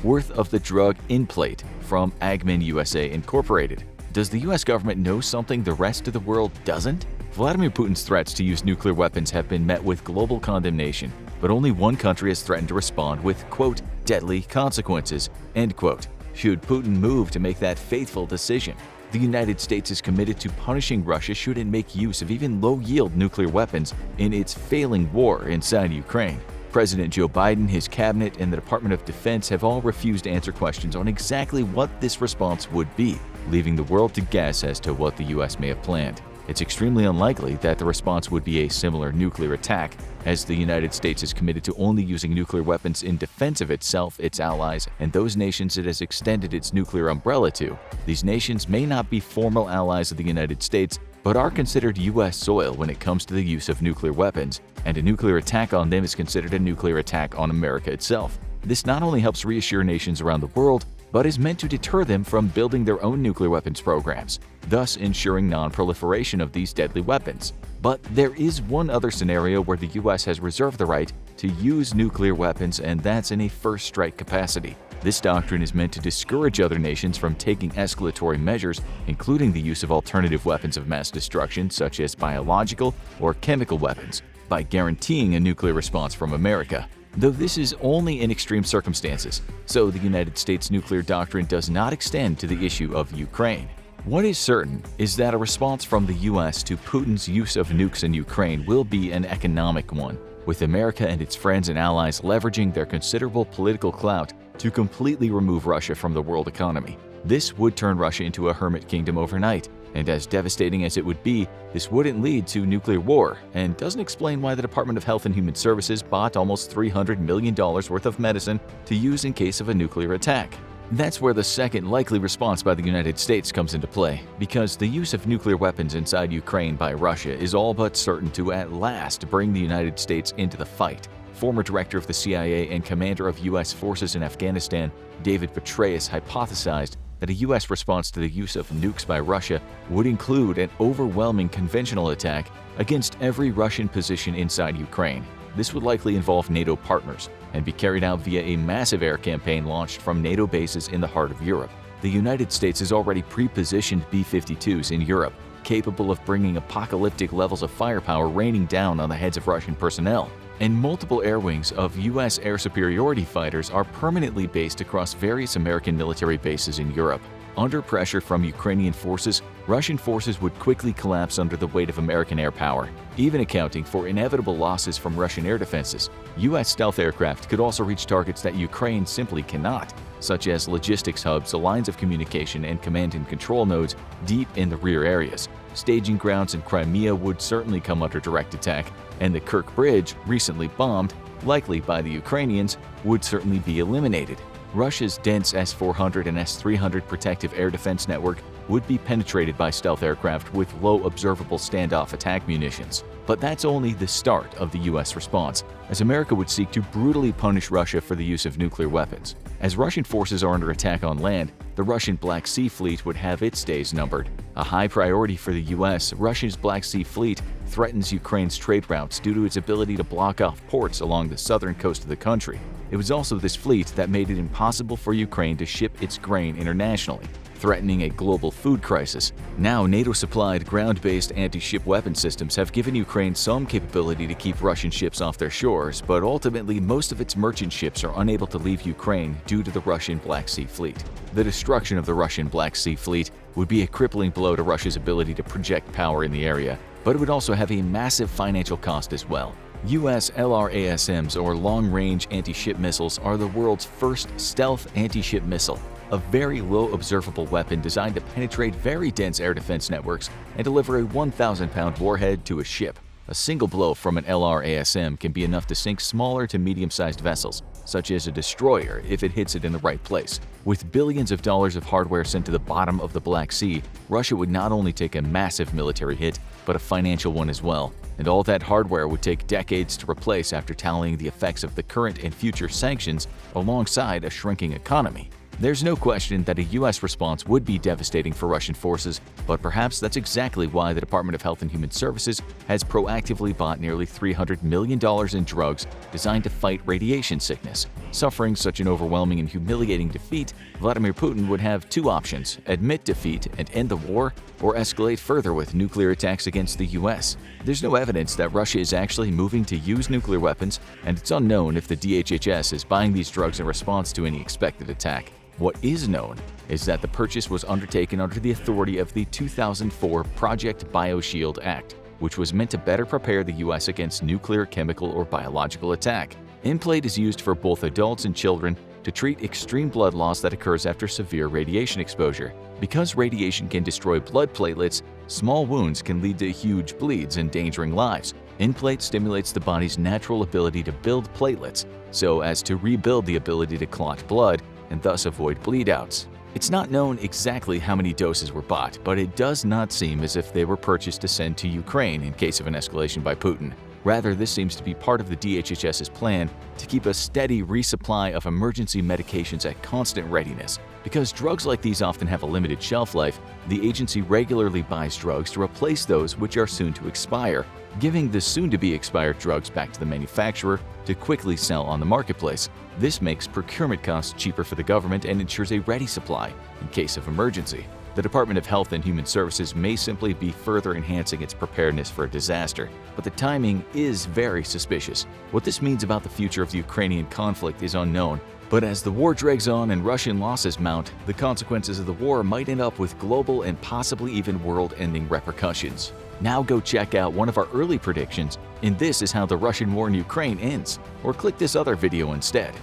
worth of the drug Inplate from Agmin USA Incorporated. Does the US government know something the rest of the world doesn't? Vladimir Putin's threats to use nuclear weapons have been met with global condemnation, but only one country has threatened to respond with, quote, deadly consequences, end quote, should Putin move to make that faithful decision. The United States is committed to punishing Russia should it make use of even low-yield nuclear weapons in its failing war inside Ukraine. President Joe Biden, his cabinet, and the Department of Defense have all refused to answer questions on exactly what this response would be, leaving the world to guess as to what the U.S. may have planned. It's extremely unlikely that the response would be a similar nuclear attack, as the United States is committed to only using nuclear weapons in defense of itself, its allies, and those nations it has extended its nuclear umbrella to. These nations may not be formal allies of the United States, but are considered U.S. soil when it comes to the use of nuclear weapons, and a nuclear attack on them is considered a nuclear attack on America itself. This not only helps reassure nations around the world, but is meant to deter them from building their own nuclear weapons programs, thus ensuring non-proliferation of these deadly weapons. But there is one other scenario where the U.S. has reserved the right to use nuclear weapons, and that's in a first strike capacity. This doctrine is meant to discourage other nations from taking escalatory measures, including the use of alternative weapons of mass destruction such as biological or chemical weapons, by guaranteeing a nuclear response from America. Though this is only in extreme circumstances, so the United States nuclear doctrine does not extend to the issue of Ukraine. What is certain is that a response from the U.S. to Putin's use of nukes in Ukraine will be an economic one, with America and its friends and allies leveraging their considerable political clout to completely remove Russia from the world economy. This would turn Russia into a hermit kingdom overnight, and as devastating as it would be, this wouldn't lead to nuclear war, and doesn't explain why the Department of Health and Human Services bought almost $300 million worth of medicine to use in case of a nuclear attack. That's where the second likely response by the United States comes into play, because the use of nuclear weapons inside Ukraine by Russia is all but certain to at last bring the United States into the fight. Former director of the CIA and commander of U.S. forces in Afghanistan, David Petraeus, hypothesized that a U.S. response to the use of nukes by Russia would include an overwhelming conventional attack against every Russian position inside Ukraine. This would likely involve NATO partners and be carried out via a massive air campaign launched from NATO bases in the heart of Europe. The United States has already pre-positioned B-52s in Europe, capable of bringing apocalyptic levels of firepower raining down on the heads of Russian personnel. And multiple air wings of U.S. air superiority fighters are permanently based across various American military bases in Europe. Under pressure from Ukrainian forces, Russian forces would quickly collapse under the weight of American air power, even accounting for inevitable losses from Russian air defenses. U.S. stealth aircraft could also reach targets that Ukraine simply cannot, such as logistics hubs, lines of communication, and command and control nodes deep in the rear areas. Staging grounds in Crimea would certainly come under direct attack, and the Kerch Bridge, recently bombed, likely by the Ukrainians, would certainly be eliminated. Russia's dense S-400 and S-300 protective air defense network would be penetrated by stealth aircraft with low observable standoff attack munitions. But that's only the start of the U.S. response, as America would seek to brutally punish Russia for the use of nuclear weapons. As Russian forces are under attack on land, the Russian Black Sea Fleet would have its days numbered. A high priority for the U.S., Russia's Black Sea Fleet threatens Ukraine's trade routes due to its ability to block off ports along the southern coast of the country. It was also this fleet that made it impossible for Ukraine to ship its grain internationally, threatening a global food crisis. Now, NATO-supplied ground-based anti-ship weapon systems have given Ukraine some capability to keep Russian ships off their shores, but ultimately most of its merchant ships are unable to leave Ukraine due to the Russian Black Sea Fleet. The destruction of the Russian Black Sea Fleet would be a crippling blow to Russia's ability to project power in the area, but it would also have a massive financial cost as well. U.S. LRASMs, or long-range anti-ship missiles, are the world's first stealth anti-ship missile, a very low observable weapon designed to penetrate very dense air defense networks and deliver a 1,000-pound warhead to a ship. A single blow from an LRASM can be enough to sink smaller to medium-sized vessels, such as a destroyer, if it hits it in the right place. With billions of dollars of hardware sent to the bottom of the Black Sea, Russia would not only take a massive military hit, but a financial one as well. And all that hardware would take decades to replace after tallying the effects of the current and future sanctions alongside a shrinking economy. There's no question that a US response would be devastating for Russian forces, but perhaps that's exactly why the Department of Health and Human Services has proactively bought nearly $300 million in drugs designed to fight radiation sickness. Suffering such an overwhelming and humiliating defeat, Vladimir Putin would have two options: admit defeat and end the war, or escalate further with nuclear attacks against the US. There's no evidence that Russia is actually moving to use nuclear weapons, and it's unknown if the DHHS is buying these drugs in response to any expected attack. What is known is that the purchase was undertaken under the authority of the 2004 Project BioShield Act, which was meant to better prepare the US against nuclear, chemical, or biological attack. Nplate is used for both adults and children to treat extreme blood loss that occurs after severe radiation exposure. Because radiation can destroy blood platelets, small wounds can lead to huge bleeds, endangering lives. Nplate stimulates the body's natural ability to build platelets, so as to rebuild the ability to clot blood and thus avoid bleedouts. It's not known exactly how many doses were bought, but it does not seem as if they were purchased to send to Ukraine in case of an escalation by Putin. Rather, this seems to be part of the DHHS's plan to keep a steady resupply of emergency medications at constant readiness. Because drugs like these often have a limited shelf life, the agency regularly buys drugs to replace those which are soon to expire, giving the soon-to-be expired drugs back to the manufacturer to quickly sell on the marketplace. This makes procurement costs cheaper for the government and ensures a ready supply in case of emergency. The Department of Health and Human Services may simply be further enhancing its preparedness for a disaster, but the timing is very suspicious. What this means about the future of the Ukrainian conflict is unknown, but as the war drags on and Russian losses mount, the consequences of the war might end up with global and possibly even world-ending repercussions. Now go check out one of our early predictions, and this is how the Russian war in Ukraine ends, or click this other video instead.